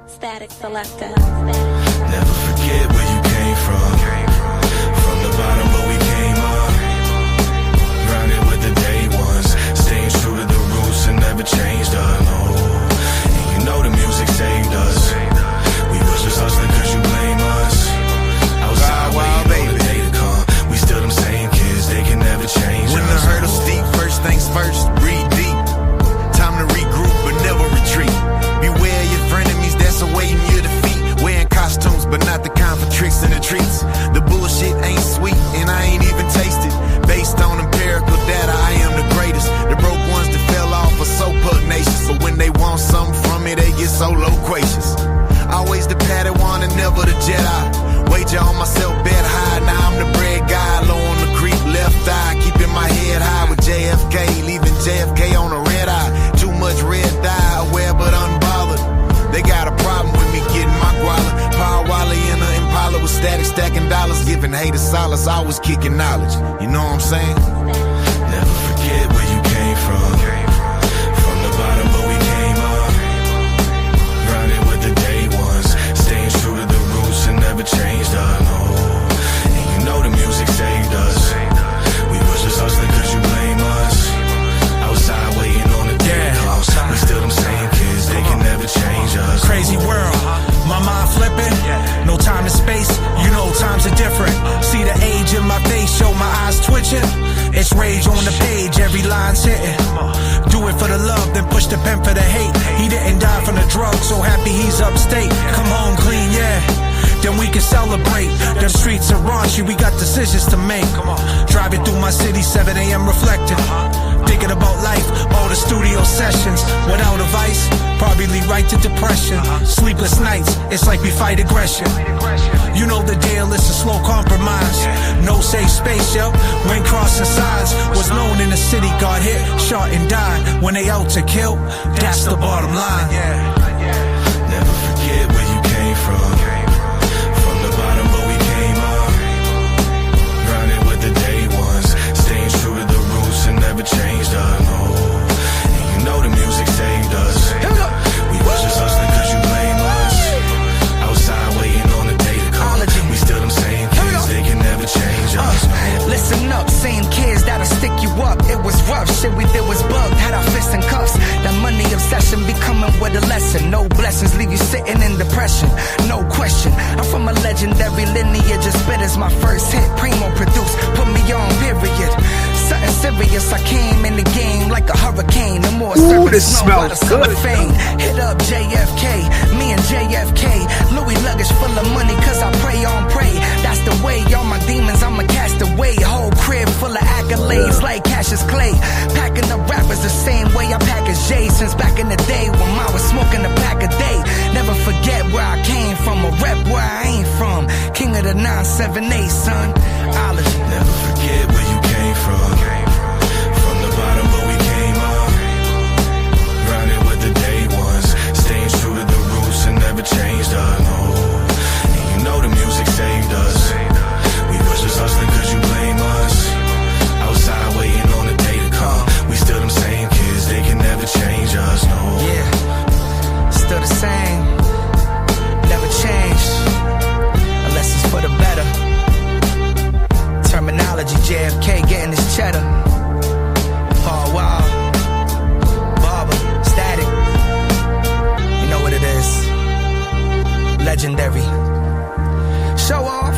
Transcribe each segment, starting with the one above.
Static selector. Never forget where you came from. From the bottom, but we came up. Grinding with the day ones. Staying true to the roots and never changed us, no. And you know the music saved us. We was just hustling cause you blame us. Outside waiting on the day to come. We still them same kids, they can never change when us. When the hurdle's steep, first things first, breathe deep. Time to regroup but never retreat. Beware your frenemies that's awaiting your defeat. Wearing costumes but not the kind for tricks and the treats. The bullshit ain't sweet and I ain't even tasted. Based on empirical data, I am the greatest. The broke ones that fell off are so pugnacious, but when they want something from me, they get so loquacious. Always the Padawan and never the Jedi. Wager on myself, bet high. Now I'm the bread guy, low on the creep, left eye, keeping my head high with J.F.K. Leaving J.F.K. on a red eye. Too much red dye, aware but unbothered. They got a problem with me getting my guala. Power Wally in an Impala with static, stacking dollars, giving haters solace, always kicking knowledge. You know what I'm saying? Never forget where you came from. From the bottom, but we came up. Grinding with the day ones. Staying true to the roots and never changed us, no. And you know the music saved us. We was just hustling cause you blame us. Outside waiting on the day to come. We still them same kids, they can never change us. Crazy world, my mind flipping. No time and space, you know times are different. See the age in my face, show my eyes twitching. It's rage on the page, every line's hitting. Do it for the love, then push the pen for the hate. He didn't die from the drugs, so happy he's upstate. Come home clean, yeah, then we can celebrate. Them streets are raunchy, we got decisions to make. Driving through my city, 7 a.m. reflecting. Thinking about life, all the studio sessions. Without advice, probably lead right to depression. Sleepless nights, it's like we fight aggression. You know the deal, it's a slow compromise. No safe space, yo, when crossing signs. Was known in the city, got hit, shot and died. When they out to kill, that's the bottom line. Never forget where you came from. From the bottom, but we came up. Grinding with the day ones. Staying true to the roots and never changed us, no. And you know the music saved us. We was just hustling cause you blame us. Outside waiting on the day to come. We still them same kids, they can never change us, no. Listen up, same kids that'll stick you up. It was rough, shit we did was bugged. Had our fists in cuffs. That money obsession be coming with a lesson. No blessings, leave you sitting in depression. No question, I'm from a legendary lineage. Just spit as my first hit. Primo produced, put me on, period. Something serious, I came in the game like a hurricane. The more this smells good. fame. Hit up J.F.K, me and J.F.K. Louis luggage full of money cause I pray on pray. That's the way, all my demons, I'm a castaway. Whole crib full of accolades like Cassius Clay. Packing up rappers the same way I package Jay. Since back in the day when I was smoking a pack a day. Never forget where I came from, a rep where I ain't from. King of the 978, son. Ology. Never forget where you came from. From the bottom, but we came up. Grinding with the day ones. Staying true to the roots and never changed us, no. And you know the music saved us. We was just hustling cause you blame us. Outside waiting on the day to come. We still them same kids, they can never change us, no. Yeah, still the same. Never changed. Unless it's for the better. Terminology, J.F.K. getting his cheddar. Paul Wild, Barber, Static. You know what it is. Legendary. Show off.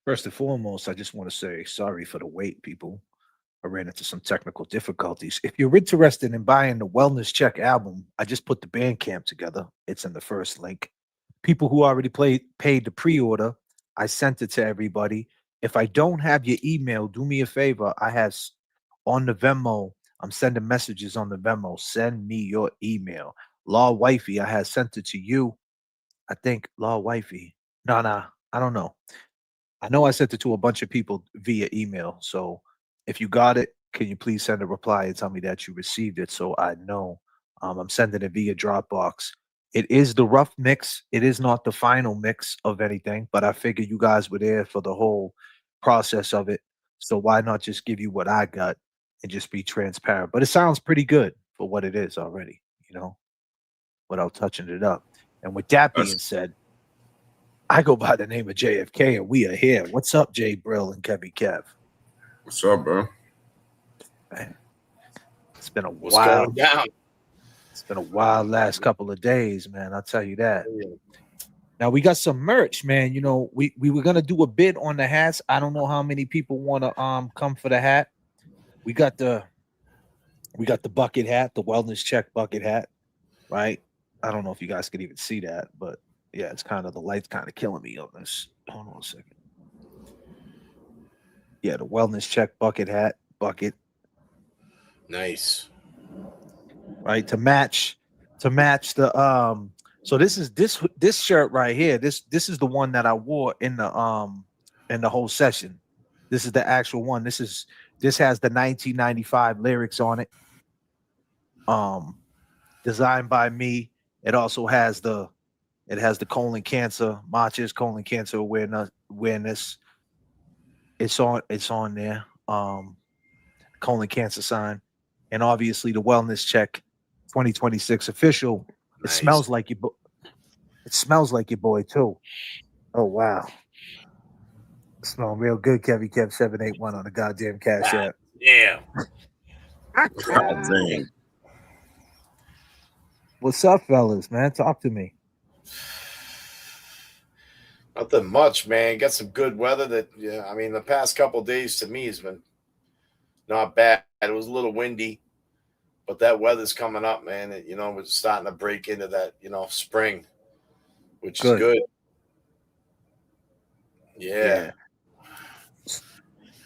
First and foremost, I just want to say sorry for the wait, people. I ran into some technical difficulties. If you're interested in buying the Wellness Check album, I just put the Bandcamp together. It's in the first link. People who already paid the pre-order, I sent it to everybody. If I don't have your email, do me a favor. On the Venmo, I'm sending messages on the Venmo. Send me your email. Law Wifey, I had sent it to you. I think Law Wifey. No, I don't know. I know I sent it to a bunch of people via email. So if you got it, can you please send a reply and tell me that you received it so I know? I'm sending it via Dropbox. It is the rough mix. It is not the final mix of anything, but I figure you guys were there for the whole process of it. So why not just give you what I got and just be transparent? But it sounds pretty good for what it is already, without touching it up. And with that being said, I go by the name of J.F.K. and we are here. What's up, Jay Brill and Kevy Kev? What's up, bro? Man, it's been a What's wild. going down? It's been a wild last couple of days, man. I'll tell you that. Now we got some merch, man. We were gonna do a bid on the hats. I don't know how many people want to come for the hat. We got the bucket hat, the wellness check bucket hat, right? I don't know if you guys could even see that, but yeah, it's kind of the light's kind of killing me on this. Hold on a second. Yeah, the wellness check bucket hat, bucket. Nice. Right, to match the so this shirt right here. This is the one that I wore in the whole session. This is the actual one. This has the 1995 lyrics on it. Designed by me. It also has the colon cancer, March's colon cancer awareness. It's on there. Colon cancer sign, and obviously the wellness check 2026 official. It smells like your it smells like your boy too. Oh wow. It smells real good, Kevy Kev 781 on the goddamn Cash App. Yeah. God dang. What's up, fellas, man? Talk to me. Nothing much, man. Got some good weather the past couple of days to me has been not bad. It was a little windy, but that weather's coming up, man. We're starting to break into that, spring, which is good. Yeah.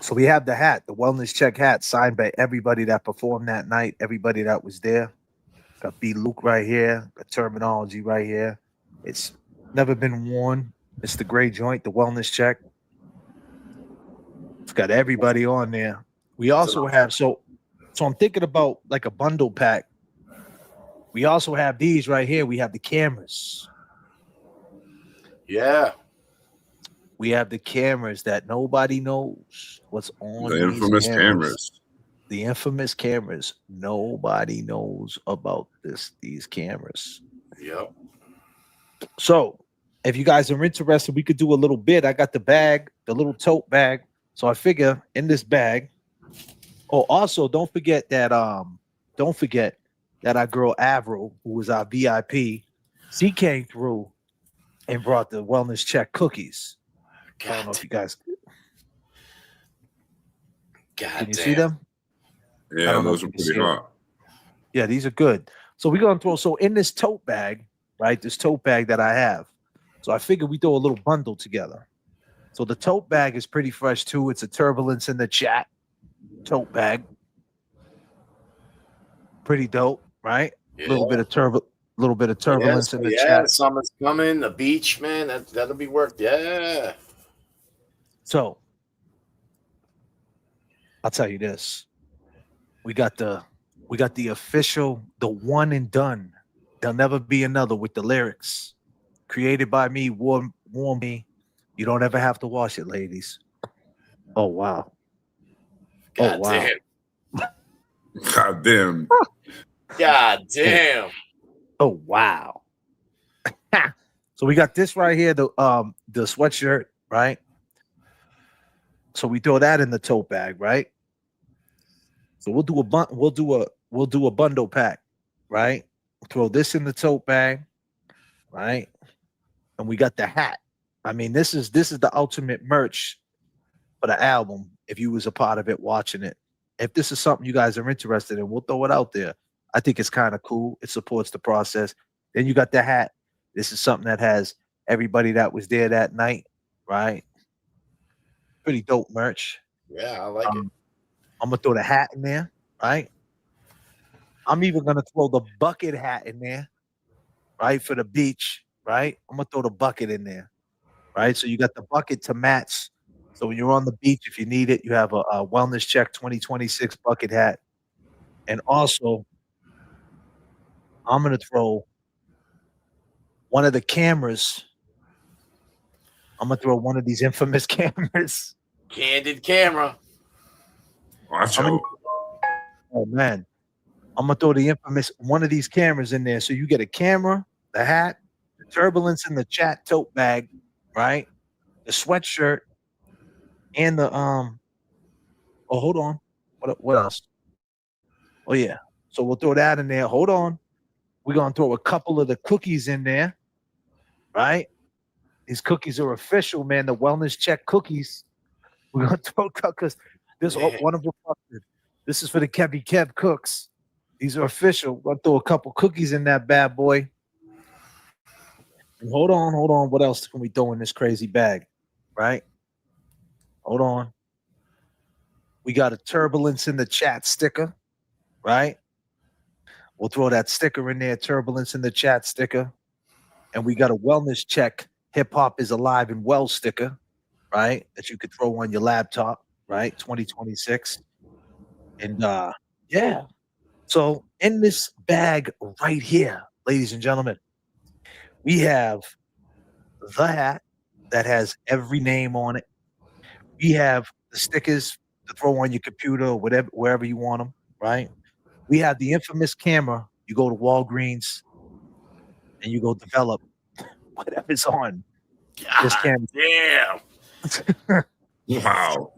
So we have the hat, the wellness check hat, signed by everybody that performed that night, everybody that was there. Got B. Luke right here, got terminology right here. It's never been worn. It's the gray joint, the wellness check. It's got everybody on there. We also have so I'm thinking about like a bundle pack. We also have these right here. We have the cameras. Yeah. We have the cameras that nobody knows what's on. The infamous cameras. The infamous cameras. Nobody knows about these cameras. Yep. So if you guys are interested, we could do a little bit. I got the bag, the little tote bag. So I figure in this bag. Oh, also don't forget that our girl Avril, who was our VIP, she came through and brought the wellness check cookies. I don't know if you guys can you see them? Yeah, those are pretty hot. Yeah, these are good. So we're gonna throw in this tote bag, right? This tote bag that I have. So I figured we throw a little bundle together. So the tote bag is pretty fresh too. It's a turbulence in the chat tote bag. Pretty dope, right? A Yeah. little bit of turbulence in the chat. Summer's coming. The beach, man. That'll be worked. Yeah. So I'll tell you this. We got the official, the one and done. There'll never be another with the lyrics. Created by me, warm me. You don't ever have to wash it, ladies. Oh wow. God wow. damn. God damn. God damn. Oh wow. So we got this right here, the sweatshirt, right? So we throw that in the tote bag, right? So we'll do a bundle pack, right? Throw this in the tote bag, right? And we got the hat. I mean, this is the ultimate merch for the album. If you was a part of it, watching it, if this is something you guys are interested in, we'll throw it out there. I think it's kind of cool. It supports the process. Then you got the hat. This is something that has everybody that was there that night, right? Pretty dope merch. Yeah, I like it. I'm gonna throw the hat in there, right? I'm even gonna throw the bucket hat in there, right, for the beach, right? I'm gonna throw the bucket in there, right? So you got the bucket to match. So when you're on the beach, if you need it, you have a Wellness Check 2026 bucket hat. And also, I'm gonna throw one of the cameras. I'm gonna throw one of these infamous cameras. Candid camera. Watch out. Oh man, I'm gonna throw the infamous one of these cameras in there. So you get a camera, the hat, the turbulence in the chat tote bag, right? The sweatshirt, and the Oh, hold on. What else? Oh yeah. So we'll throw that in there. Hold on. We're gonna throw a couple of the cookies in there, right? These cookies are official, man. The Wellness Check cookies. We're gonna throw because this one of them. This is for the Kevy Kev cooks. These are official. We're gonna throw a couple cookies in that bad boy. And hold on. What else can we throw in this crazy bag? Right? Hold on. We got a turbulence in the chat sticker, right? We'll throw that sticker in there, turbulence in the chat sticker. And we got a Wellness Check hip hop is alive and well sticker, right? That you could throw on your laptop, right? 2026. And yeah. So in this bag right here, ladies and gentlemen, we have the hat that has every name on it. We have the stickers to throw on your computer or whatever, wherever you want them, right? We have the infamous camera. You go to Walgreens and you go develop whatever's on this camera. Damn. Wow.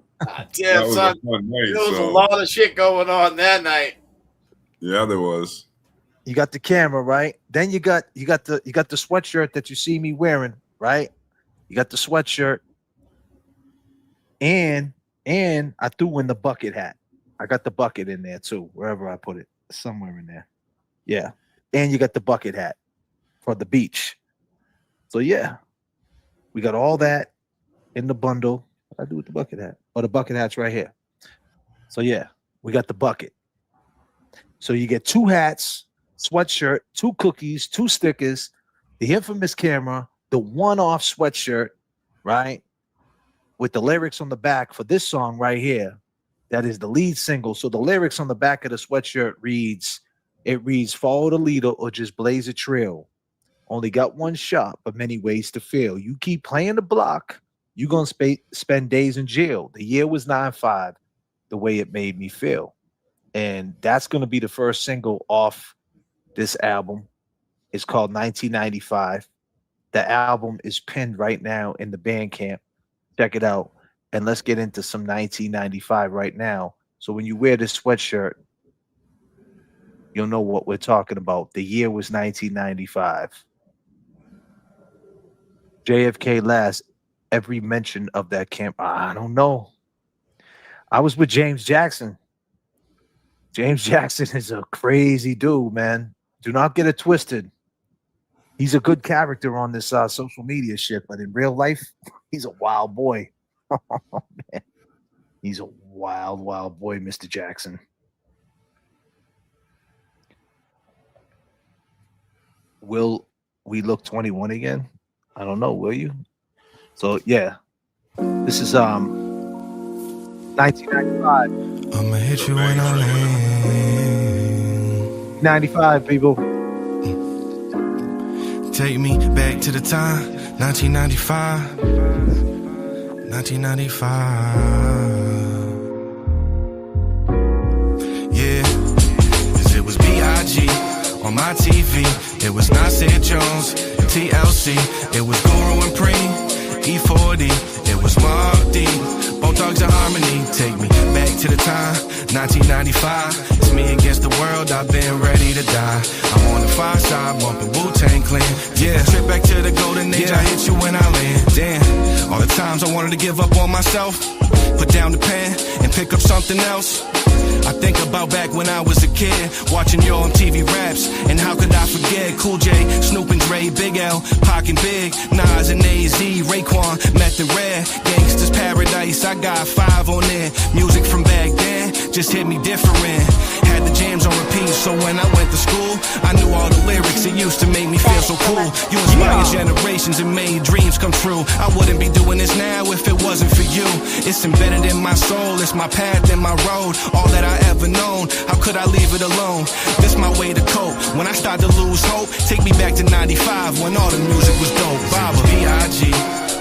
Damn, son. There was a lot of shit going on that night. Yeah, there was. You got the camera, right? Then you got the sweatshirt that you see me wearing, right? You got the sweatshirt, and I threw in the bucket hat. I got the bucket in there too, wherever I put it, somewhere in there. Yeah, and you got the bucket hat for the beach. So yeah, we got all that in the bundle. What I do with the bucket hat? Oh, the bucket hat's right here. So yeah, we got the bucket. So you get 2 hats, sweatshirt, 2 cookies, 2 stickers, the infamous camera, the one-off sweatshirt, right? With the lyrics on the back for this song right here. That is the lead single. So the lyrics on the back of the sweatshirt reads, follow the leader or just blaze a trail. Only got one shot, but many ways to fail. You keep playing the block, you're going to spend days in jail. The year was 9/5, the way it made me feel. And that's going to be the first single off this album. It's called 1995. The album is pinned right now in the Bandcamp. Check it out. And let's get into some 1995 right now. So when you wear this sweatshirt, you'll know what we're talking about. The year was 1995. J.F.K. last every mention of that camp. I don't know. I was with James Jackson. James Jackson is a crazy dude, man. Do not get it twisted. He's a good character on this social media shit, but in real life, he's a wild boy. Man. He's a wild, wild boy, Mr. Jackson. Will we look 21 again? I don't know. Will you? So yeah, this is 1995. I'ma hit you when I land. 95, people. Take me back to the time, 1995. 1995. Yeah, 'cause it was B.I.G. on my TV. It was Nasir Jones, TLC. It was Guru and Preem, E40. It was Mobb Deep, Bone Thugs and Harmony. Take me back to the time, 1995. It's me against the world, I've been ready to die. I'm on the far side, bumping Wu-Tang Clan. Yeah, trip back to the golden age, I hit you when I land. Damn, all the times I wanted to give up on myself, put down the pen and pick up something else. I think about back when I was a kid, watching your MTV raps, and how could I forget Cool J, Snoop and Dre, Big L, Pac and Big, Nas and AZ, Raekwon, Meth and Red, Gangsta's Paradise, I got 5 on there. Music from back then just hit me different. Had the jams on repeat, so when I went to school, I knew all the lyrics. It used to make me feel so cool. You inspired generations and made dreams come true. I wouldn't be doing this now if it wasn't for you. It's embedded in my soul, it's my path and my road, all that I ever known. How could I leave it alone? This my way to cope. When I start to lose hope, take me back to 95 when all the music was dope. Baba B.I.G.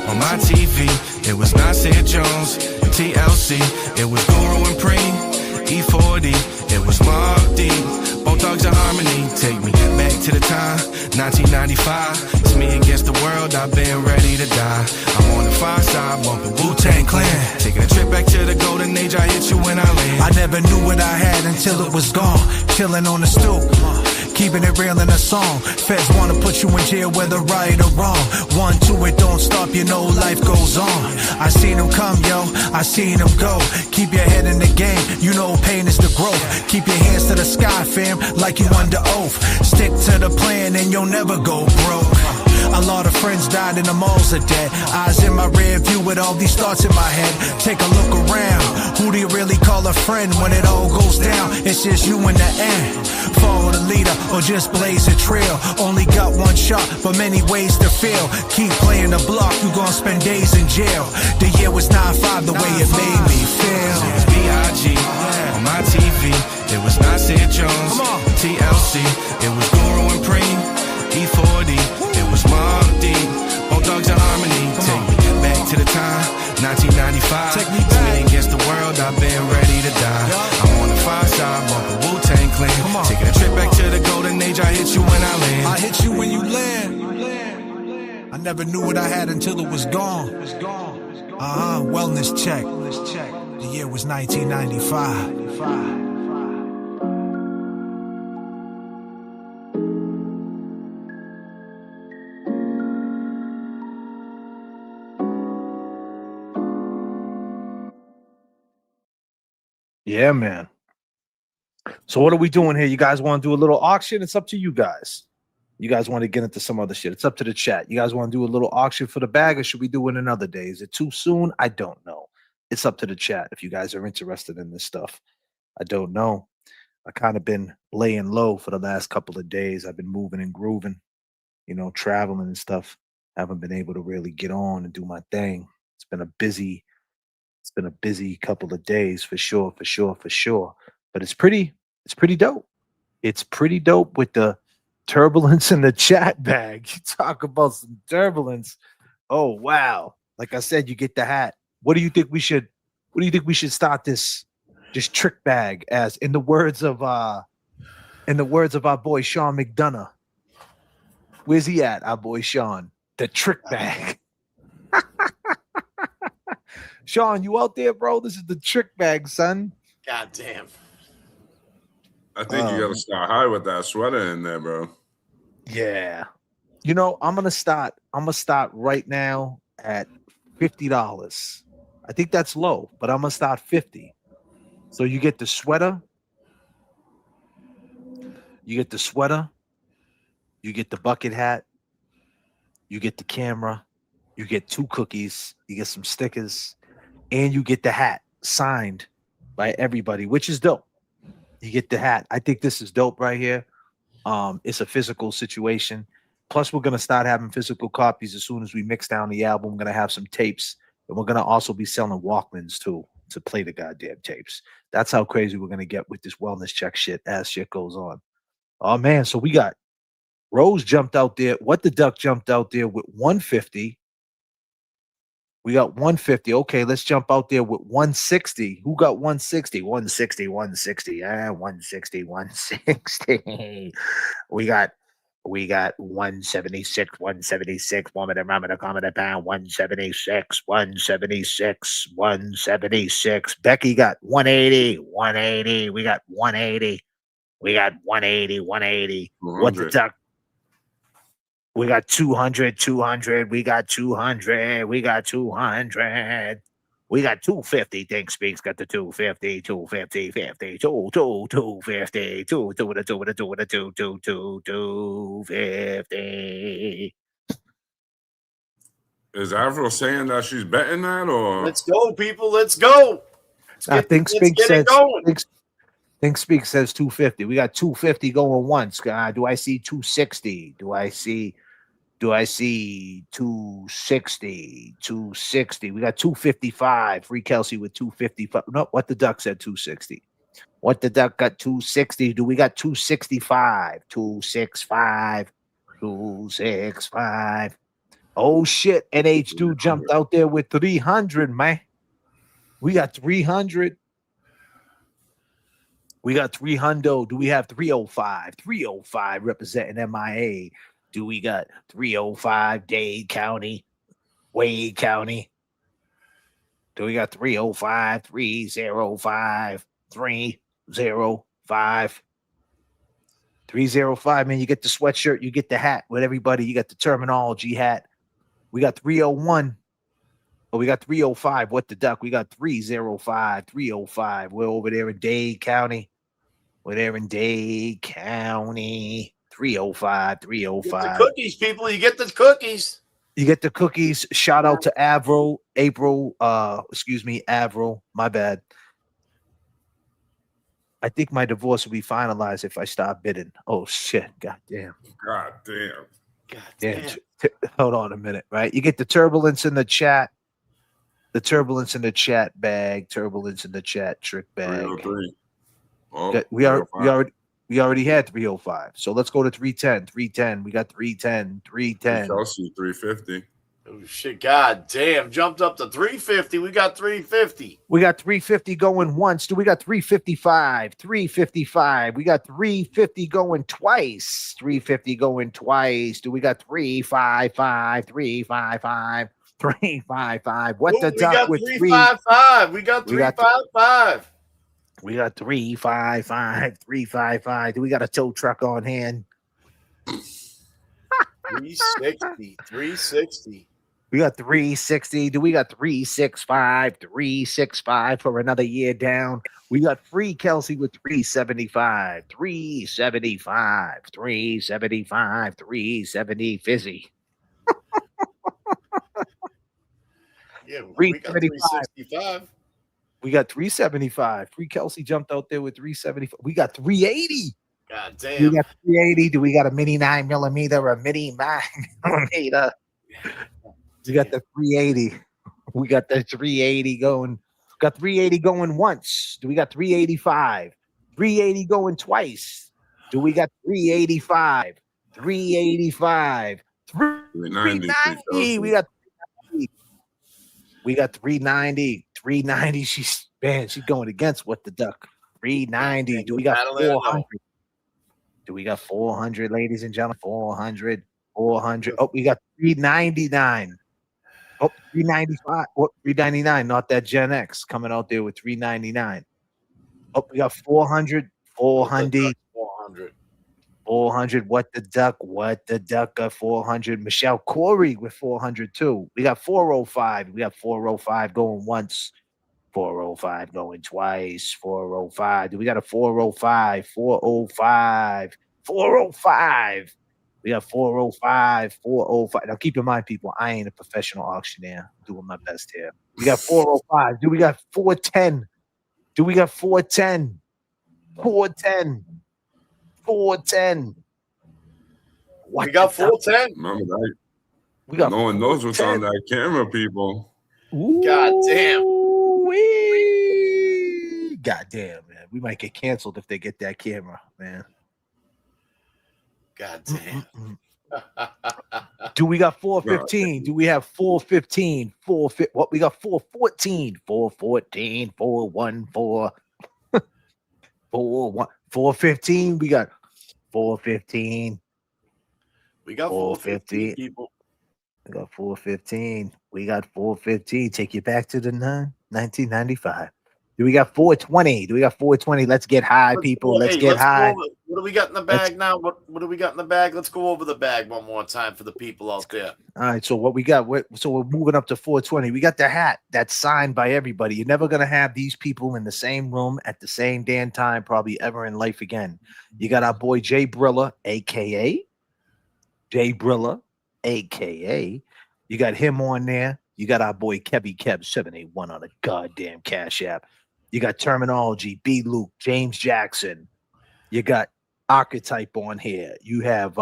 on my TV, it was Nasir Jones, TLC, it was Guru and Preem, E40, it was Mobb Deep, both Thugs in Harmony. Take me back to the time, 1995. It's me against the world, I've been ready to die. I'm on the far side, bumping Wu-Tang Clan. Taking a trip back to the golden age, I hit you when I land. I never knew what I had until it was gone. Chilling on the stoop, keeping it real in a song. Feds wanna put you in jail whether right or wrong. 1, 2, it don't stop, you know life goes on. I seen them come, yo, I seen them go. Keep your head in the game, you know pain is the growth. Keep your hands to the sky, fam, like you under oath. Stick to the plan and you'll never go broke. A lot of friends died and the malls are dead. Eyes in my rear view with all these thoughts in my head. Take a look around. Who do you really call a friend when it all goes down? It's just you in the end. Follow the leader or just blaze a trail. Only got one shot, but many ways to fail. Keep playing the block, you gon' spend days in jail. The year was 9-5, the way it made me feel. It was B.I.G. on my TV. It was Nasir Jones, TLC. It was Guru and Preem, E40. It was Mobb Deep, both Thugs in Harmony. Take me back to the time, 1995. It's me against the world, I've been ready to die. I'm on the far side, bumping Wu-Tang Clan. Taking a trip back to the golden age, I hit you when I land. I hit you when you land. I never knew what I had until it was gone. Wellness check. The year was 1995. Yeah, man. So what are we doing here? You guys want to do a little auction? It's up to you guys. You guys want to get into some other shit? It's up to the chat. You guys want to do a little auction for the bag, or should we do it another day? Is it too soon? I don't know. It's up to the chat if you guys are interested in this stuff. I don't know. I kind of been laying low for the last couple of days. I've been moving and grooving, you know, traveling and stuff. Haven't been able to really get on and do my thing. It's been a busy couple of days for sure. But it's pretty dope. It's pretty dope with the turbulence in the chat bag. You talk about some turbulence. Oh wow. Like I said, you get the hat. What do you think we should start this trick bag as, in the words of our boy Sean McDonough? Where's he at, our boy Sean? The trick bag. Sean, you out there, bro? This is the trick bag, son. God damn. I think you gotta start high with that sweater in there, bro. Yeah. You know, I'm gonna start right now at $50. I think that's low, but I'm gonna start 50. So you get the sweater, you get the bucket hat, you get the camera, you get 2 cookies, you get some stickers, and you get the hat signed by everybody, which is dope. You get the hat. I think this is dope right here. It's a physical situation. Plus, we're going to start having physical copies as soon as we mix down the album. We're going to have some tapes, and we're going to also be selling Walkmans too to play the goddamn tapes. That's how crazy we're going to get with this wellness check shit as shit goes on. Oh, man. So we got Rose jumped out there. What the Duck jumped out there with 150. We got 150. Okay, let's jump out there with 160. Who got 160? 160. 160. 160. We got 176. 176. Woman, the mama, the comma, the pound. 176. 176. Becky got 180. 180. We got 180. We got 180, 180. What the 200. duck? We got 200, 200. We got 200. We got 200. We got 250. Think Speaks got the 250, 250, 50, 250, 250. Is Avro saying that she's betting that, or Let's go, people. Let's go. I think Let's get it going. Think Speak says 250. We got 250 going once. Do I see 260? Do I see 260? 260. We got 255. Free Kelsey with 255. No, what the duck said 260. What the duck got 260. Do we got 265? 265. 265. Oh shit. NH2 jumped out there with 300, man. We got 300. We got 300. Do we have 305? 305 representing MIA. Do we got 305 Dade County, Wade County? Do we got 305, 305, 305? 305, man. You get the sweatshirt, you get the hat with everybody. You got the terminology hat. We got 301. Oh, we got 305. What the duck? We got 305, 305. We're over there in Dade County. We're there in Dade County. 305, 305. Get the cookies, people. You get the cookies. You get the cookies. Shout out to Avril. Avril. My bad. I think my divorce will be finalized if I stop bidding. Oh shit. God damn. Hold on a minute, right? You get the turbulence in the chat. The turbulence in the chat bag. Turbulence in the chat trick bag. 303. Oh, We already had 305. So let's go to 310. 310. We got 310. 310. Chelsea 350. Oh shit! God damn! Jumped up to 350. We got 350. We got 350 going once. Do we got 355? 355. We got 350 going twice. 350 going twice. Do we got 355? 355. 355. What the duck with 355? We got 355. We got 355. 355. Do we got a tow truck on hand? 360. 360. We got 360. Do we got 365? 365 for another year down. We got Free Kelsey with 375. 375. 375. 370 Fizzy. Yeah, we got 365. We got 375. Free Kelsey jumped out there with 375. We got 380. God damn. We got 380. Do we got a mini 9mm or a mini 9mm? We got the 380. We got the 380 going. Got 380 going once. Do we got 385? 380 going twice. Do we got 385? 385. 390. We got 390. We got 390. 390. She's going against what the duck. 390. Do we got 400? Do we got 400, ladies and gentlemen? 400. 400. Oh, we got 399. Oh, 395. Oh, 399. Not that Gen X coming out there with 399. Oh, we got 400. 400. 400. 400. What the duck? What the duck got 400. Michelle Corey with 400 too. We got 405. We got 405 going once. 405 going twice. 405. Do we got a 405? 405. 405. We got 405, 405. Now, keep in mind, people, I ain't a professional auctioneer. I'm doing my best here. We got 405. Do we got 410? Do we got 410? 410. 410. What we got 410. Remember that? We got no one knows what's on that camera, people. God damn. God damn, man. We might get canceled if they get that camera, man. God damn. Do we got 415? Do we have 415? 415. What we got? 414. 414. 414. 415. We got 415. We got 415 people. We got 415. We got 415. Take you back to the 1995. Do we got 420? Do we got 420? Let's get high, people. Let's get high. What do we got in the bag now? What do we got in the bag? Let's go over the bag one more time for the people out there. All right, so what we got? So we're moving up to 420. We got the hat that's signed by everybody. You're never gonna have these people in the same room at the same damn time, probably ever in life again. You got our boy Jay Brilla, aka Jay Brilla, aka. You got him on there. You got our boy Kevy Kev 781 on the goddamn Cash App. You got Terminology, B. Luke, James Jackson. You got Archetype on here. You have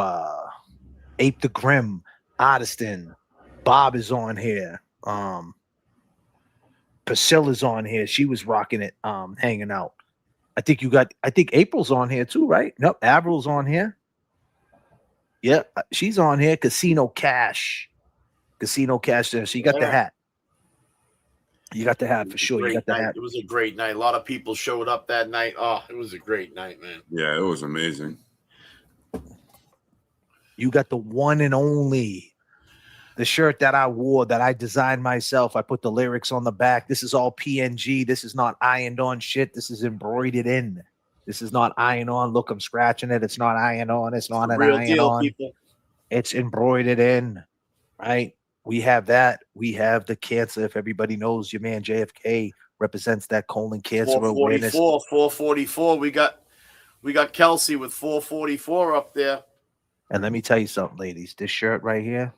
Ape the Grim, Addiston. Bob is on here. Priscilla's on here. She was rocking it, hanging out. I think April's on here too, right? Nope, Avril's on here. Yep, she's on here. Casino Cash there. So you got the hat. You got the hat for sure. You got the hat. It was a great night. A lot of people showed up that night. Oh, it was a great night, man. Yeah, it was amazing. You got the one and only, the shirt that I wore that I designed myself. I put the lyrics on the back. This is all PNG. This is not ironed on shit. This is embroidered in. This is not iron on. Look, I'm scratching it. It's not iron on. It's not an iron on. People. It's embroidered in, right? We have that. We have the cancer. If everybody knows, your man J.F.K. represents that colon cancer awareness. 444. We got Kelsey with 444 up there. And let me tell you something, ladies. This shirt right here.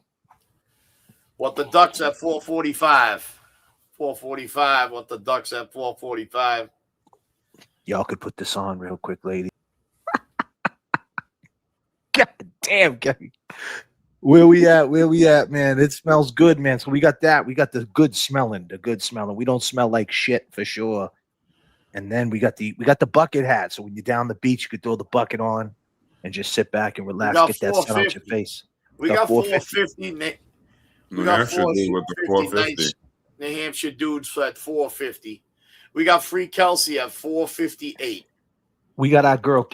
What the Ducks at 445. 445. What the Ducks at 445. Y'all could put this on real quick, ladies. God damn, Kevin. Where we at, man? It smells good, man. So we got that. We got the good smelling. We don't smell like shit for sure. And then we got the bucket hat. So when you're down the beach, you could throw the bucket on and just sit back and relax. Get that sun on your face. We got 450. We got 450. New Hampshire dudes at 450. We got Free Kelsey at 458. We got our girl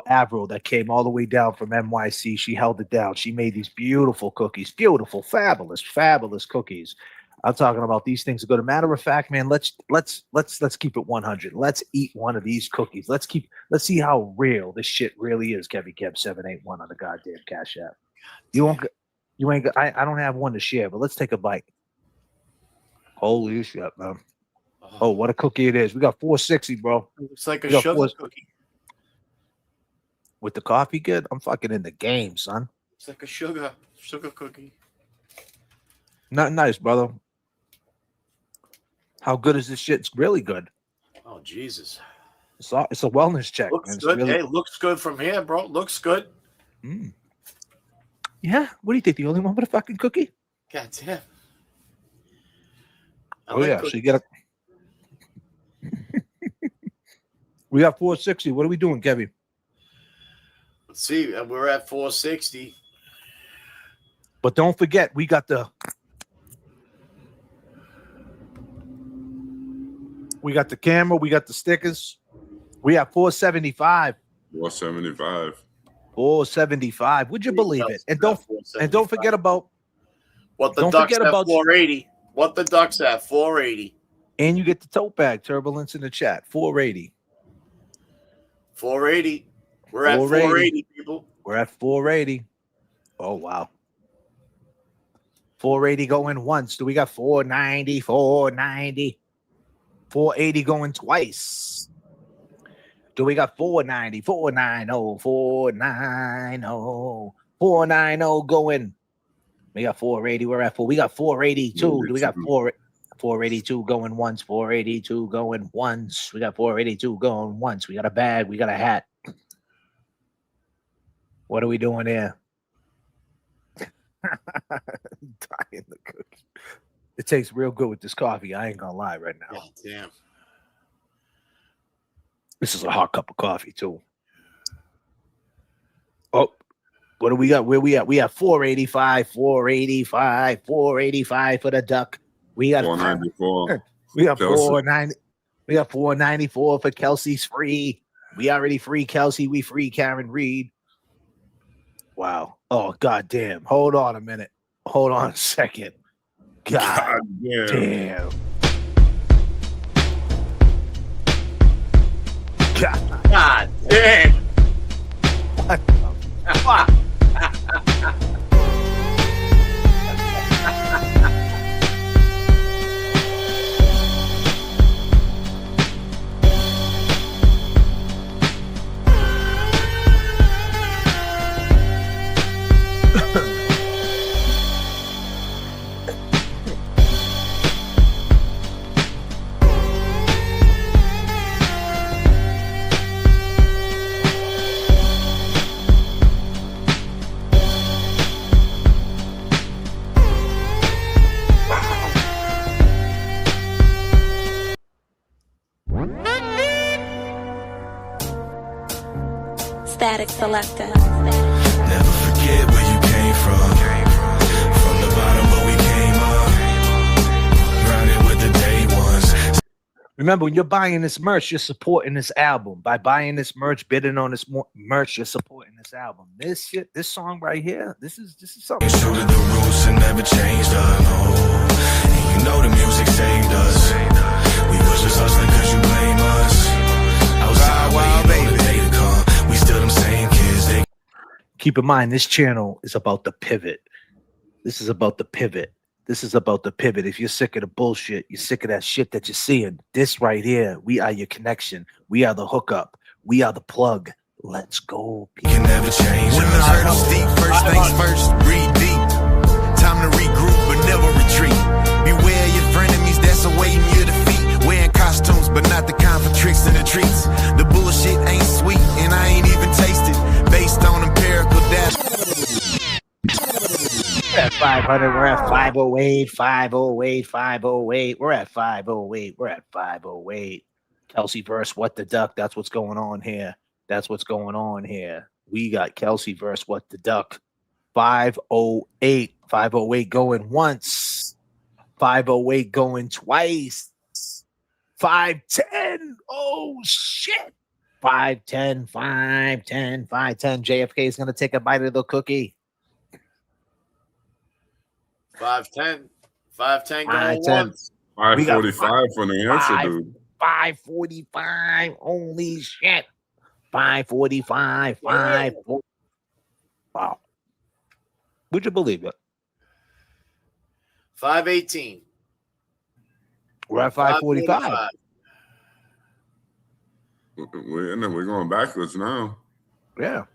Avril that came all the way down from NYC. She held it down. She made these beautiful cookies, beautiful, fabulous cookies. I'm talking about these things are good. As a matter of fact, man, let's keep it 100. Let's eat one of these cookies. Let's see how real this shit really is. Kevy Kev 781 on the goddamn Cash App. I don't have one to share, but let's take a bite. Holy shit, man. Oh, what a cookie it is. We got 460, bro. It's like a sugar cookie. With the coffee good? I'm fucking in the game, son. It's like a sugar cookie. Not nice, brother. How good is this shit? It's really good. Oh, Jesus. It's a wellness check. Looks good. Really... Hey, looks good from here, bro. Looks good. Yeah? What do you think? The only one with a fucking cookie? God damn. So you get a... We got 460. What are we doing, Kevin? Let's see. We're at 460. But don't forget, we got the camera. We got the stickers. We have 475. 475. 475. Would you believe it? And don't forget about what the Ducks at 480. What the Ducks at 480. And you get the tote bag. Turbulence in the chat. 480. 480. We're at 480, people. We're at 480. Oh, wow. 480 going once. Do we got 490, 490? 480 going twice. Do we got 490, 490, 490, 490 going? We got 480. We're at 4. We got 482. Do we got 482 going once? 482 going once. We got 482 going once. We got a bag. We got a hat. What are we doing here? Dying the cookie. It tastes real good with this coffee. I ain't gonna lie right now. Oh, damn. This is a hot cup of coffee too. Oh, what do we got? Where we at? We have 485, 485, 485 for the Duck. We got 494. We got 490. We got 494 for Kelsey's free. We already free Kelsey. We free Karen Reed. Wow. Oh, goddamn. Hold on a minute. Hold on a second. God damn. God damn. What the fuck? Static Selector. Never forget where you came from. From the bottom, but we came up. Grinding with the day ones. Remember, when you're buying this merch, you're supporting this album. By buying this merch, bidding on this merch, you're supporting this album. This shit, this song right here, this is something. It's true to the roots and never changed us. No. And you know the music saved us. We was just hustling cause you blame us. Outside waiting on the day to come. We still them same kids. They Keep in mind, this channel is about the pivot. This is about the pivot. This is about the pivot. If you're sick of the bullshit, you're sick of that shit that you're seeing, this right here, we are your connection. We are the hookup. We are the plug. Let's go. can never change When the us. hurdles deep, first things first, breathe deep. Time to regroup, but never retreat. Beware your frenemies that's awaiting your defeat. Wearing costumes, but not the kind for tricks and the treats. The bullshit ain't sweet, and I ain't even tasted. Based on empirical data. We're at 500. We're at 508, 508, 508. We're at 508. We're at 508. Kelsey verse What the Duck. That's what's going on here. That's what's going on here. We got Kelsey verse What the Duck. 508. 508 going once. 508 going twice. 510. Oh, shit. 510, 510, 510. JFK is going to take a bite of the cookie. 510. 510 going 510. once. 545 for New Hampshire, dude. 545. Holy shit. 545. 5. Wow. Would you believe it? 518. We're at 545. We're going backwards now. Yeah.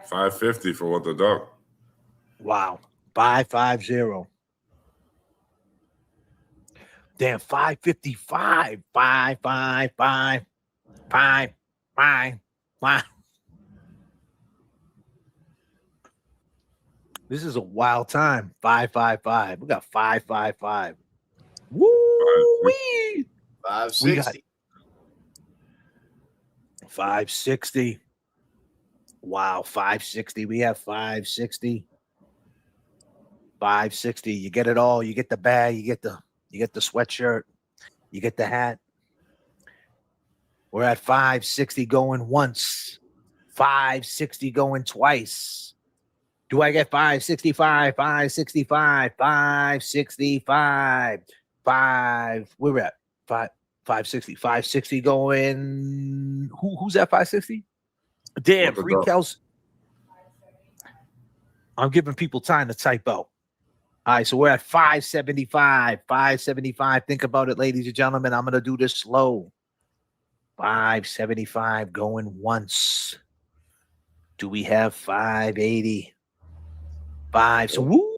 550 for What the Duck. Wow. 550. Damn, 555. 555. 555. This is a wild time. 555. We got 555. Woo-wee. 560. We got 560. Wow, 560. We have 560. 560. You get it all. You get the bag. You get the sweatshirt. You get the hat. We're at 560 going once. 560 going twice. Do I get 565? 565. 565. 5. We're at 560. 560 going. Who's at 560? Damn, free Kelsey. I'm giving people time to type out. All right, so we're at 575. 575. Think about it, ladies and gentlemen. I'm going to do this slow. 575 going once. Do we have 580? 5. So, woo!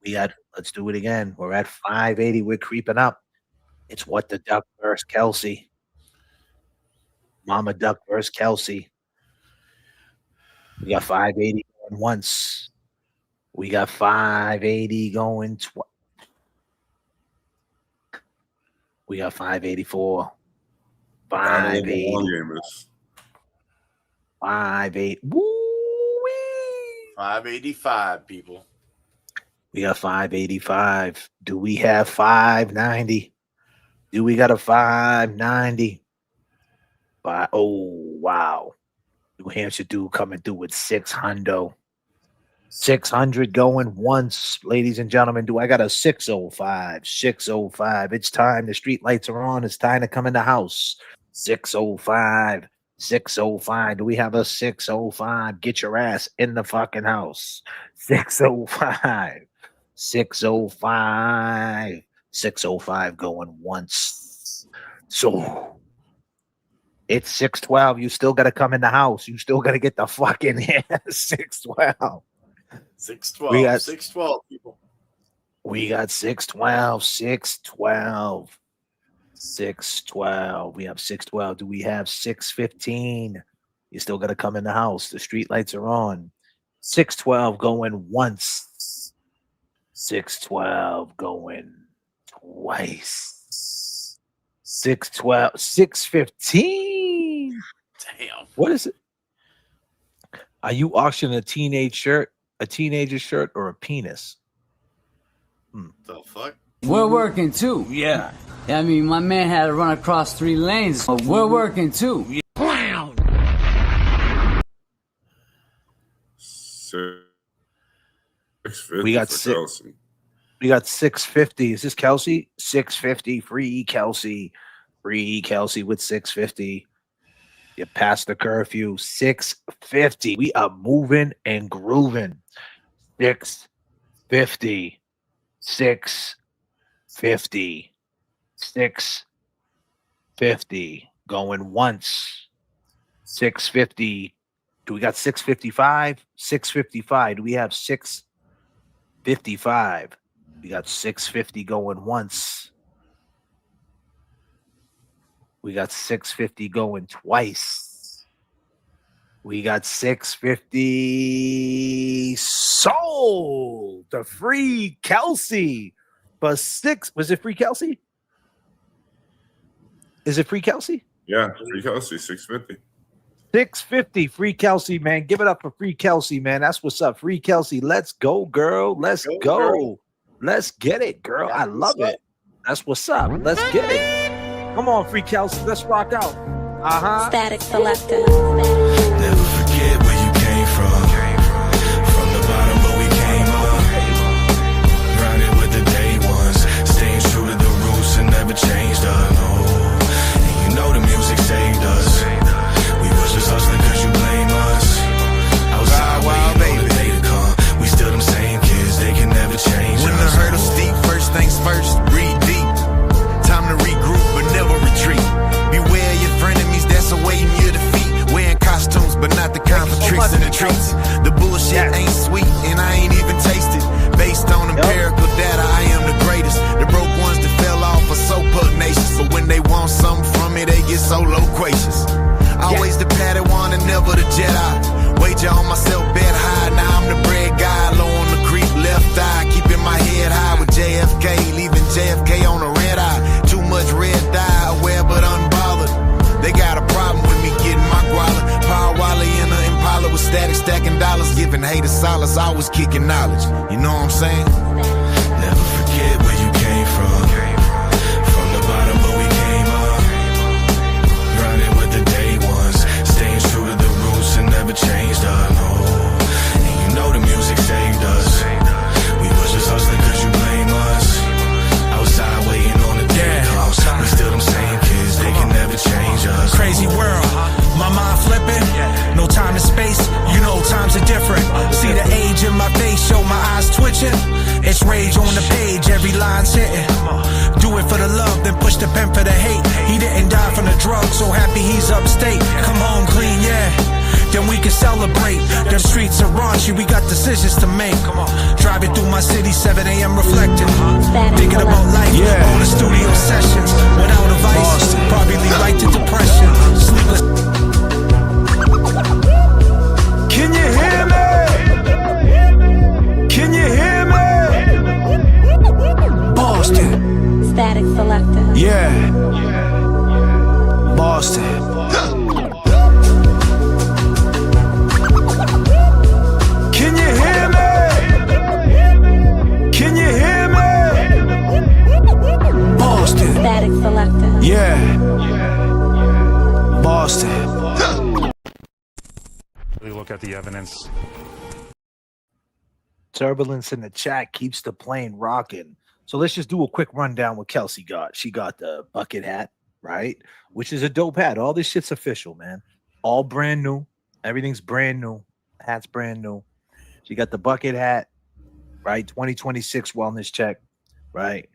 We got, let's do it again. We're at 580. We're creeping up. It's What the Duck versus Kelsey. Mama Duck versus Kelsey. We got 580 going once. We got 580 going twice. We got 584. 580. 580. Woo-wee. 585, people. We got 585. Do we have 590? Do we got a 590? Oh, wow. New Hampshire dude coming through with 600. 600 going once, ladies and gentlemen. Do I got a 605? 605. It's time. The street lights are on. It's time to come in the house. 605. 605. Do we have a 605? Get your ass in the fucking house. 605. 605. 605 going once. So it's 612. You still got to come in the house. You still got to get the fucking 612. 612. We got 612 people. We got 612. 612. 612. We have 612. Do we have 615? You still got to come in the house. The street lights are on. 612 going once. 612 going twice. 612. 615. Damn. What is it? Are you auctioning a teenager shirt, or a penis? The fuck? We're working too. Yeah. I mean, my man had to run across 3 lanes. We're working too. Yeah. We got Kelsey. We got 650. Is this Kelsey? 650. Free Kelsey. Free Kelsey with 650. You passed the curfew. 650. We are moving and grooving. 650. 650. 650. Going once. 650. Do we got 655? 655. Do we have 655? We got 650 going once. We got 650 going twice. We got 650 sold to Free Kelsey for 6. Was it Free Kelsey? Is it Free Kelsey? Yeah, Free Kelsey, 650. 650. Free Kelsey, man. Give it up for Free Kelsey, man. That's what's up. Free Kelsey. Let's go, girl. Let's go. Girl. Let's get it, girl. I love it. That's what's up. Let's get it. Come on, Free Kelsey. Let's rock out. Static Selector. Never forget where you came from. From the bottom, but we came up. Grinding with the day ones. Staying true to the roots and never changed up. No. And you know the music saved us. We was just hustling cause you blame us. Outside waiting on the day to come. We still them same kids. They can never change When us. the hurdle's steep, first things first, breathe deep. Time to regroup, but never retreat. Beware your frenemies that's awaiting your defeat. Wearing costumes, but not the kind for tricks and the treats. The bullshit ain't sweet, and I ain't even tasted. Based on empirical data, I am the greatest. The broke ones that fell off are so pugnacious, but when they want something from me, they get so loquacious. Always the Padawan and never the Jedi. Wager on myself, bet high. Now I'm the bread guy, low on the creep, left eye, keeping my head high with J.F.K. Leaving J.F.K. on a red eye. Too much red dye, aware but unbothered. They got a problem with me getting my guala. Power Wally in an Impala with static, stacking dollars, giving haters solace. I was kicking knowledge. You know what I'm saying? Never forget where you came from. From the bottom, but we came up. Grinding with the day ones. Staying true to the roots and never changed up. No. And you know the music saved us. We was just hustling cause you blame us. Outside waiting on the day to come. We still them same kids. They can never change us. Crazy world, my mind flipping. No time and space, you know times are different. See the age in my face, show my eyes twitching. It's rage on the page, every line's hitting. Do it for the love, then push the pen for the hate. He didn't die from the drugs, so happy he's upstate. Come home clean, yeah. Then we can celebrate. Them streets are raunchy, we got decisions to make. Driving through my city, 7 a.m. reflecting. Thinking about life, all the studio sessions. Without a vice, probably lead right to depression. Sleepless. Can you hear me? Can you hear me? Boston. Static Selector. Yeah. Boston. Can you hear me? Can you hear me? Boston. Static Selector. Yeah. Boston. Look at the evidence. Turbulence in the chat keeps the plane rocking. So let's just do a quick rundown what Kelsey got. She got the bucket hat, right? Which is a dope hat. All this shit's official, man. All brand new. Everything's brand new. Hat's brand new. She got the bucket hat, right? 2026 wellness check, right?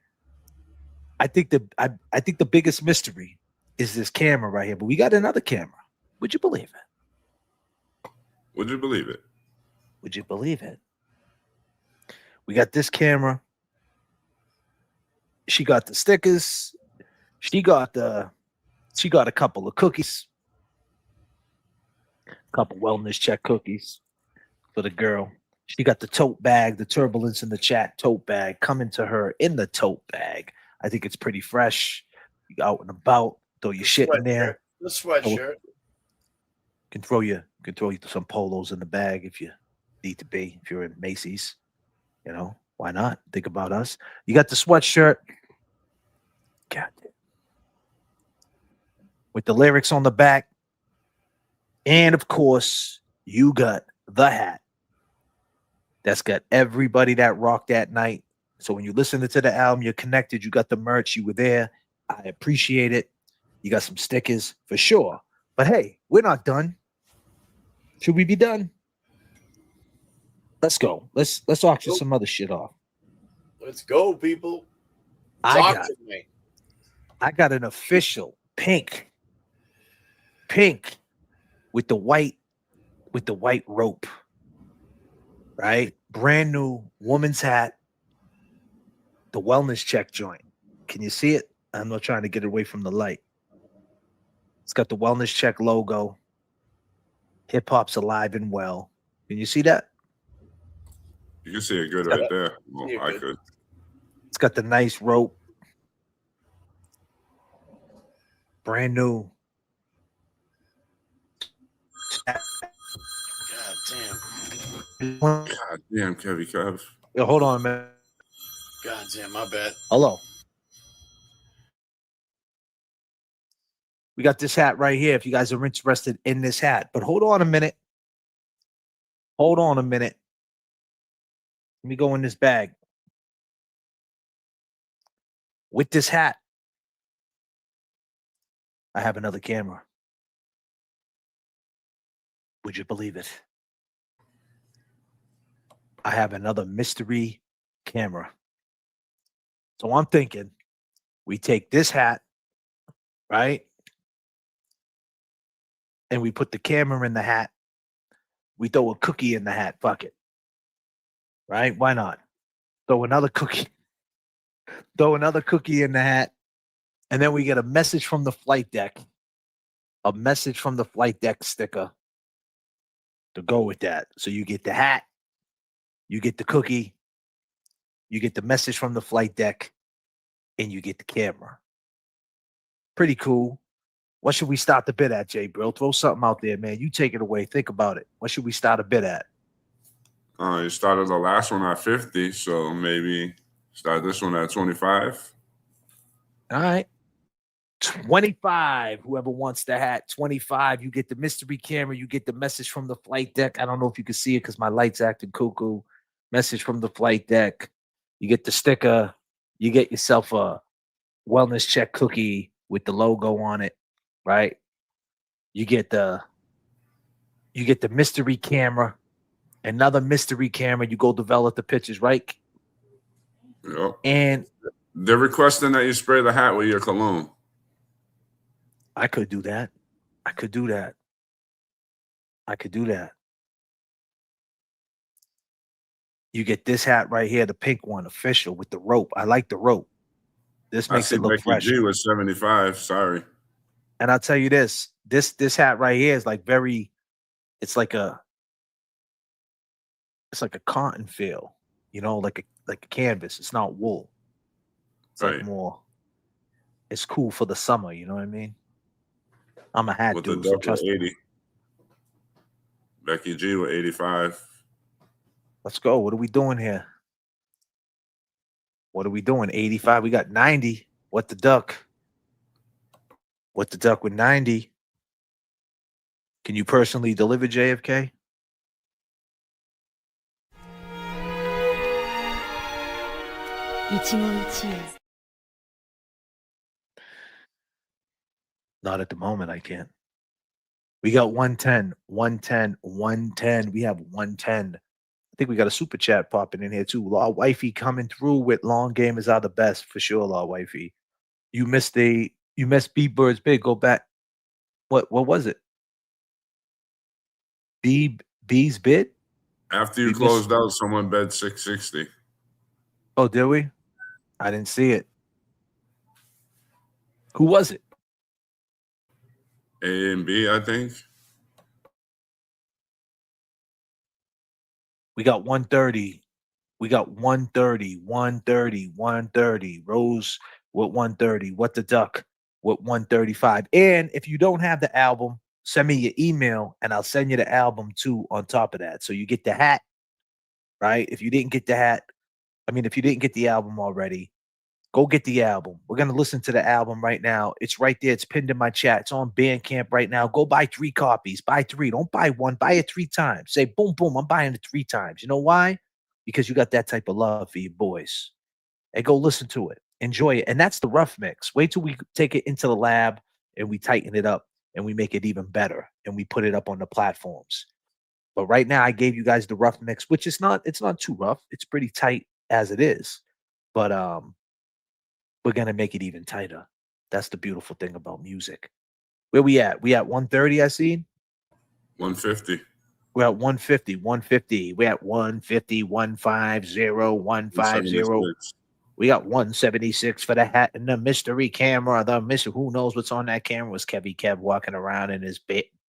I think the biggest mystery is this camera right here, but we got another camera. Would you believe it? Would you believe it? Would you believe it? We got this camera. She got the stickers. She got a couple of cookies. A couple wellness check cookies for the girl. She got the tote bag, the turbulence in the chat tote bag coming to her in the tote bag. I think it's pretty fresh. You out and about, throw your shit in there. The sweatshirt. Can throw you some polos in the bag if you need to be. If you're in Macy's, you know, why not? Think about us. You got the sweatshirt. God damn. With the lyrics on the back. And of course, you got the hat. That's got everybody that rocked that night. So when you listen to the album, you're connected. You got the merch. You were there. I appreciate it. You got some stickers for sure. But hey, we're not done. Should we be done? Let's go. Let's auction some other shit off. Let's go, people. I Talk to me. got an official pink with the white rope. Right? Brand new woman's hat. The wellness check joint. Can you see it? I'm not trying to get away from the light. It's got the wellness check logo. Hip hop's alive and well. Can you see that? You can see it good right there. Well, I could. It's got the nice rope. Brand new. God damn. God damn, Kevy Kev. Yo, hold on, man. God damn, my bad. Hello. We got this hat right here if you guys are interested in this hat. But hold on a minute. Let me go in this bag. With this hat, I have another camera. Would you believe it? I have another mystery camera. So I'm thinking we take this hat, right? And we put the camera in the hat. We throw a cookie in the hat bucket. Right? Why not? Throw another cookie in the hat. And then we get a message from the flight deck. A message from the flight deck sticker to go with that. So you get the hat, you get the cookie, you get the message from the flight deck, and you get the camera. Pretty cool. What should we start the bid at, Jay Brill? Throw something out there, man. You take it away. Think about it. What should we start a bid at? You started the last one at 50, so maybe start this one at 25. All right. 25. Whoever wants the hat, 25. You get the mystery camera. You get the message from the flight deck. I don't know if you can see it because my light's acting cuckoo. Message from the flight deck. You get the sticker. You get yourself a wellness check cookie with the logo on it, right? You get the mystery camera. Another mystery camera. You go develop the pictures, right? Yep. And they're requesting that you spray the hat with your cologne. I could do that. You get this hat right here, the pink one, official with the rope. I like the rope. This makes it look Becky fresh. G was 75. Sorry. And I'll tell you this hat right here is like very, it's like a cotton feel, you know, like a canvas. It's not wool. It's right. Like more. It's cool for the summer. You know what I mean? I'm a hat With dude. the So double trust 80. me. Becky G with 85. Let's go. What are we doing here? 85. We got 90. What the duck with 90? Can you personally deliver, J.F.K? Not at the moment, I can't. We got 110, 110, 110. We have 110. I think we got a super chat popping in here too. Law Wifey coming through with long gamers are the best for sure, Law Wifey. You missed B Birds Big. Go back. What was it? B's bid? After you We closed missed. out, someone bet 660. Oh, did we? I didn't see it. Who was it? A and B, I think. We got 130. We got 130, 130, 130. Rose with 130. What the Duck with 135. And if you don't have the album, send me your email and I'll send you the album too on top of that. So you get the hat, right? If you didn't get the hat, if you didn't get the album already, go get the album. We're going to listen to the album right now. It's right there. It's pinned in my chat. It's on Bandcamp right now. Go buy 3 copies. Buy 3. Don't buy one. Buy it 3 times. Say, boom, boom. I'm buying it 3 times. You know why? Because you got that type of love for your boys. And go listen to it. Enjoy it. And that's the rough mix. Wait till we take it into the lab and we tighten it up and we make it even better and we put it up on the platforms. But right now I gave you guys the rough mix, which is it's not too rough. It's pretty tight as it is. But we're going to make it even tighter. That's the beautiful thing about music. Where we at? We at 130, I see? 150. We're at 150, 150. We're at 150, 150, 150. 176. We got 176 for the hat and the mystery camera. Who knows what's on that camera? Was Kevy Kev walking around in his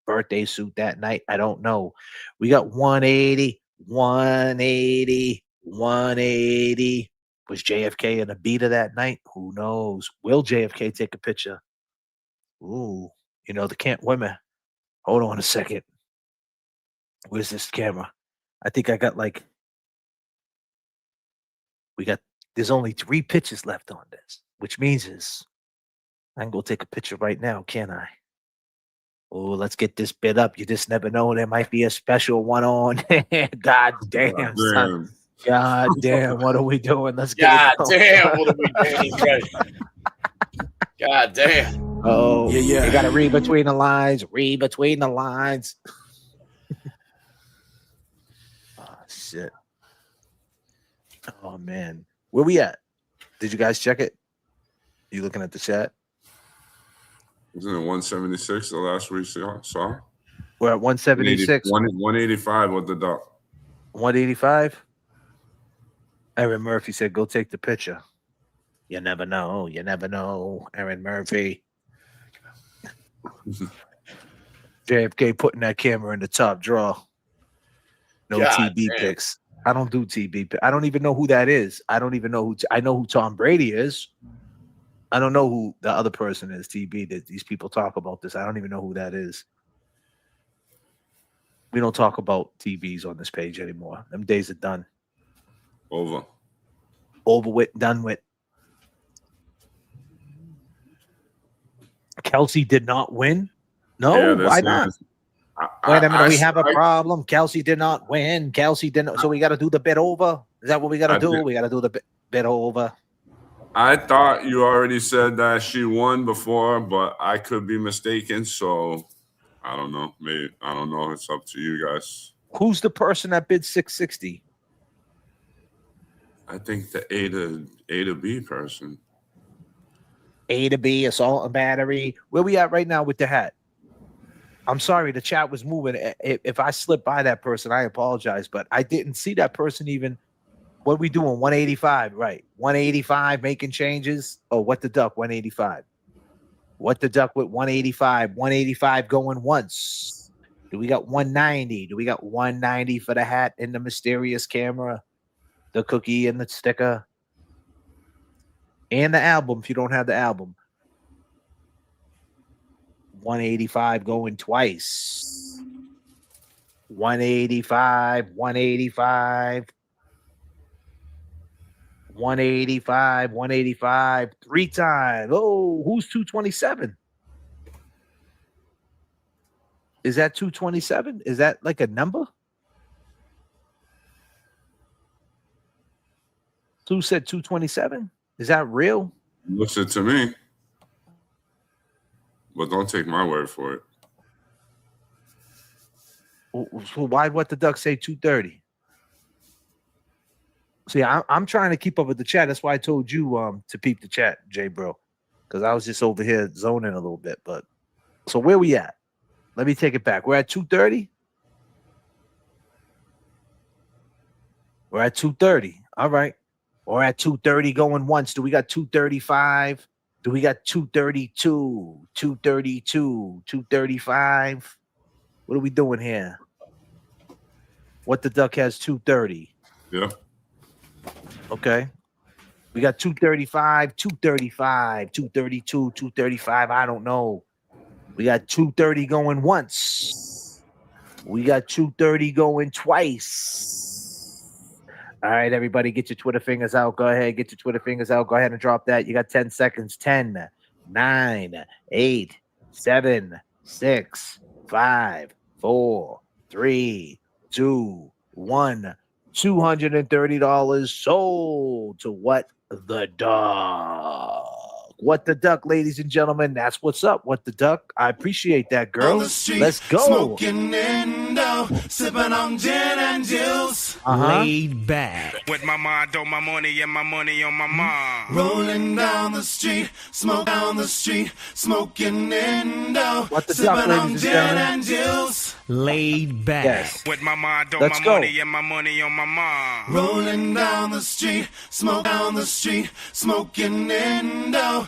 birthday suit that night? I don't know. We got 180, 180, 180. Was JFK in a beater that night? Who knows? Will JFK take a picture? Ooh, the can't women. Hold on a second. Where's this camera? I think I got there's only 3 pictures left on this, which means I can go take a picture right now, can't I? Oh, let's get this bit up. You just never know. There might be a special one on. God damn, son. God damn, what are we doing? Let's get God it going. damn, what are we doing? He's right. God damn. Oh, Yeah. You got to read between the lines. Read between the lines. Oh, shit. Oh, man. Where we at? Did you guys check it? You looking at the chat? Isn't it 176 the last we saw? We're at 176. 185 with the Duck. 185. Aaron Murphy said, go take the picture. You never know. You never know. Aaron Murphy. JFK putting that camera in the top drawer. No God TB damn. pics. I don't do TB. I don't even know who that is. I don't even know who. I know who Tom Brady is. I don't know who the other person is. TB. That these people talk about this. I don't even know who that is. We don't talk about TBs on this page anymore. Them days are done. Over with, done with. Kelsey did not win. No, why not? Wait a minute, we have a problem. Kelsey did not win. Kelsey didn't. So we got to do the bid over. Is that what we got to do? We got to do the bid over. I thought you already said that she won before, but I could be mistaken. So I don't know. Maybe I don't know. It's up to you guys. Who's the person that bid 660? I think the A to B person. A to B, assault and battery. Where we at right now with the hat? I'm sorry, the chat was moving. If I slipped by that person, I apologize, but I didn't see that person even. What are we doing? 185, right? 185 making changes. Oh, what the Duck? 185. What the Duck with 185? 185 going once. Do we got 190? Do we got 190 for the hat and the mysterious camera, the cookie and the sticker, and the album if you don't have the album? 185 going twice. 185, 185. 185, 185, 3 times. Oh, who's 227? Is that 227? Is that like a number? Who said 227? Is that real? Looks it to me. But don't take my word for it. So why What the Duck say 230? See, I'm trying to keep up with the chat. That's why I told you to peep the chat, J Bro, because I was just over here zoning a little bit. But so where we at? Let me take it back. We're at 230. We're at 230. All right. We're at 230 going once. Do we got 235? Do we got 232? 232? 235? What are we doing here? What the Duck has 230. Yeah. Okay. We got 235, 235, 232, 235. I don't know. We got 230 going once. We got 230 going twice. All right, everybody, get your Twitter fingers out. Go ahead, get your Twitter fingers out. Go ahead and drop that. You got 10 seconds. 10, 9, 8, 7, 6, 5, 4, 3, 2, 1. $230 sold to What the Duck. What the Duck, ladies and gentlemen. That's what's up. What the Duck. I appreciate that, girl. Let's go. Smoking window, sipping on gin and juice. Laid back. With my mind on my money and my money on my mind. Rolling down the street, smoke down the street, smoking window, What the Duck, sipping on ladies and gin gentlemen. and juice. Laid back. Yes. With my mind on Let's my go. money and my money on my mind. Rolling down the street, smoke down the street, smoking window.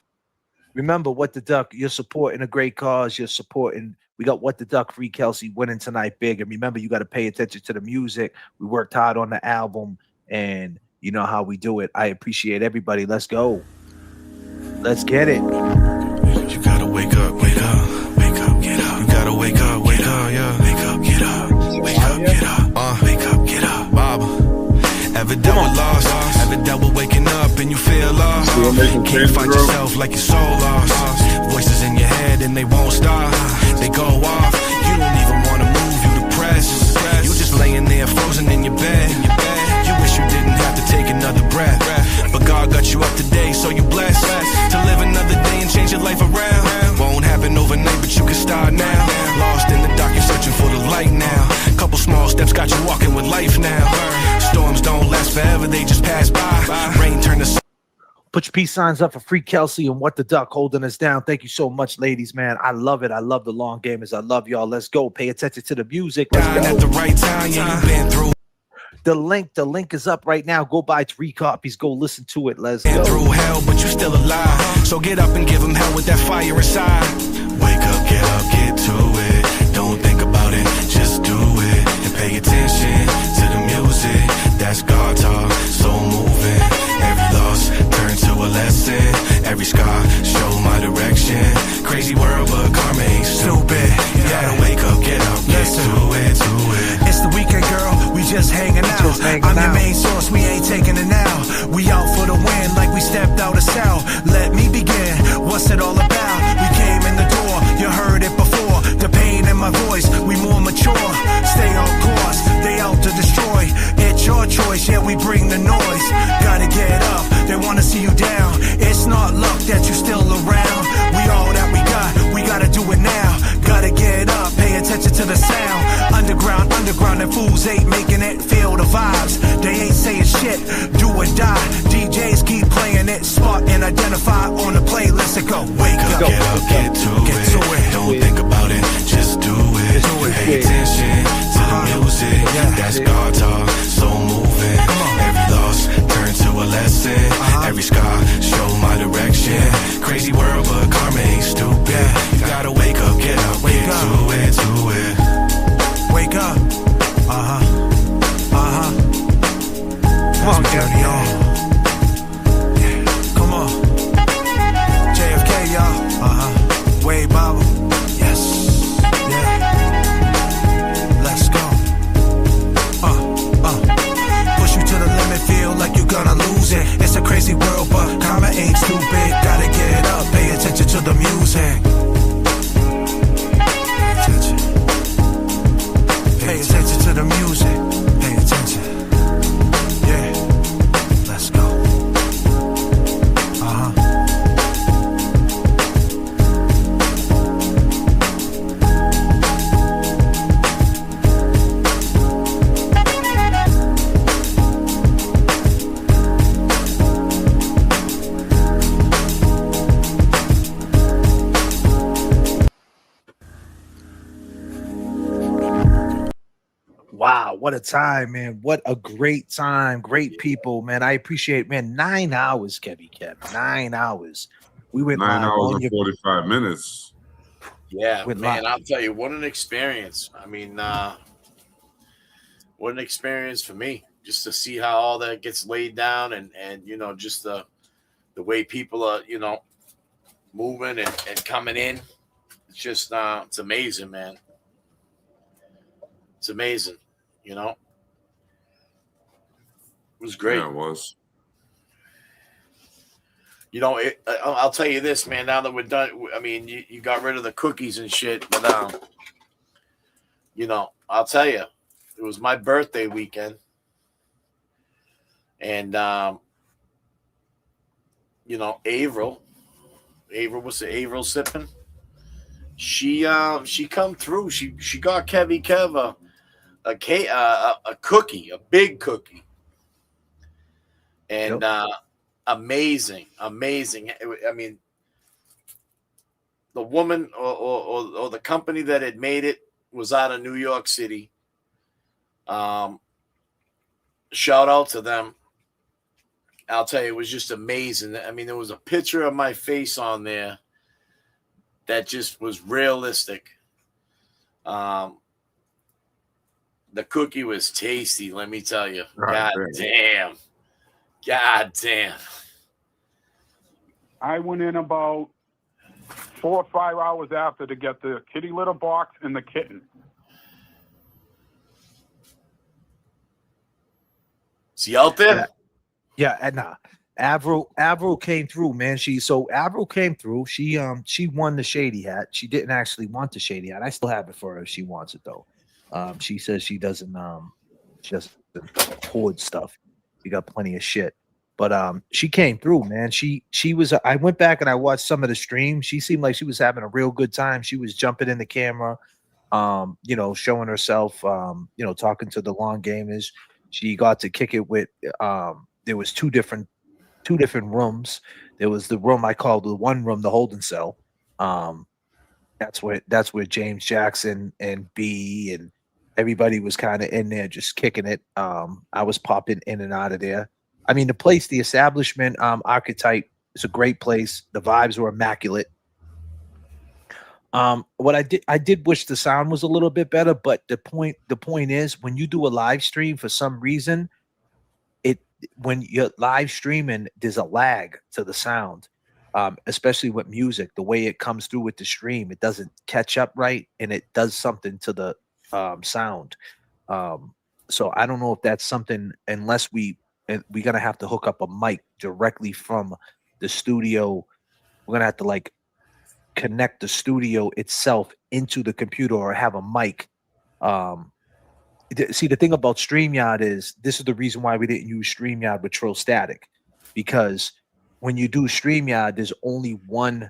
Remember, What the Duck, you're supporting a great cause. You're supporting. We got What the Duck, Free Kelsey winning tonight big. And remember, you got to pay attention to the music. We worked hard on the album, and you know how we do it. I appreciate everybody. Let's go. Let's get it. You gotta wake up, wake up, wake up, get up. You gotta wake up, yeah. Wake up, get up, wake up, get up, wake up, get up. Baba. Ever dealt with loss? Ever dealt with waking up and you feel lost? Can't find yourself like your soul lost. Voices in your head and they won't stop. They go off. You don't even want to move. You depressed. You just laying there frozen in your bed. You wish you didn't have to take another breath. But God got you up today, so you blessed to live another day and change your life around. Won't happen overnight, but you can start now. Lost in the dark, you're searching for the light now. Couple small steps got you walking with life now. Storms don't last forever, they just pass by. Rain turn to Put your peace signs up for Free Kelsey and What the Duck holding us down. Thank you so much, ladies, man. I love it. I love the long gamers. I love y'all. Let's go. Pay attention to the music. Let's go. at the right time. Yeah, you've been through. The link is up right now. Go buy 3 copies. Go listen to it. Let's go. Through hell, but you still alive. So get up and give them hell with that fire inside. Wake up, get to it. Don't think about it, just do it. And pay attention to the music. That's God talk, so moving. Every loss turn to a lesson. Every scar show my direction. Crazy world, but karma ain't stupid. You gotta wake up, get up, get to it, to it. It's the weekend, girl. We just hanging out. I'm your main source. We ain't taking it now. We out for the win, like we stepped out of cell. Let me begin. What's it all about? We came in the door. You heard it before. The pain in my voice. We more mature. Stay on course. They out to destroy. It's your choice. Yeah, we bring the noise. Gotta get up. They wanna see you down. It's not luck that you still around. We all that we got. We gotta do it now. Gotta get up. Pay attention to the sound. Underground, and fools ain't making it. Feel the vibes. They ain't saying shit. Do or die. DJs keep playing it. Spot and identify on the playlist. And go. Wake up. Get up, get to it. Don't think about it, just do it. Pay attention to the music. That's God talk, so moving. Every loss turn to a lesson. Every scar show my direction. Crazy world, but karma ain't stupid. You gotta wake up, get up, get to it, to it. Wake up. Come on, dirty on. Yeah, come on. J.F.K, y'all. Wade Bible. Yes. Yeah. Let's go. Push you to the limit, feel like you're gonna lose it. It's a crazy world, but karma ain't stupid. Gotta get up, pay attention to the music. Pay attention to the music. Pay attention. Yeah. Let's go. Wow, what a time, man. What a great time. Great people, man. I appreciate, man. 9 hours, Kevy Kev. 9 hours. We went 9 live hours on and your 45 minutes. Yeah, went live. man, I'll tell you, what an experience. I mean, what an experience for me just to see how all that gets laid down and just the way people are, moving and coming in. It's just it's amazing, man. It's amazing. It was great. Yeah, it was. I'll tell you this, man. Now that we're done, I mean, you got rid of the cookies and shit, but I'll tell you, it was my birthday weekend, and Avril was the Avril sipping. She come through. She got Kevy Kev a cookie, a big cookie, and amazing. I mean, the woman or the company that had made it was out of New York City. Shout out to them. I'll tell you, it was just amazing. I mean, there was a picture of my face on there that just was realistic. The cookie was tasty, let me tell you. God damn. God damn. I went in about 4 or 5 hours after to get the kitty litter box and the kitten. Is he out there? Yeah, and Avril came through, man. Avril came through. She won the shady hat. She didn't actually want the shady hat. I still have it for her if she wants it though. She says she doesn't hoard stuff. She got plenty of shit. But she came through, man. She was I went back and I watched some of the streams. She seemed like she was having a real good time. She was jumping in the camera, showing herself, talking to the long gamers. She got to kick it with there was two different rooms. There was the room I called the one room, the holding cell. That's where James Jackson and B and everybody was kind of in there just kicking it. I was popping in and out of there. I mean, the establishment, Archetype is a great place. The vibes were immaculate. What I did wish the sound was a little bit better, but the point is when you do a live stream, for some reason, when you're live streaming, there's a lag to the sound, especially with music. The way it comes through with the stream, it doesn't catch up right, and it does something to the sound. So I don't know if that's something, unless we're gonna have to hook up a mic directly from the studio. We're gonna have to connect the studio itself into the computer or have a mic. See, the thing about StreamYard is this is the reason why we didn't use StreamYard with Trill Static, because when you do StreamYard, there's only one.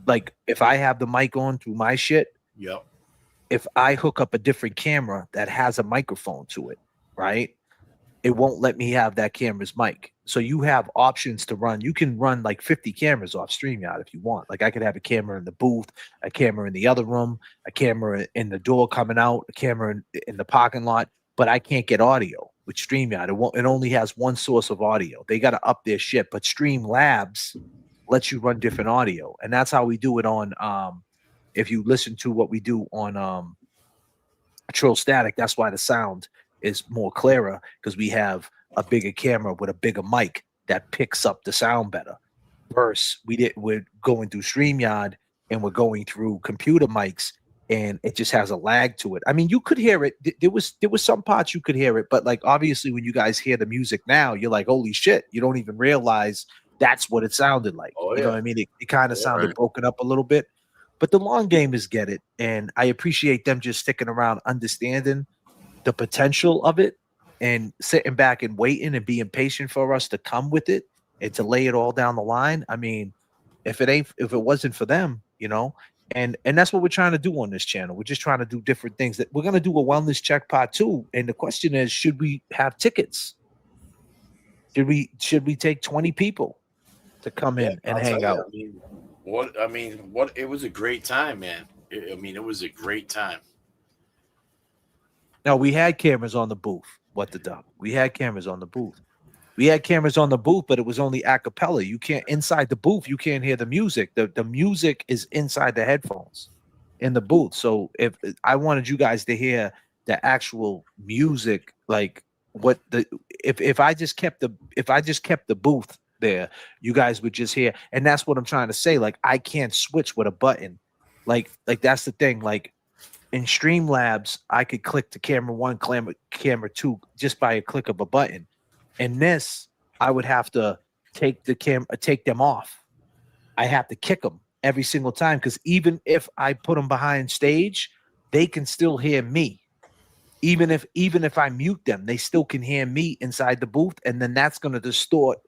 Like if I have the mic on through my shit, yep. If I hook up a different camera that has a microphone to it, right? It won't let me have that camera's mic. So you have options to run. You can run like 50 cameras off StreamYard if you want. Like I could have a camera in the booth, a camera in the other room, a camera in the door coming out, a camera in the parking lot, but I can't get audio with StreamYard. It only has one source of audio. They got to up their shit, but Streamlabs lets you run different audio. And that's how we do it on if you listen to what we do on Trill Static, that's why the sound is more clearer, because we have a bigger camera with a bigger mic that picks up the sound better. Versus we're going through StreamYard and we're going through computer mics and it just has a lag to it. I mean, you could hear it. There was some parts you could hear it, but like obviously when you guys hear the music now, you're like, holy shit, you don't even realize that's what it sounded like. Oh, you know what I mean? It kind of sounded broken up a little bit. But the long gamers get it, and I appreciate them just sticking around, understanding the potential of it, and sitting back and waiting and being patient for us to come with it and to lay it all down the line. I mean, if it wasn't for them, and that's what we're trying to do on this channel. We're just trying to do different things. That we're gonna do a wellness check part 2, and the question is, should we have tickets? Should we take 20 people to come in and hang out? It was a great time, man. It was a great time. No, we had cameras on the booth. What the duck? We had cameras on the booth. We had cameras on the booth, but it was only a cappella. You can't inside the booth. You can't hear the music. The music is inside the headphones in the booth. So if I wanted you guys to hear the actual music, like what the if I just kept the booth there, you guys would just hear. And that's what I'm trying to say. Like I can't switch with a button. Like that's the thing. Like in Streamlabs, I could click to camera one, camera two, just by a click of a button. In this, I would have to take them off. I have to kick them every single time because even if I put them behind stage, they can still hear me. Even if I mute them, they still can hear me inside the booth, and then that's going to distort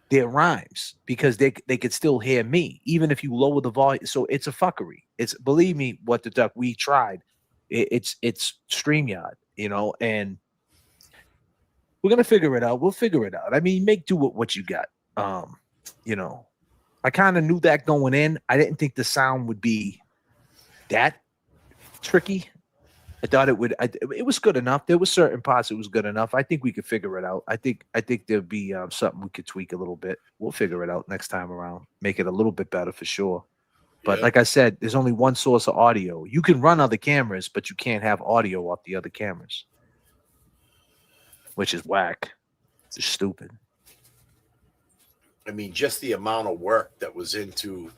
their rhymes because they could still hear me even if you lower the volume. So it's a fuckery. It's, believe me, what the duck, we tried. It's StreamYard, and we're gonna figure it out. We'll figure it out. I mean, make do with what you got. You know, I kind of knew that going in. I didn't think the sound would be that tricky. I thought it would. It was good enough. There was certain parts it was good enough. I think we could figure it out. I think there'd be something we could tweak a little bit. We'll figure it out next time around. Make it a little bit better for sure. But like I said, there's only one source of audio. You can run other cameras, but you can't have audio off the other cameras, which is whack. It's stupid. I mean, just the amount of work that was into,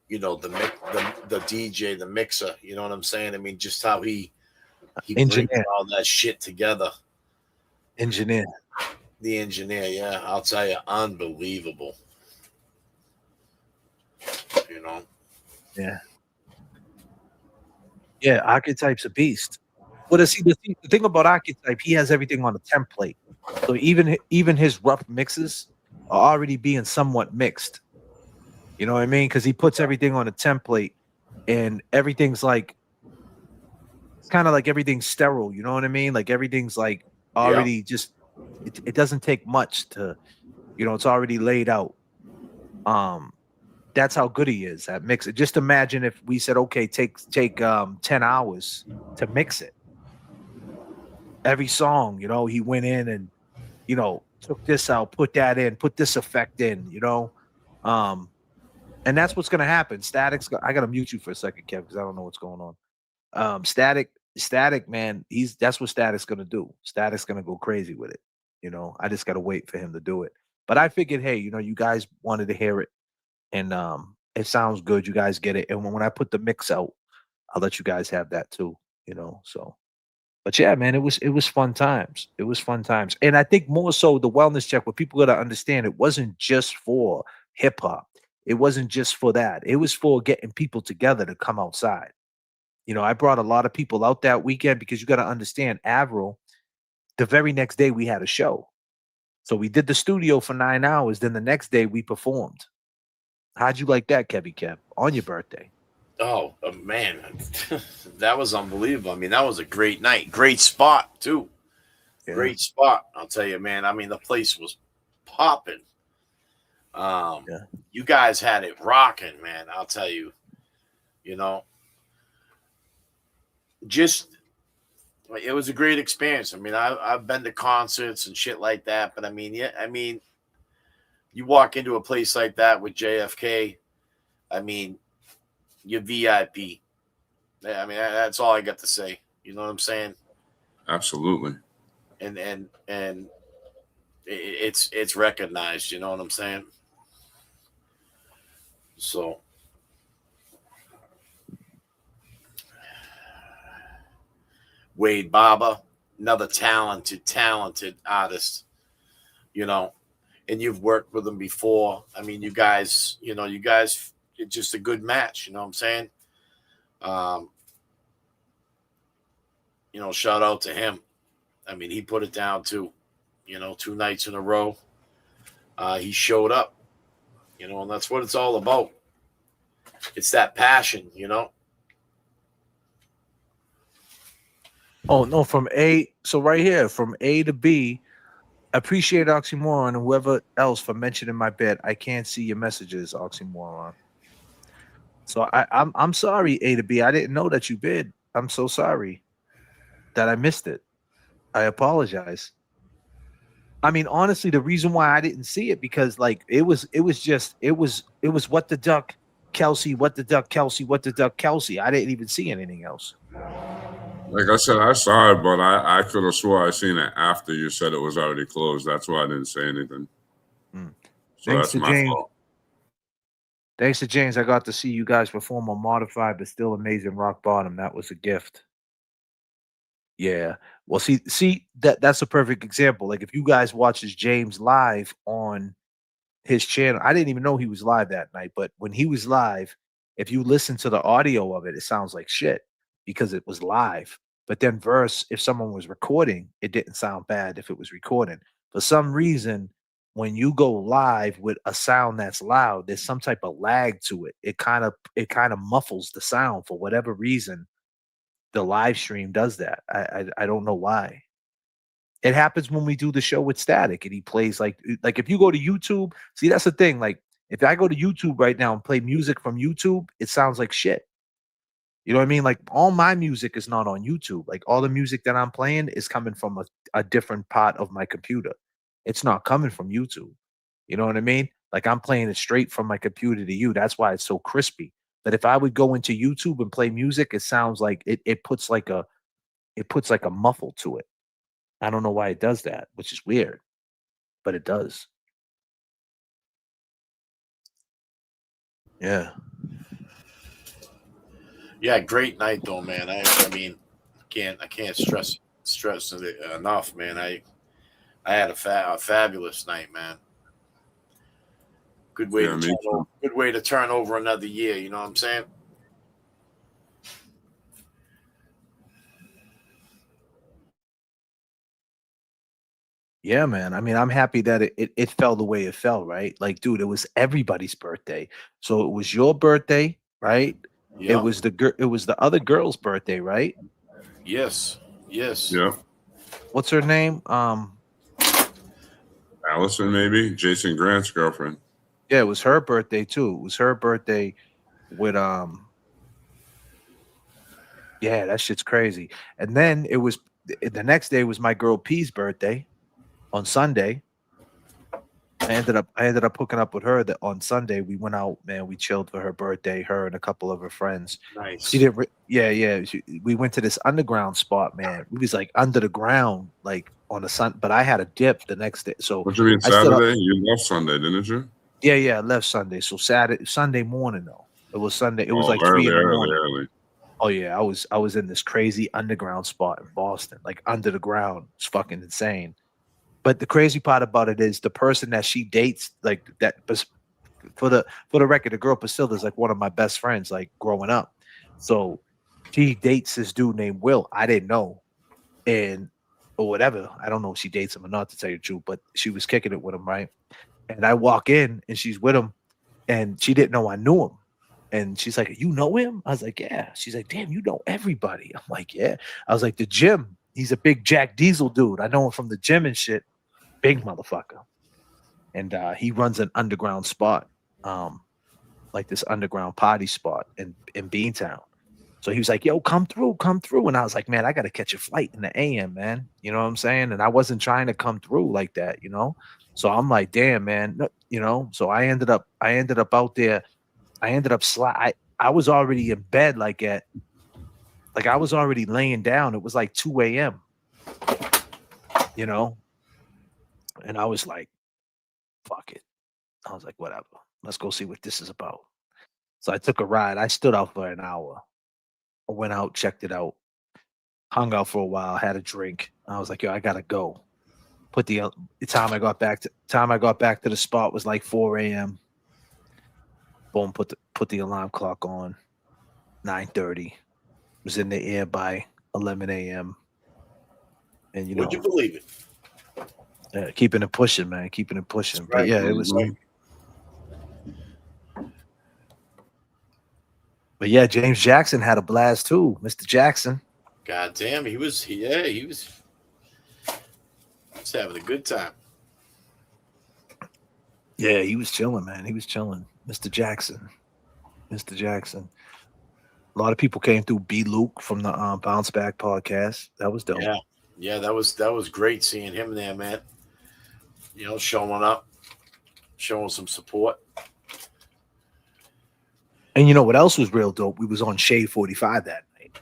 the DJ, the mixer. You know what I'm saying? I mean, just how he brings all that shit together. Engineer. The engineer, yeah, I'll tell you, unbelievable. Yeah. Yeah, Archetype's a beast. Well, the thing about Archetype, he has everything on a template. So even his rough mixes are already being somewhat mixed. You know what I mean? Because he puts everything on a template, and everything's like, it's kind of like everything's sterile. You know what I mean? Like everything's like already just. It doesn't take much to, it's already laid out. That's how good he is at mixing. Just imagine if we said, okay, take 10 hours to mix it. Every song, he went in and, took this out, put that in, put this effect in, and that's what's going to happen. I got to mute you for a second, Kev, because I don't know what's going on. Static, man, that's what Static's going to do. Static's going to go crazy with it. I just got to wait for him to do it. But I figured, hey, you guys wanted to hear it. And it sounds good. You guys get it. And when I put the mix out, I'll let you guys have that too, so. But yeah, man, it was fun times. It was fun times. And I think more so the wellness check, what people got to understand, it wasn't just for hip hop. It wasn't just for that. It was for getting people together to come outside. I brought a lot of people out that weekend because you got to understand, Avril, the very next day we had a show. So we did the studio for 9 hours. Then the next day we performed. How'd you like that, Kevy Kev, on your birthday? Oh, man, that was unbelievable. I mean, that was a great night. Great spot, too. Yeah. Great spot. I'll tell you, man. I mean, the place was popping. You guys had it rocking, man. I'll tell you, just it was a great experience. I mean, I've been to concerts and shit like that, but I mean, you walk into a place like that with J.F.K., I mean, you're VIP. I mean, that's all I got to say. You know what I'm saying? Absolutely. And it's recognized. You know what I'm saying? So, Wade Baba, another talented artist. And you've worked with them before. I mean, you guys, it's just a good match. You know what I'm saying? Shout out to him. I mean, he put it down too. 2 nights in a row. He showed up. And that's what it's all about. It's that passion, Oh, no, so right here, from A to B, appreciate Oxymoron and whoever else for mentioning my bed. I can't see your messages, Oxymoron. So I'm sorry, A to B. I didn't know that you bid. I'm so sorry. that I missed it. I apologize. I mean, honestly, the reason why I didn't see it because like it was what the duck Kelsey, what the duck Kelsey, what the duck Kelsey. I didn't even see anything else. Like I said, I saw it, but I could have swore I seen it after you said it was already closed. That's why I didn't say anything. Mm. So Thanks that's to my James. fault. Thanks to James, I got to see you guys perform on Modified, but still amazing rock bottom. That was a gift. Yeah. Well, see that's a perfect example. Like if you guys watches James live on his channel, I didn't even know he was live that night, but when he was live, if you listen to the audio of it, it sounds like shit because it was live. But then verse, if someone was recording, it didn't sound bad if it was recording. For some reason, when you go live with a sound that's loud, there's some type of lag to it. It kind of muffles the sound for whatever reason. The live stream does that. I don't know why. It happens when we do the show with Static and he plays like if you go to YouTube, see that's the thing. Like if I go to YouTube right now and play music from YouTube, it sounds like shit. You know what I mean? Like all my music is not on YouTube. Like all the music that I'm playing is coming from a different part of my computer. It's not coming from YouTube. You know what I mean? Like I'm playing it straight from my computer to you. That's why it's so crispy. But if I would go into YouTube and play music, it sounds like it puts like a muffle to it. I don't know why it does that, which is weird, but it does. Yeah. Yeah, great night though, man. I mean, I can't stress it enough, man. I had a fabulous night, man. Yeah, me too. Good way to turn over another year. You know what I'm saying? Yeah, man. I mean, I'm happy that it fell the way it fell, right? Like, dude, it was everybody's birthday. So it was your birthday, right? It Yeah. was the other girl's birthday, right? Yes. Yes. Yeah. What's her name? Allison, maybe Jason Grant's girlfriend. Yeah, it was her birthday too. It was her birthday with yeah, that shit's crazy. And then it was the next day was my girl P's birthday on Sunday. I ended up hooking up with her that on Sunday. We went out, man. We chilled for her birthday, her and a couple of her friends. She Nice. didn't yeah, yeah. We went to this underground spot, man. We was like under the ground, like on a sun, but I had a dip the next day. So What you mean I stood up. Saturday? You left Sunday, didn't you? Yeah, yeah, I left Sunday. So Sunday morning though. It was Sunday. It was Oh, like three early, in the early, morning. early. Oh yeah, I was in this crazy underground spot in Boston, like under the ground. It's fucking insane. But the crazy part about it is the person that she dates, like that. For the record, the girl Priscilla is like one of my best friends, like growing up. So she dates this dude named Will. I didn't know, and or whatever. I don't know if she dates him or not, to tell you the truth. But she was kicking it with him, right? And I walk in, and she's with him, and she didn't know I knew him. And she's like, "You know him?" I was like, "Yeah." She's like, "Damn, you know everybody." I'm like, "Yeah." I was like, "The gym. He's a big Jack Diesel dude. I know him from the gym and shit. Big motherfucker." And he runs an underground spot, um, like this underground party spot in Beantown. So he was like, "Yo, come through." And I was like, "Man, I got to catch a flight in the AM, man." You know what I'm saying? And I wasn't trying to come through like that, you know. So I'm like, "Damn, man," you know. So I ended up out there. I ended up I was already in bed, like I was already laying down. It was like 2 a.m. You know, and I was like, "Fuck it." I was like, "Whatever. Let's go see what this is about." So I took a ride. I stood out for an hour. I went out, checked it out, hung out for a while, had a drink. I was like, "Yo, I gotta go." Put the time I got back to the spot was like 4 a.m. Boom, put the alarm clock on. 9:30. Was in the air by 11 a.m. And Would you believe it? keeping it pushing, man, keeping it That's pushing. But right. yeah, it was. Mhm. But yeah, James Jackson had a blast too, Mr. Jackson. God damn, he was having a good time. Yeah, he was chilling, man. He was chilling, Mr. Jackson. Mr. Jackson. A lot of people came through. B. Luke from the Bounce Back podcast. That was dope. Yeah, that was great seeing him there, man. You know, showing up, showing some support. And you know what else was real dope? We was on Shade 45 that night.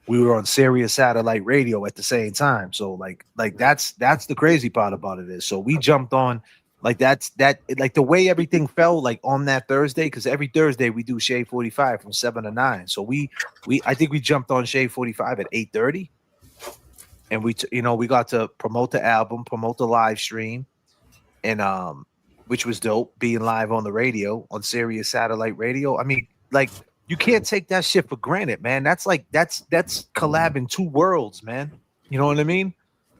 We were on Sirius Satellite Radio at the same time. So like that's the crazy part about it is. So we jumped on like the way everything fell like on that Thursday, because every Thursday we do Shade 45 from 7 to 9. So I think we jumped on Shade 45 at 8:30, and we got to promote the album, promote the live stream, and which was dope, being live on the radio on Sirius Satellite Radio. I mean, like, you can't take that shit for granted, man. That's collabing two worlds, man. You know what I mean?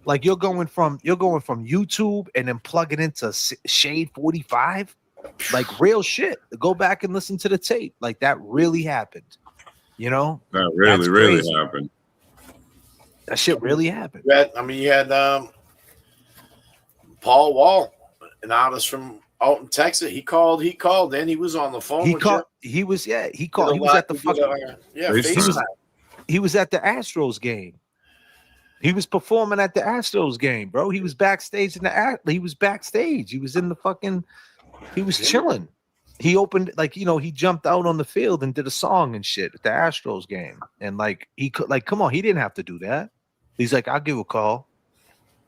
Like, you're going from YouTube and then plugging into Shade 45, like real shit. Go back and listen to the tape. Like, that really happened. You know? That really happened. That shit really happened. You had Paul Wall, an artist from out in Texas. He called. Then he was on the phone. He called. He was at the fucking. He was at the Astros game. He was performing at the Astros game, bro. He was backstage He was backstage. He was in the fucking. He was chilling. He opened he jumped out on the field and did a song and shit at the Astros game. And he could come on, he didn't have to do that. He's like, I'll give a call.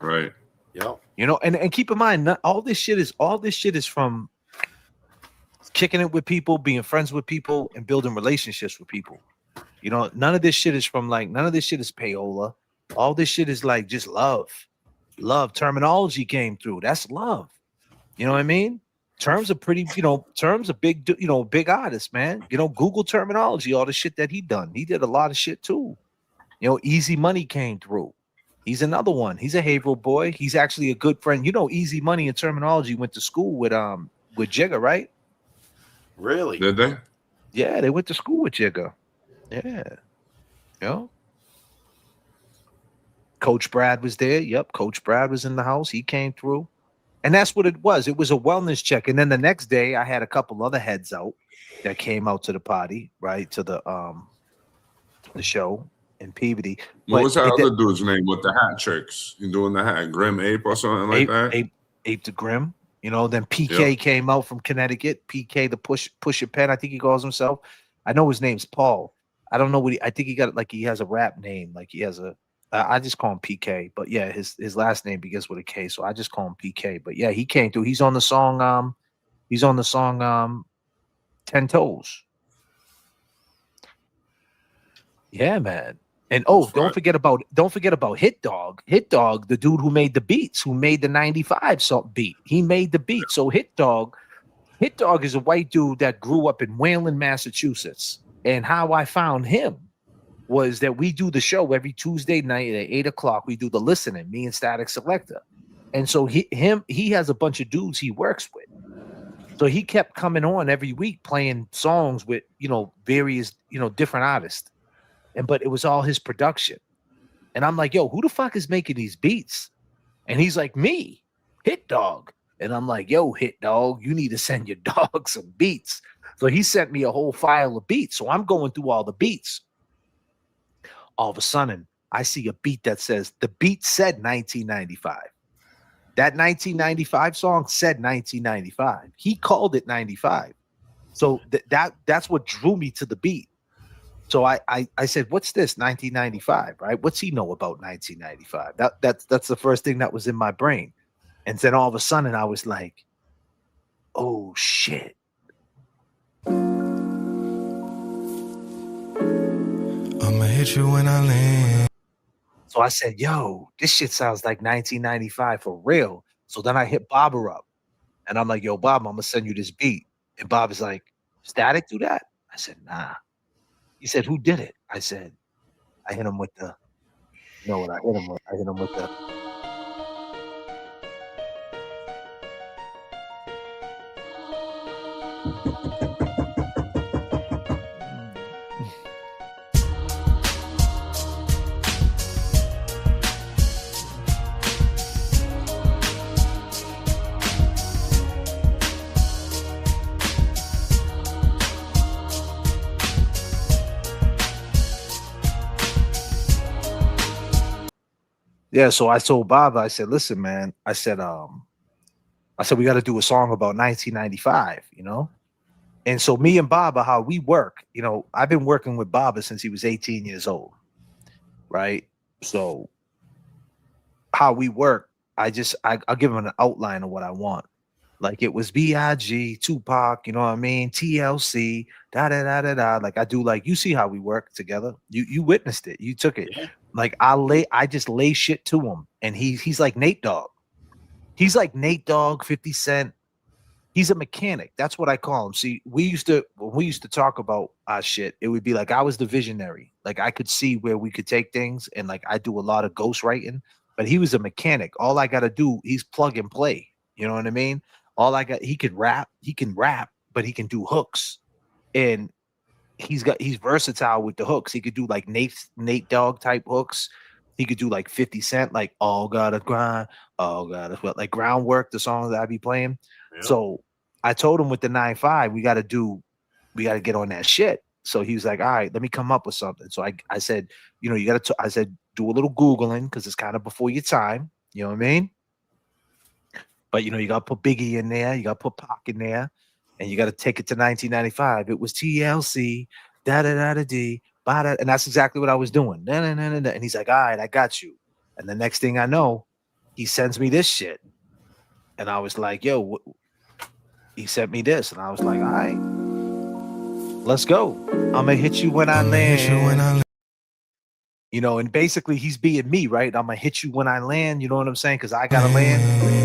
Right. Yep. You know, and keep in mind, all this shit is from kicking it with people, being friends with people, and building relationships with people. You know, none of this shit is payola. All this shit is like just love. Love terminology came through. That's love. You know what I mean? Terms are pretty, Terms are big, big artist, man. You know, Google terminology, all the shit that he done. He did a lot of shit too. You know, Easy Money came through. He's another one. He's a Haverhill boy. He's actually a good friend. You know, Easy Money and Terminology went to school with Jigga, right? Really? Did they? Yeah, they went to school with Jigga. Yeah. You know? Coach Brad was there. Yep, Coach Brad was in the house. He came through. And that's what it was. It was a wellness check. And then the next day I had a couple other heads out that came out to the party, right? To the show in Peabody. What was that other dude's name with the hat tricks? You doing the hat, Grim Ape or something like that? Ape the Grim. You know, then PK came out from Connecticut. PK, the Pusher Pen, I think he calls himself. I know his name's Paul. I don't know what I think he got, like, he has a rap name. Like, he has a, I just call him PK. But yeah, his last name begins with a K, so I just call him PK. But yeah, he came through. He's on the song 10 Toes. Yeah, man. And don't forget about Hit Dog. Hit Dog, the dude who made the beats, who made the 95 beat. He made the beat. So Hit Dog is a white dude that grew up in Wayland, Massachusetts. And how I found him was that we do the show every Tuesday night at 8:00. We do the listening, me and Static Selector. And so he has a bunch of dudes he works with. So he kept coming on every week playing songs with, various, different artists. But it was all his production. And I'm like, yo, who the fuck is making these beats? And he's like, me, Hit Dog. And I'm like, yo, Hit Dog, you need to send your dog some beats. So he sent me a whole file of beats. So I'm going through all the beats. All of a sudden, I see a beat that says, the beat said 1995. That 1995 song said 1995. He called it 95. So that's what drew me to the beat. So I said, what's this 1995, right? What's he know about 1995? That's the first thing that was in my brain. And then all of a sudden I was like, oh shit. I'ma hit you when I land. So I said, yo, this shit sounds like 1995 for real. So then I hit Bobber up and I'm like, yo, Bob, I'm gonna send you this beat. And Bob is like, Static do that? I said, nah. He said, who did it? I said, I hit him with the, you know what I hit him with? I hit him with the. Yeah, so I told Baba, I said, listen, man, I said we got to do a song about 1995, you know? And so me and Baba, how we work, you know, I've been working with Baba since he was 18 years old, right? So how we work, I'll give him an outline of what I want. Like it was B.I.G., Tupac, you know what I mean? TLC, da da da da da. Like I do, like you see how we work together. You witnessed it, you took it. Yeah. Like I just lay shit to him, and he's like Nate Dogg. He's like Nate Dogg, 50 Cent. He's a mechanic. That's what I call him. See, when we used to talk about our shit, it would be like I was the visionary. Like I could see where we could take things, and like I do a lot of ghost writing. But he was a mechanic. All I got to do, he's plug and play. You know what I mean? All I got, he can rap, but he can do hooks, and he's versatile with the hooks. He could do like Nate Dogg type hooks. He could do like 50 Cent, like all gotta grind, all gotta what, like groundwork, the songs that I be playing. Yeah. So I told him with the 9-5, we gotta get on that shit. So he was like, all right, let me come up with something. So I said, you know, I said, do a little Googling because it's kind of before your time. You know what I mean? But you know, you gotta put Biggie in there, you gotta put Pac in there, and you gotta take it to 1995. It was TLC, da da da da d, and that's exactly what I was doing. Da, da, da, da, da. And he's like, all right, I got you. And the next thing I know, he sends me this shit, and I was like, yo, he sent me this, and I was like, all right, let's go. I'm gonna hit you when I land. You know, and basically he's being me, right? I'm gonna hit you when I land. You know what I'm saying? Because I gotta land.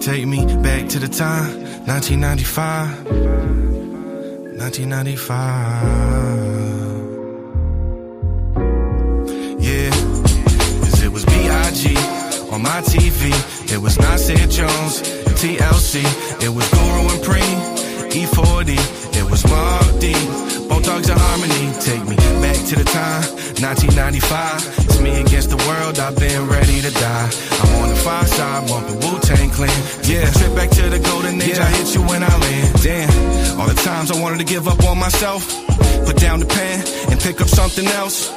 Take me back to the time, 1995. 1995. Yeah, cause it was B.I.G. on my TV. It was Nasir Jones, TLC. It was Guru and Preem, E40. It was Mobb D, both dogs in harmony. Take me back to the time, 1995. It's me against the world, I've been ready to die. I'm on the far side, bumping Wu-Tang Clan. Yeah, trip back to the golden age, I hit you when I land. Damn, all the times I wanted to give up on myself, put down the pen and pick up something else.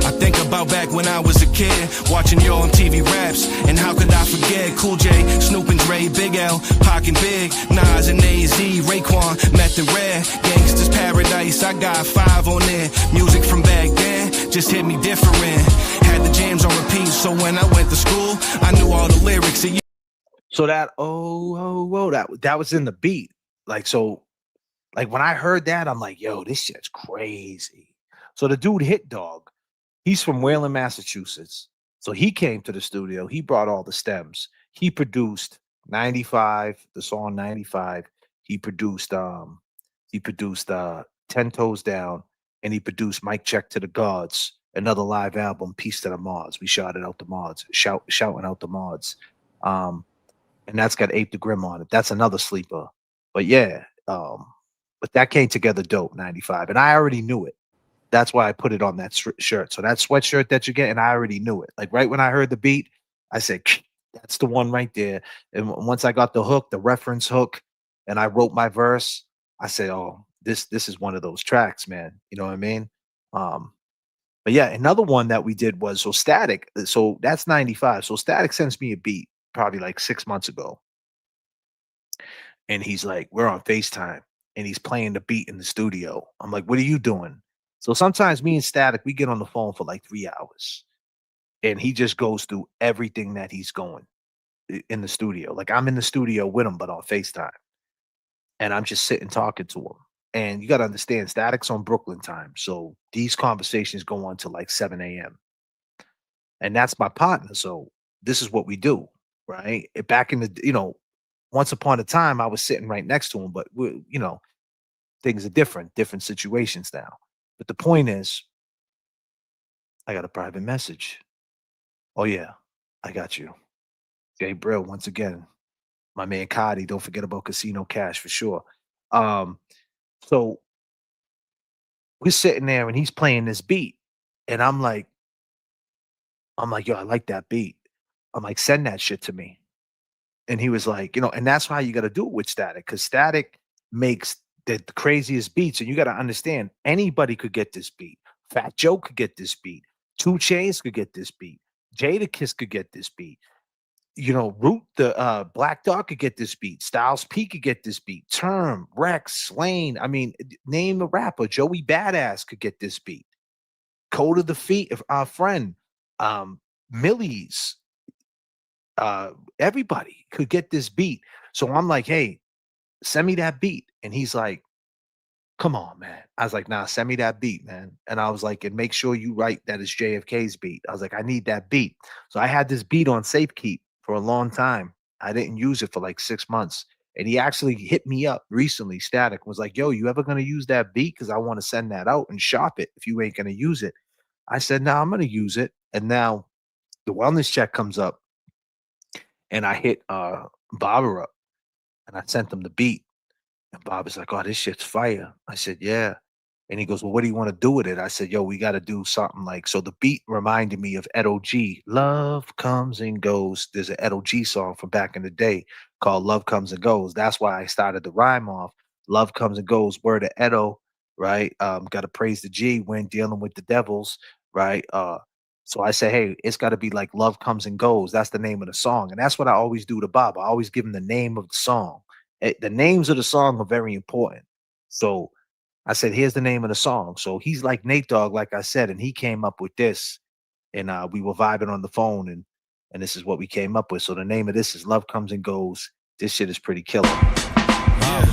I think about back when I was a kid, watching your MTV raps, and how could I forget Cool J, Snoop and Dre, Big L, Pac and Big, Nas and AZ, Raekwon, Meth and Red, Gangsta's Paradise, I got 5 on there. Music from back then just hit me different. Had the jams on repeat, so when I went to school, I knew all the lyrics. So that that was in the beat. Like so, like when I heard that, I'm like, yo, this shit's crazy. So the dude Hit Dog, he's from Wayland, Massachusetts. So he came to the studio. He brought all the stems. He produced 95, the song 95. He produced 10 Toes Down, and he produced Mic Check to the Gods, another live album, Peace to the Mods. We shouted out the mods, shouting out the mods. And that's got Ape the Grim on it. That's another sleeper. But yeah, but that came together dope, 95. And I already knew it. That's why I put it on that shirt. So that sweatshirt that you get, and I already knew it. Like right when I heard the beat, I said, that's the one right there. And once I got the hook, the reference hook, and I wrote my verse, I said, oh, this is one of those tracks, man. You know what I mean? But yeah, another one that we did was so Static. So that's 95. So Static sends me a beat probably like 6 months ago. And he's like, we're on FaceTime, and he's playing the beat in the studio. I'm like, what are you doing? So sometimes me and Static, we get on the phone for like 3 hours, and he just goes through everything that he's going in the studio. Like I'm in the studio with him, but on FaceTime, and I'm just sitting talking to him. And you got to understand, Static's on Brooklyn time. So these conversations go on to like 7 a.m. And that's my partner. So this is what we do, right? Back in the, once upon a time, I was sitting right next to him, but things are different situations now. But the point is, I got a private message. Oh yeah, I got you. Jay Brill, once again, my man Cody. Don't forget about Casino Cash for sure. So we're sitting there and he's playing this beat. And I'm like, yo, I like that beat. I'm like, send that shit to me. And he was like, and that's how you got to do it with Static, because Static makes the craziest beats. And you got to understand, anybody could get this beat. Fat Joe could get this beat. 2 Chainz could get this beat. Jadakiss could get this beat. You know, Root the Black Dog could get this beat. Styles P could get this beat. Term, Rex, Slane. I mean, name a rapper. Joey Badass could get this beat. Code of the Feet, our friend, Millie's, everybody could get this beat. So I'm like, hey, send me that beat. And he's like, come on, man. I was like, nah, send me that beat, man. And I was like, and make sure you write that it's JFK's beat. I was like, I need that beat. So I had this beat on Safekeep for a long time. I didn't use it for like 6 months. And he actually hit me up recently, Static, was like, yo, you ever going to use that beat? Because I want to send that out and shop it if you ain't going to use it. I said, no, I'm going to use it. And now the wellness check comes up and I hit Barbara up and I sent him the beat. And Bob is like, oh, this shit's fire. I said, yeah. And he goes, well, what do you want to do with it? I said, yo, we got to do something like, so the beat reminded me of Edo G. Love comes and goes. There's an Edo G song from back in the day called Love Comes and Goes. That's why I started the rhyme off. Love comes and goes, word of Edo, right? Got to praise the G when dealing with the devils, right? So I say, hey, it's got to be like Love Comes and Goes. That's the name of the song. And that's what I always do to Bob. I always give him the name of the song. The names of the song are very important. So I said, here's the name of the song. So he's like Nate Dogg, like I said, and he came up with this. And we were vibing on the phone, and this is what we came up with. So the name of this is Love Comes and Goes. This shit is pretty killer. Yeah.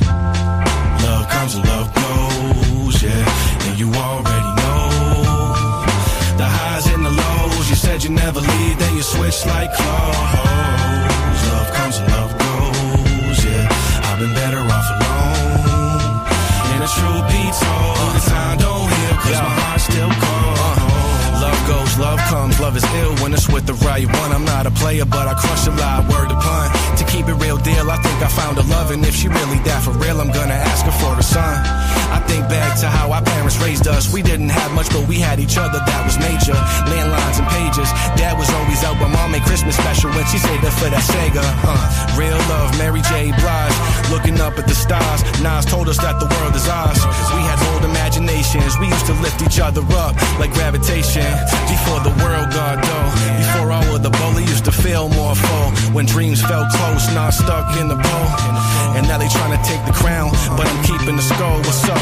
Love comes and love goes, yeah. And you already know the highs and the lows. You said you never leave, then you switch like clothes. Love comes and love goes, yeah. I've been better off alone. And the truth be told, the time don't heal, cause my heart's still cold. Love goes, love comes, love is ill when it's with the right one. I'm not a player, but I crush a lot, word to pun. To keep it real deal, I think I found a love, and if she really that for real, I'm gonna ask her for a son. I think back to how our parents raised us. We didn't have much, but we had each other, that was major. Landlines and pages, dad was always out, but mom made Christmas special when she saved up for that Sega. Real love, Mary J. Blige, looking up at the stars. Nas told us that the world is ours. We had bold imaginations, we used to lift each other up like gravitation. Before the world got dull, before all of the bully used to feel more full. When dreams felt close, not stuck in the bowl. And now they trying to take the crown, but I'm keeping the skull. What's up?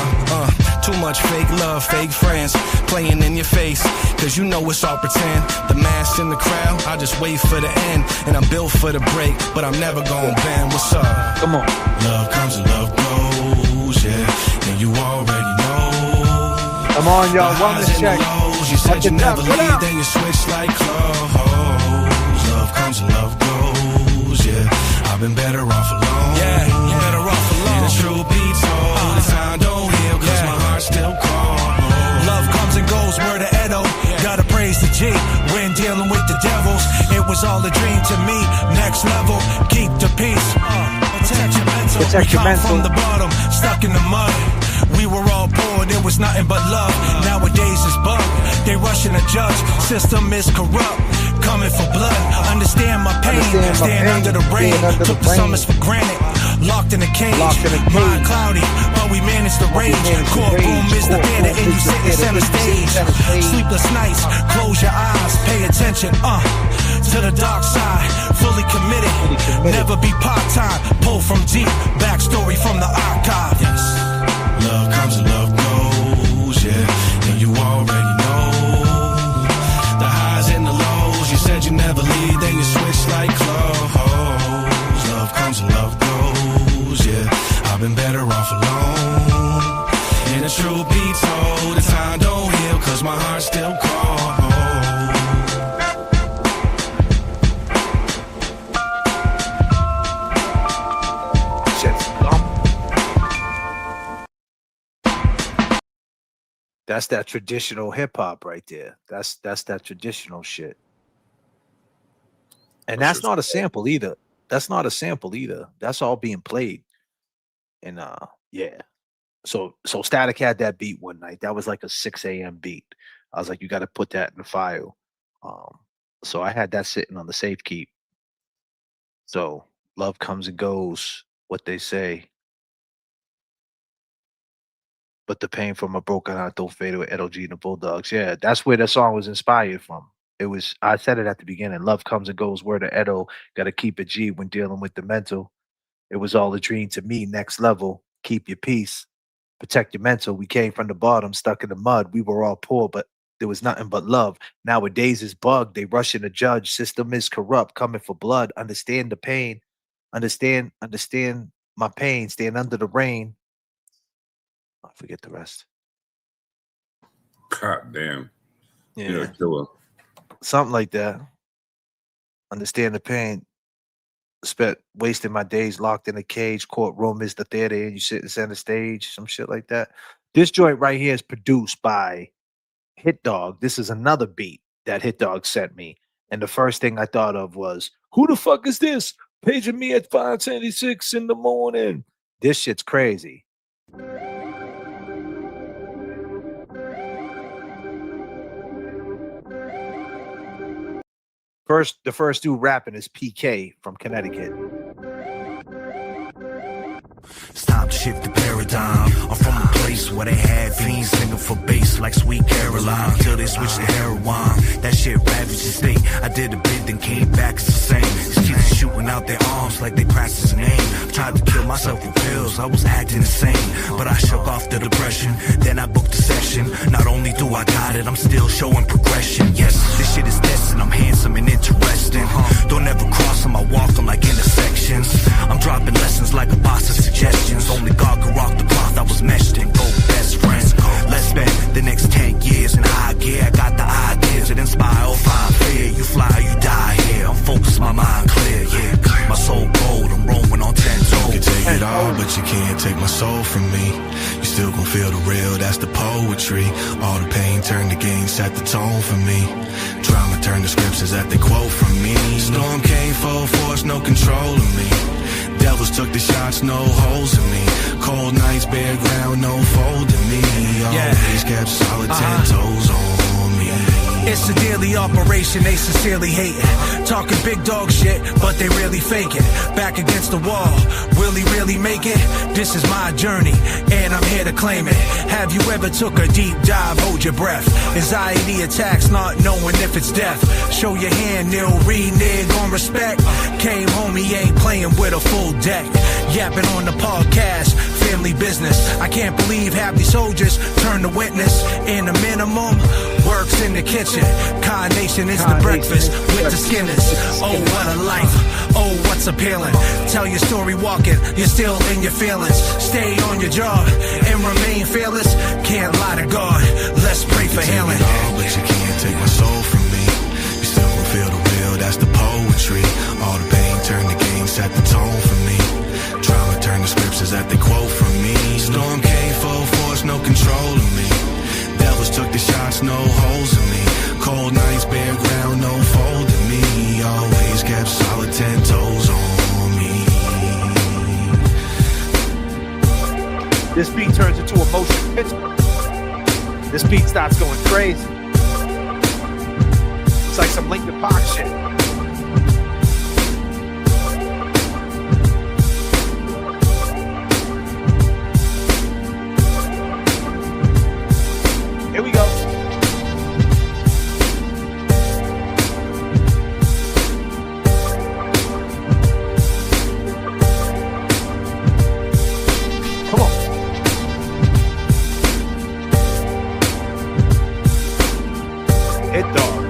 Too much fake love, fake friends playing in your face, cause you know it's all pretend. The mask in the crowd, I just wait for the end. And I'm built for the break, but I'm never gonna bend. What's up? Come on. Love comes and love goes, yeah. And you already know. Come on, y'all. Wellness check. You said you never leave, then you switch like clothes. Love comes and love goes, yeah. I've been better off alone. Yeah, you better off alone. And the truth be told, the time don't heal, cause my heart's still cold. Love comes and goes, word of Edo. Gotta praise the G when dealing with the devils. It was all a dream to me. Next level, keep the peace. Protect your mental. Protect your mental. From the bottom, stuck in the mud. We were all poor, there was nothing but love. Nowadays it's bug. They rushing to judge. System is corrupt. Coming for blood. Understand my pain. Stand under the rain. Took the summers for granted. Locked in a cage. Mind cloudy, but we managed to rage. Courtroom is the theater and you sitting center stage. Sleepless nights, close your eyes, pay attention. To the dark side, fully committed. Never be part-time. Pull from deep. Backstory from the archive. Yes. Love comes and love goes, yeah. And you already know the highs and the lows. You said you never leave, then you switch like clothes. Love comes and love goes, yeah. I've been better off alone. And the truth be told, the time don't heal, cause my heart's still cold. That's that traditional hip hop right there. That's that traditional shit. And that's not a sample either. That's not a sample either. That's all being played. And yeah. So Static had that beat one night. That was like a 6 a.m. beat. I was like, you got to put that in the file. So I had that sitting on the safe keep. So love comes and goes, what they say. But the pain from a broken heart don't fade away. LG and the Bulldogs. Yeah, that's where the song was inspired from. It was, I said it at the beginning. Love comes and goes. Word of Edo. Got to keep it G when dealing with the mental. It was all a dream to me. Next level. Keep your peace. Protect your mental. We came from the bottom, stuck in the mud. We were all poor, but there was nothing but love. Nowadays is bugged. They rushing the judge. System is corrupt. Coming for blood. Understand the pain. Understand my pain. Stand under the rain. I forget the rest. God damn. Yeah. You're a killer. Something like that. Understand the pain. Spent wasting my days locked in a cage. Courtroom is the theater, and you sit in center stage. Some shit like that. This joint right here is produced by Hit Dog. This is another beat that Hit Dog sent me. And the first thing I thought of was, who the fuck is this? Paging me at 5:26 in the morning. This shit's crazy. The first dude rapping is PK from Connecticut. It's time to shift the paradigm. I'm from a place where they had fiends singing for bass like Sweet Caroline till they switched to heroin. That shit ravaged the state. I did a bit, then came back, it's the same. These kids shooting out their arms like they practicing aim. I tried to kill myself with pills, I was acting insane. But I shook off the depression, then I booked a session. Not only do I got it, I'm still showing progression. Yes, this shit is destined, I'm handsome and interesting. Don't ever cross them, I walk them like intersections. I'm dropping lessons like a box of suggestions. Only God can rock the cloth I was meshed in. Go best friends. Let's spend the next 10 years in high gear. I got the ideas that inspire or find fear. You fly or you die here. I'm focused, my mind clear, yeah. My soul gold, I'm rolling on 10 toes. You can take it all, but you can't take my soul from me. You still gon' feel the real, that's the poetry. All the pain turned the game, set the tone for me. Drama turned the scriptures that they quote from me. Storm came full force, no control of me. Devils took the shots, no holes in me. Cold nights, bare ground, no folding me. Always kept solid 10 toes on me. It's a daily operation, they sincerely hate it. Talking big dog shit, but they really fake it. Back against the wall, will he really make it? This is my journey, and I'm here to claim it. Have you ever took a deep dive, hold your breath? Anxiety attacks, not knowing if it's death. Show your hand, nil, renege on respect. Came home, he ain't playing with a full deck. Yapping on the podcast, family business. I can't believe half these soldiers turn to witness. In a minimum, works in the kitchen. Carnation is the breakfast with the skinners. Oh, what a life. Oh, what's appealing. Tell your story walking, you're still in your feelings. Stay on your job and remain fearless. Can't lie to God, let's pray for healing. But you can't take my soul from me. You still gon' feel the real, that's the poetry. All the pain turned the game, set the tone for me. Drama turned the scriptures that they quote from me. Storm came full force, no control of me. Devils took the shots, no holes in me. Cold nights, bare ground, no folding me. Always kept solid 10 toes on me. This beat turns into a motion picture. This beat starts going crazy. It's like some Linkin Park shit. Here we go. Come on. Hit Dog.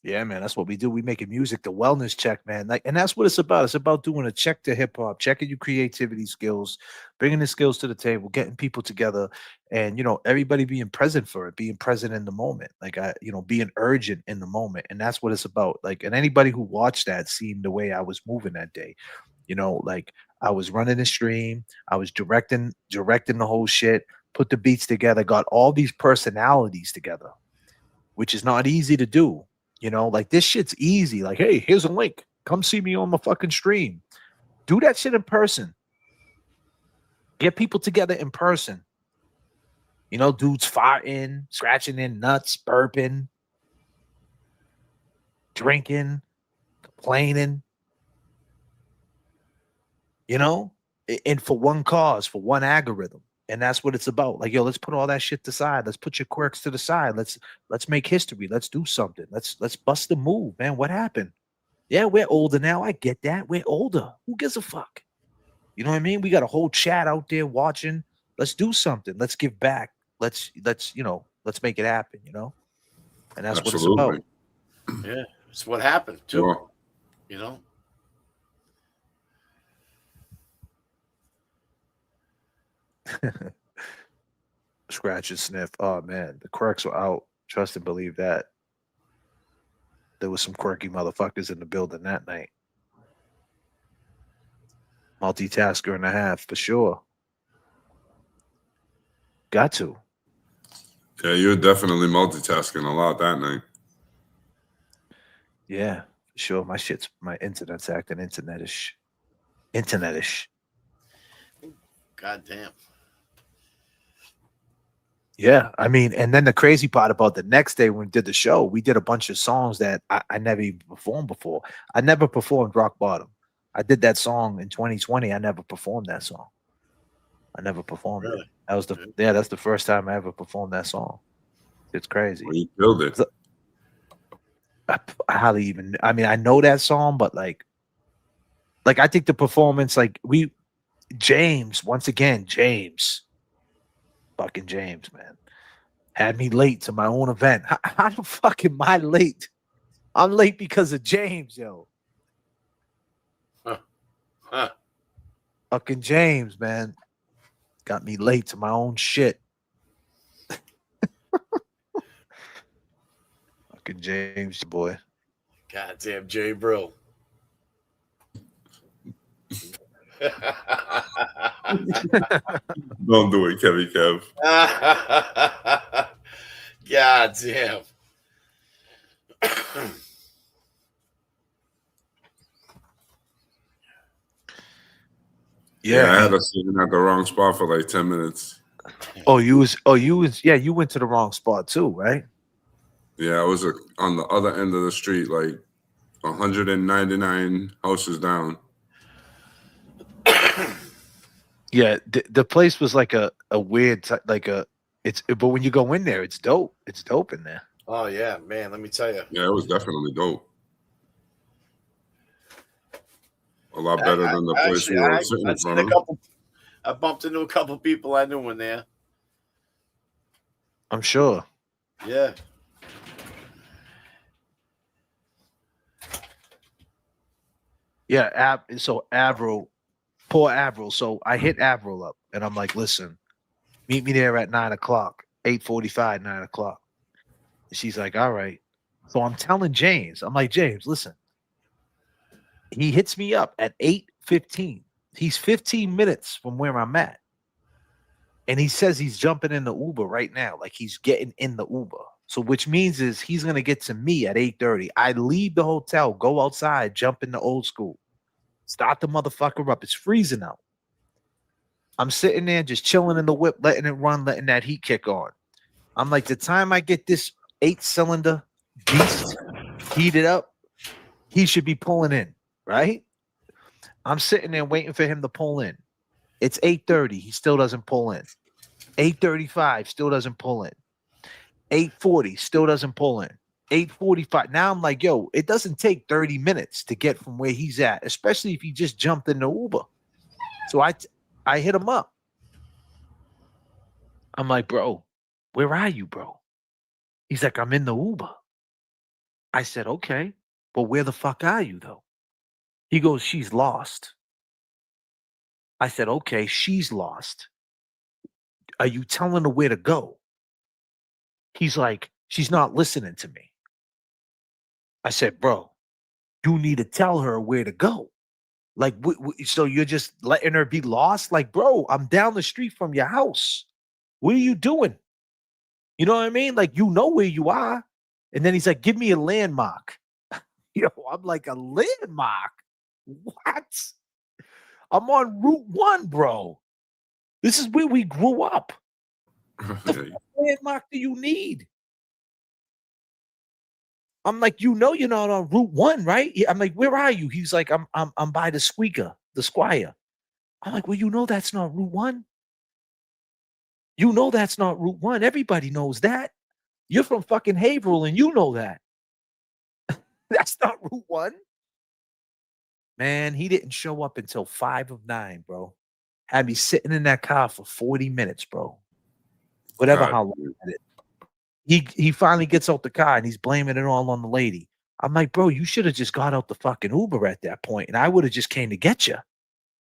Yeah, man, that's what we do. We making music the wellness check, man. Like, and that's what it's about. It's about doing a check to hip hop, checking your creativity skills, bringing the skills to the table, getting people together, and everybody being present for it, being present in the moment, like being urgent in the moment, and that's what it's about. Like, and anybody who watched that seen the way I was moving that day. Like I was running the stream, I was directing the whole shit, put the beats together, got all these personalities together, which is not easy to do. Like this shit's easy. Like, hey, here's a link. Come see me on my fucking stream. Do that shit in person. Get people together in person. Dudes farting, scratching their nuts, burping, drinking, complaining. And for one cause, for one algorithm. And that's what it's about. Like, yo, let's put all that shit aside. Let's put your quirks to the side. Let's make history. Let's do something. Let's bust the move, man. What happened? Yeah, we're older now. I get that. We're older. Who gives a fuck? You know what I mean? We got a whole chat out there watching. Let's do something. Let's give back. Let's make it happen, And that's what it's about. Yeah, it's what happened too. Well, Scratch and sniff. Oh man, the quirks were out. Trust and believe that. There was some quirky motherfuckers in the building that night. Multitasker and a half for sure. Got to. yeah, you're definitely multitasking a lot that night. Yeah, for sure. My internet's acting internetish. Internetish. God damn. Yeah, I mean, and then the crazy part about the next day when we did the show, we did a bunch of songs that I never even performed before. I never performed Rock Bottom. I did that song in 2020. I never performed that song. I never performed it. That was that's the first time I ever performed that song. It's crazy. Well, you killed it. I hardly even. I mean, I know that song, but like I think the performance, James, once again, fucking James, man, had me late to my own event. How the fuck am I late? I'm late because of James, yo. Fucking James, man, got me late to my own shit. Fucking James, boy. Goddamn Jay Brill. Don't do it, Kevy Kev. God damn. Yeah, I had us sitting at the wrong spot for like 10 minutes. You went to the wrong spot too, right? Yeah, I was on the other end of the street, like 199 houses down. Yeah, the place was like a weird but when you go in there, it's dope. It's dope in there. Oh yeah, man, let me tell you. Yeah, it was definitely dope. A lot better than the place we were sitting in front of. I bumped into a couple people I knew in there. I'm sure. Yeah. Yeah, so Avril, poor Avril. So I hit Avril up and I'm like, listen, meet me there at 9 o'clock, 8:45, 9 o'clock. And she's like, all right. So I'm telling James, I'm like, James, listen. He hits me up at 8:15. He's 15 minutes from where I'm at. And he says he's jumping in the Uber right now. Like he's getting in the Uber. So which means is he's going to get to me at 8:30. I leave the hotel, go outside, jump in the old school. Start the motherfucker up. It's freezing out. I'm sitting there just chilling in the whip, letting it run, letting that heat kick on. I'm like, the time I get this 8-cylinder beast heated up, he should be pulling in, right? I'm sitting there waiting for him to pull in. It's 8:30. He still doesn't pull in. 8:35, still doesn't pull in. 8:40, still doesn't pull in. 8:45. Now I'm like, yo, it doesn't take 30 minutes to get from where he's at, especially if he just jumped in the Uber. So I hit him up. I'm like, bro, where are you, bro? He's like, I'm in the Uber. I said, okay, but where the fuck are you though? He goes, she's lost. I said, okay, she's lost. Are you telling her where to go? He's like, she's not listening to me. I said, bro, you need to tell her where to go. Like, so you're just letting her be lost? Like, bro, I'm down the street from your house. What are you doing? You know what I mean? Like, you know where you are. And then he's like, give me a landmark. Yo, I'm like, a landmark? What? I'm on Route 1, bro. This is where we grew up. The Okay. fuck landmark do you need? I'm like, you know, you're not on Route 1, right? I'm like, where are you? He's like, I'm by the Squire. I'm like, well, you know that's not Route 1. You know that's not Route 1. Everybody knows that. You're from fucking Haverhill and you know that. That's not Route 1. Man, he didn't show up until 5 of 9, bro. Had me sitting in that car for 40 minutes, bro. Whatever God. how long that is. He finally gets out the car and he's blaming it all on the lady. I'm like, bro, you should have just got out the fucking Uber at that point, and I would have just came to get you.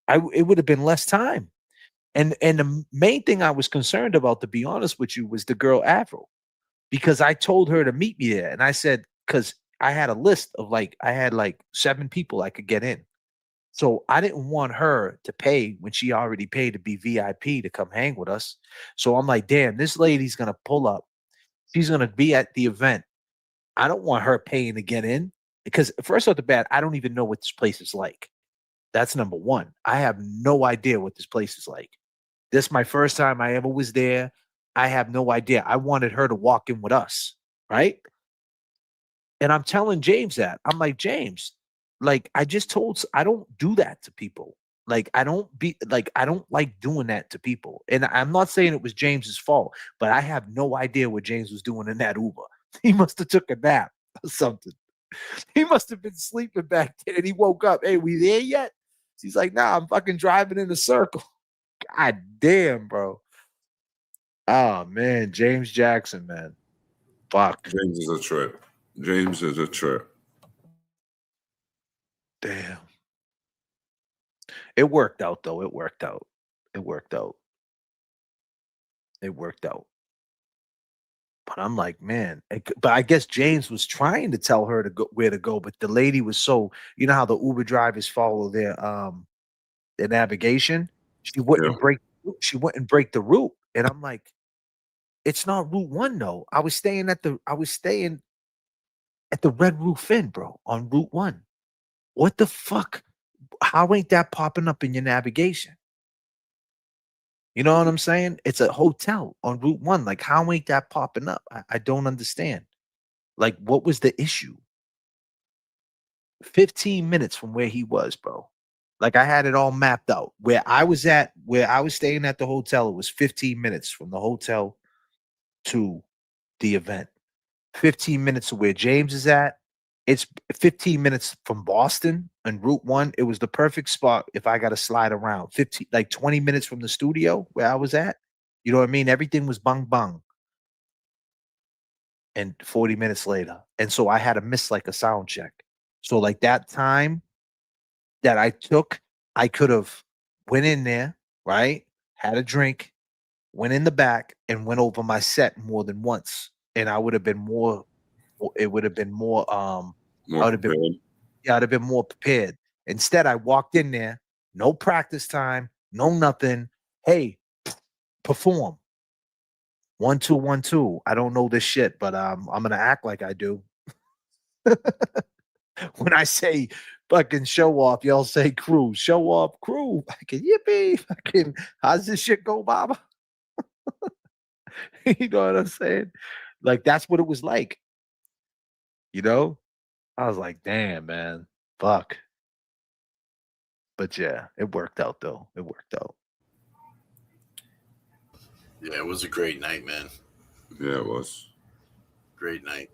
It would have been less time. And the main thing I was concerned about, to be honest with you, was the girl Avril, because I told her to meet me there, and I said, because I had a list of I had 7 people I could get in. So I didn't want her to pay when she already paid to be VIP to come hang with us. So I'm like, damn, this lady's gonna pull up. She's gonna be at the event. I don't want her paying to get in, because first off the bat, I don't even know what this place is like. That's number one. I have no idea what this place is like. This is my first time I ever was there. I have no idea. I wanted her to walk in with us, right? And I'm telling James that. I'm like, James, I just told, I don't do that to people. I don't like doing that to people. And I'm not saying it was James's fault, but I have no idea what James was doing in that Uber. He must have took a nap or something. He must have been sleeping back there and he woke up. Hey, we there yet? He's like, nah, I'm fucking driving in a circle. God damn, bro. Oh man, James Jackson, man. Fuck. James is a trip. James is a trip. Damn. It worked out though. It worked out. It worked out. It worked out. But I'm like, man. But I guess James was trying to tell her to go where to go, but the lady was so, you know how the Uber drivers follow their navigation. She Yeah. wouldn't break. She wouldn't break the route, and I'm like, it's not Route 1 though. I was staying at the Red Roof Inn, bro, on Route 1. What the fuck? How ain't that popping up in your navigation? You know what I'm saying? It's a hotel on Route 1. Like, how ain't that popping up? I don't understand. Like, what was the issue? 15 minutes from where he was, bro. Like, I had it all mapped out. Where I was staying at the hotel, it was 15 minutes from the hotel to the event. 15 minutes to where James is at. It's 15 minutes from Boston and Route 1. It was the perfect spot if I got to slide around. 15, like 20 minutes from the studio where I was at. You know what I mean? Everything was bang bang. And 40 minutes later. And so I had to miss like a sound check. So like that time that I took, I could have went in there, right? Had a drink, went in the back and went over my set more than once. And I would have been more, it would have been more, I More would have been, prepared. yeah, I'd have been more prepared. Instead, I walked in there, no practice time, no nothing. Hey, perform. 1 2 1 2. I don't know this shit, but I'm gonna act like I do. When I say fucking show off, y'all say crew. Show off, crew. Fucking yippee. Fucking how's this shit go, Baba? You know what I'm saying? Like that's what it was like. You know? I was like, damn, man. Fuck. But yeah, it worked out though. It worked out. Yeah, it was a great night, man. Yeah, it was. Great night.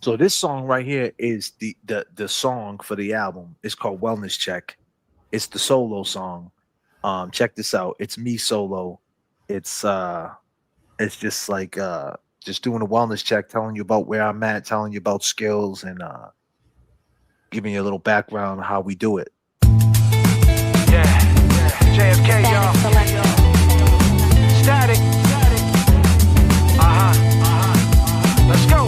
So this song right here is the song for the album. It's called Wellness Check. It's the solo song. Check this out. It's me solo. It's just like just doing a wellness check, telling you about where I'm at, telling you about skills, and giving you a little background on how we do it. Yeah, J.F.K, y'all. Static. Let's go.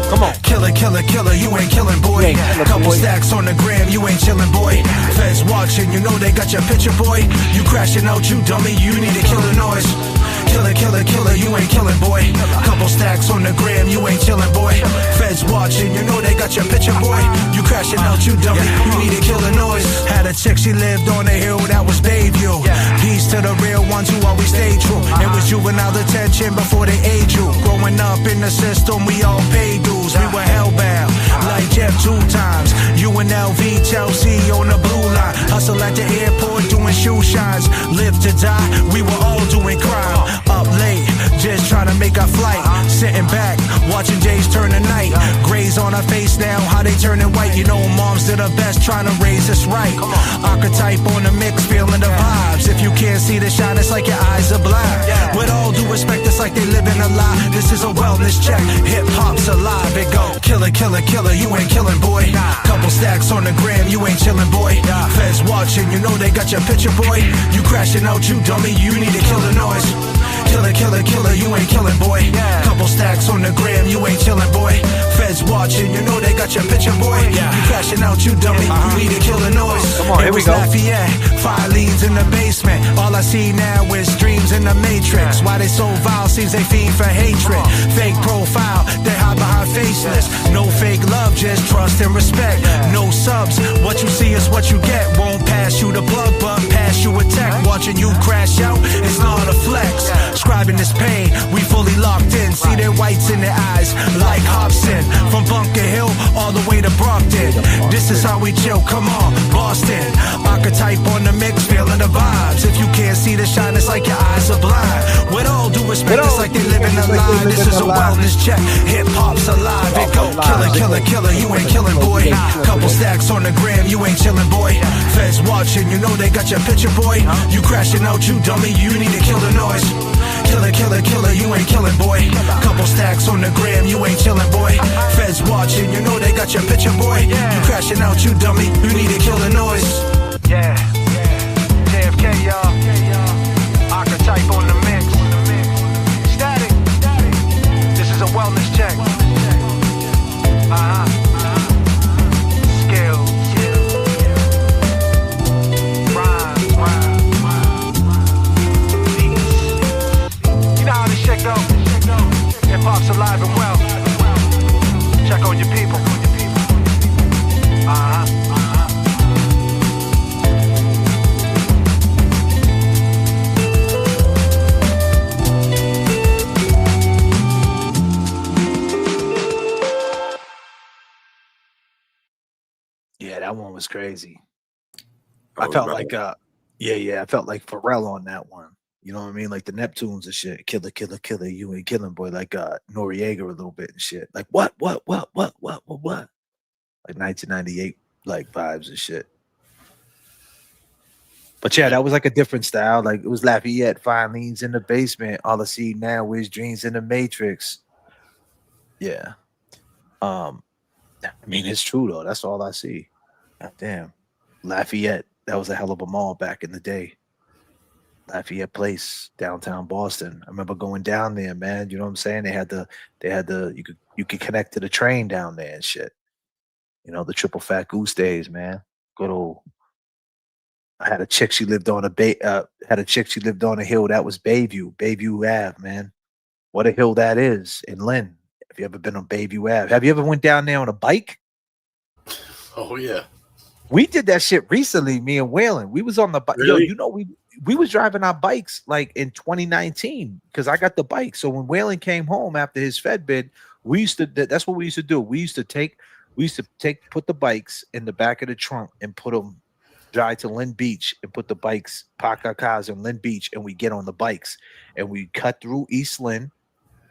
Come on. Killer, you ain't killing, boy. Couple stacks on the gram, you ain't chilling, boy. Feds watching, you know they got your picture, boy. You crashing out, you dummy, you need to kill the noise. Killer, you ain't killing, boy. Couple stacks on the gram, you ain't chilling, boy. Feds watching, you know they got your picture, boy. You crashing out, you dummy, you need to kill the noise. Had a chick, she lived on the hill, that was Bayview. Peace to the real ones who always stay true. It was juvenile detention before they age you. Growing up in the system, we all paid dues. We were hellbound, like Jeff 2 times. UNLV, Chelsea on the blue line. Hustle at the airport, doing shoe shines. Live to die, we were all doing crime. Up late, just trying to make a flight. Sitting back, watching J's turn the night. Grays on her face now, how they turning white. You know moms did her best trying to raise us right. Archetype on the mix, feeling the vibes. If you can't see the shine, it's like your eyes are blind. With all due respect, it's like they living a lie. This is a wellness check, hip hop's alive. It go killer, you ain't killing, boy. Couple stacks on the gram, you ain't chilling, boy. Feds watching, you know they got your picture, boy. You crashing out, you dummy, you need to kill the noise. Killer, you ain't killing, boy. Couple stacks on the gram, you ain't chilling, boy. Feds watching, you know they got your picture, boy. You crashing out, you dummy, you need to kill the noise. Come on, here we go. Lafayette, 5 leads in the basement. All I see now is dreams in the matrix. Why they so vile, seems they fiend for hatred. Fake profile, they hide behind faceless. No fake love, just trust and respect. No subs, what you see is what you get. Won't pass you the plug, but pass you a tech. Watching you crash out, it's not a flex. Scribing this pain, we fully locked in. See their whites in their eyes, like Hobson. From Bunker Hill all the way to Brockton. This is how we chill, come on, Boston. Archetype on the mix, feeling the vibes. If you can't see the shine, it's like your eyes are blind. With all due respect, it's like they living a lie. This is a wellness check, hip hop's alive. It go killer, you ain't killing, boy. Couple stacks on the gram, you ain't chilling, boy. Feds watching, you know they got your picture, boy. You crashing out, you dummy, you need to kill the noise. Killer, you ain't killing, boy. Couple stacks on the gram, you ain't chilling, boy. Feds watching, you know they got your picture, boy. You crashing out, you dummy, you need to kill the noise. Yeah, J.F.K, y'all. Archetype on the mix. Static. This is a wellness check. Skill. You know how this shit go. Hip hop's alive and well. Check on your people. Yeah, that one was crazy. I felt like I felt like Pharrell on that one. You know what I mean? Like the Neptunes and shit. Killer, you ain't killing, boy. Like Noriega a little bit and shit. Like what? Like 1998 like vibes and shit. But yeah, that was like a different style. Like it was Lafayette, 5 leans in the basement. All I see now is dreams in the Matrix. Yeah. I mean, it's true though. That's all I see. God damn. Lafayette. That was a hell of a mall back in the day. Lafayette Place, downtown Boston. I remember going down there, man. You know what I'm saying? They had the you could connect to the train down there and shit. You know, the triple fat goose days, man. Good old. I had a chick. She lived on a hill that was Bayview Ave, man. What a hill that is in Lynn. Have you ever been on Bayview Ave? Have you ever went down there on a bike? Oh yeah. We did that shit recently, me and Waylon. We was on the bike. Really? Yo, you know, we was driving our bikes like in 2019 because I got the bike. So when Waylon came home after his Fed bid, that's what we used to do. We used to put the bikes in the back of the trunk and put them drive to Lynn Beach and put the bikes, park our cars in Lynn Beach, and we get on the bikes and we cut through East Lynn,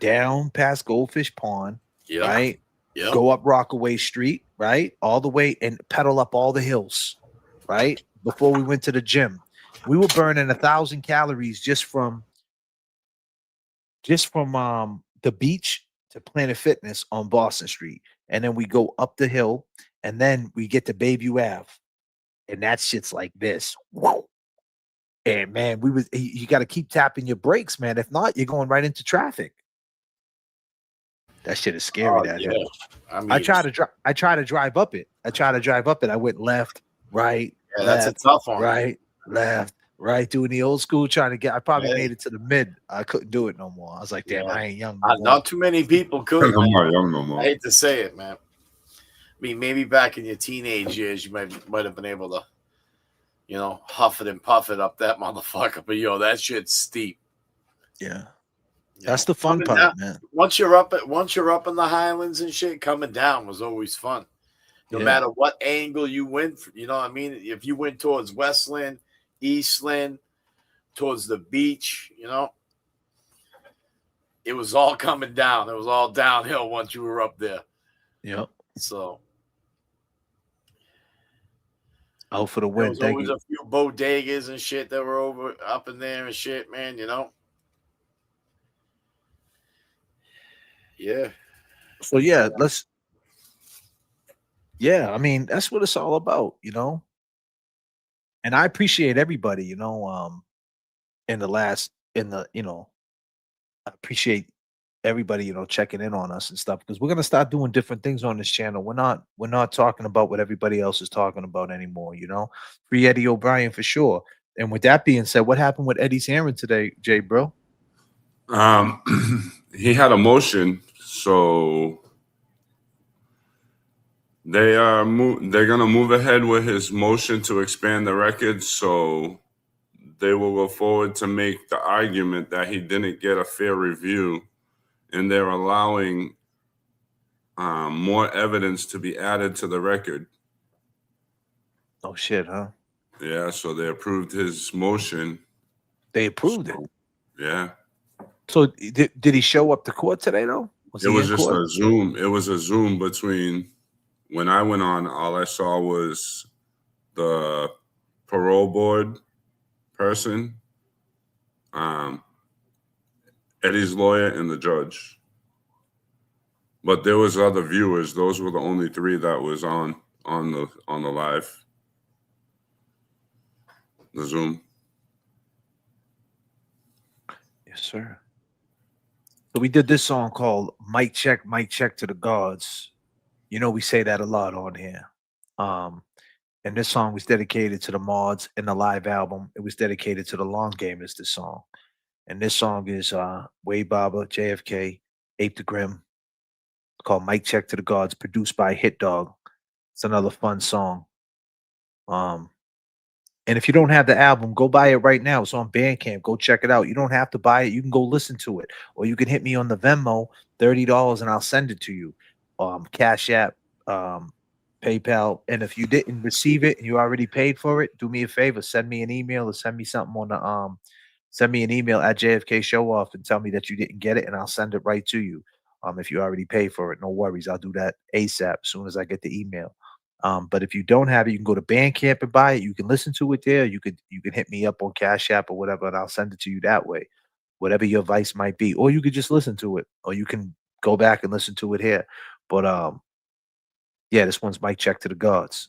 down past Goldfish Pond, right? Yep. go up Rockaway Street, right, all the way, and pedal up all the hills, right, before we went to the gym. We were burning 1,000 calories just from the beach to Planet Fitness on Boston Street, and then we go up the hill, and then we get to Bayview Ave, and that shit's like this. Whoa. And man, you got to keep tapping your brakes, man. If not, you're going right into traffic. That shit is scary. That hill. I mean, I try to drive up it. I went left, right, yeah, left, that's a tough one. right, left, right, doing the old school, trying to get. I probably made it to the mid. I couldn't do it no more. I was like, damn, I ain't young. No Not too many people could. I'm not young no more. I hate to say it, man. I mean, maybe back in your teenage years, you might have been able to, huff it and puff it up that motherfucker. But that shit's steep. Yeah, that's the fun part, down, man. Once you're up in the Highlands and shit, coming down was always fun. No matter what angle you went, you know what I mean? If you went towards Westland, Eastland, towards the beach, it was all coming down. It was all downhill once you were up there. Yep. So out for the win. There was always a few bodegas and shit that were up in there and shit, man. Yeah. So I mean, that's what it's all about, And I appreciate everybody, I appreciate everybody, checking in on us and stuff, because we're gonna start doing different things on this channel. We're not talking about what everybody else is talking about anymore, Free Eddie O'Brien for sure. And with that being said, what happened with Eddie's hearing today, Jay, bro? He had a motion, so they're gonna move ahead with his motion to expand the record. So they will go forward to make the argument that he didn't get a fair review, and they're allowing more evidence to be added to the record. Oh shit, huh? Yeah, so they approved his motion. They approved it. Yeah. So did he show up to court today though? It was just a Zoom. It was a Zoom between when I went on. All I saw was the parole board person, Eddie's lawyer, and the judge. But there was other viewers. Those were the only three that was on the live, the Zoom. Yes, sir. So we did this song called Mic Check to the Gods. We say that a lot on here. And this song was dedicated to the mods in the live album. It was dedicated to the Long Gamers, this song. And this song is Wade Barber, J.F.K, Ape the Grim. It's called Mic Check to the Gods, produced by Hit Dog. It's another fun song. And if you don't have the album, go buy it right now. It's on Bandcamp. Go check it out. You don't have to buy it. You can go listen to it. Or you can hit me on the Venmo, $30, and I'll send it to you. Cash App, PayPal. And if you didn't receive it and you already paid for it, do me a favor. Send me an email or send me something on the send me an email at JFK Show Off and tell me that you didn't get it, and I'll send it right to you. If you already paid for it, no worries. I'll do that ASAP as soon as I get the email. But if you don't have it, you can go to Bandcamp and buy it. You can listen to it there. You can hit me up on Cash App or whatever, and I'll send it to you that way. Whatever your vice might be. Or you could just listen to it. Or you can go back and listen to it here. But yeah, this one's Mic Check to the Gods.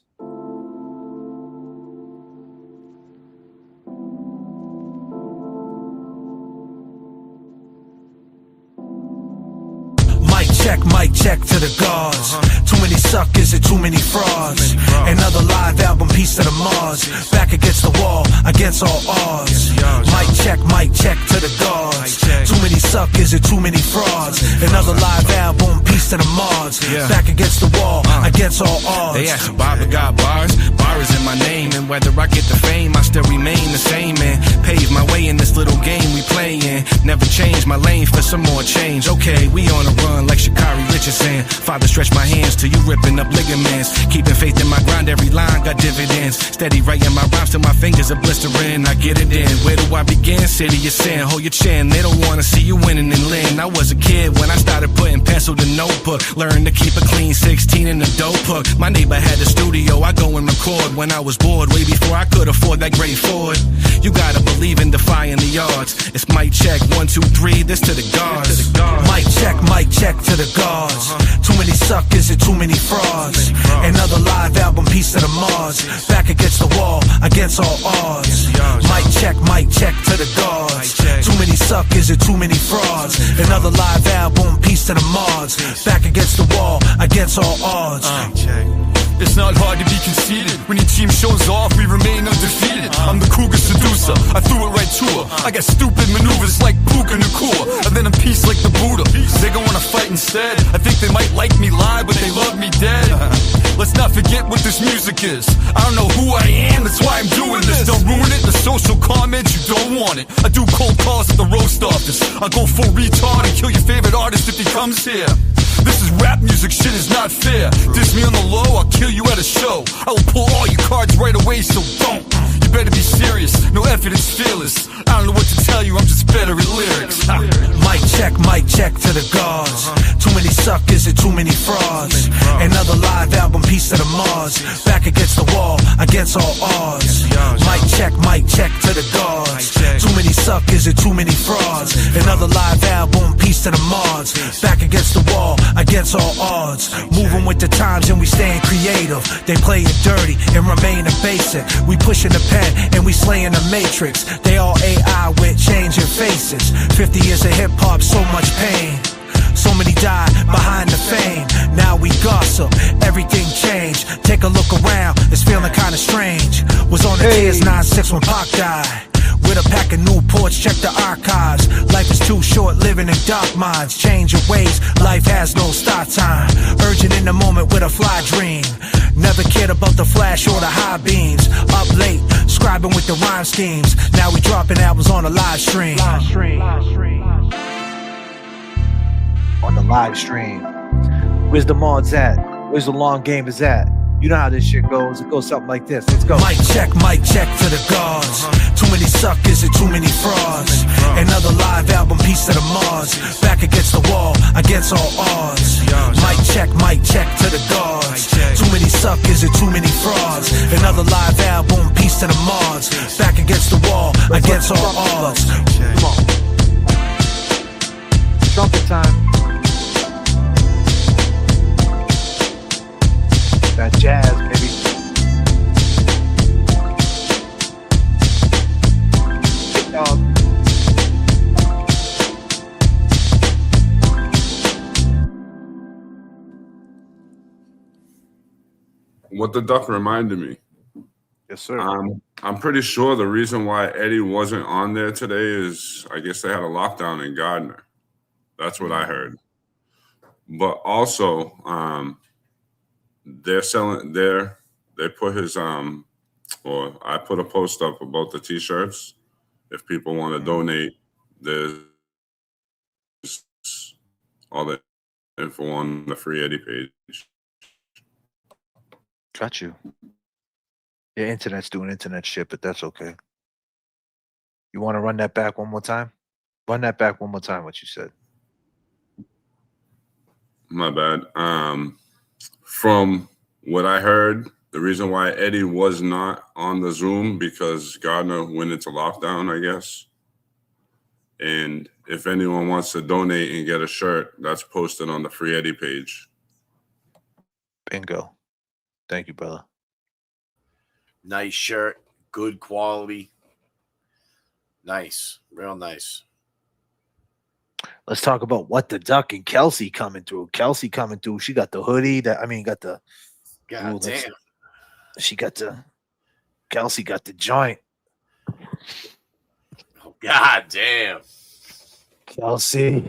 Mic check to the gods. Too many suckers and too many frauds. Another live album piece to the Mars. Back against the wall, against all odds. Mic check to the gods. Too many suckers and too many frauds. Another live album piece to the Mars. Back against the wall, against all odds. They asked Bobby got bars. stars in my name. And whether I get the fame, I still remain the same. And pave my way in this little game we playing. Never change my lane for some more change. Okay, we on a run like Sha'Carri Richardson. Father, stretch my hands till you ripping up ligaments. Keeping faith in my grind, every line got dividends. Steady writing my rhymes till my fingers are blistering. I get it in. Where do I begin? City of sin. Hold your chin. They don't wanna see you winning and lean. I was a kid when I started putting pencil to notebook. Learned to keep a clean 16 in the dope hook. My neighbor had a studio. I go and record when I was bored. Way before I could afford that great Ford. You gotta believe in defying the odds. It's mic check 1, 2, 3. This to the gods. Mic check to the gods. Too many suckers and too many frauds. Another live album, piece of the Mars. Back against the wall, against all odds. Mic check to the gods. Too many suckers and too many frauds. Another live album, piece of the Mars. Back against the wall, against all odds. It's not hard to be conceited. When your team shows off, we remain undefeated. I'm the cougar seducer, I threw it right to her. I got stupid maneuvers like Puka Nakua. And then I'm peace like the Buddha. They gon' wanna fight instead. I think they might like me live, but they love me dead. Let's not forget what this music is. I don't know who I am, that's why I'm doing this. Don't ruin it, the social comments, you don't want it. I do cold calls at the roast office. I go full retard and kill your favorite artist if he comes here. This is rap music, shit is not fair. Diss me on the low, I'll kill you at a show. I will pull all your cards right away, so don't. You better be serious, no effort is fearless. I don't know what to tell you, I'm just better at lyrics. Mic check to the gods. Too many suckers and too many frauds. Another live album, piece of the Mars. Back against the wall, against all odds. Mic check to the gods. Too many suckers and too many frauds. Another live album, piece of the Mars. Back against the wall, against all odds. Moving with the times and we staying creative. They playing dirty and remain basic. We pushing the pen and we slaying the matrix. They all AI with changing faces. 50 years of hip hop, so much pain. So many died behind the fame. Now we gossip, everything changed. Take a look around, it's feeling kinda strange. Was on the tears 9-6 when Pac died. With a pack of new porch, check the archives. Life is too short, living in dark minds. Change your ways, life has no start time. Urgent in the moment with a fly dream. Never cared about the flash or the high beams. Up late, scribing with the rhyme schemes. Now we dropping albums on a live stream. On the live stream. Where's the mods at? Where's the long gamers at? You know how this shit goes. It goes something like this. Let's go. Mic check to the gods. Too many suckers and too many frauds. Another live album, piece of the Mars. Back against the wall, against all odds. Mic check to the gods. Too many suckers and too many frauds. Another live album, piece of the Mars. Back against the wall, against all odds. Come on. Trumpet time. That jazz, baby. What the duck reminded me. Yes, sir. I'm pretty sure the reason why Eddie wasn't on there today is I guess they had a lockdown in Gardner. That's what I heard. But also, they're selling they put his or I put a post up about the t-shirts. If people want to donate, there's all the info on the Free Eddie page. Got you. Your internet's doing internet shit, but that's okay. You want to run that back one more time? Run that back one more time, what you said. My bad. From what I heard, the reason why Eddie was not on the Zoom because Gardner went into lockdown, I guess. And if anyone wants to donate and get a shirt, that's posted on the Free Eddie page. Bingo. Thank you, brother. Nice shirt, good quality. Nice, real nice. Let's talk about what the duck and Kelsey coming through. Kelsey coming through. She got the hoodie. Got the. God damn. She got the. Kelsey got the joint. Oh, God damn. Kelsey.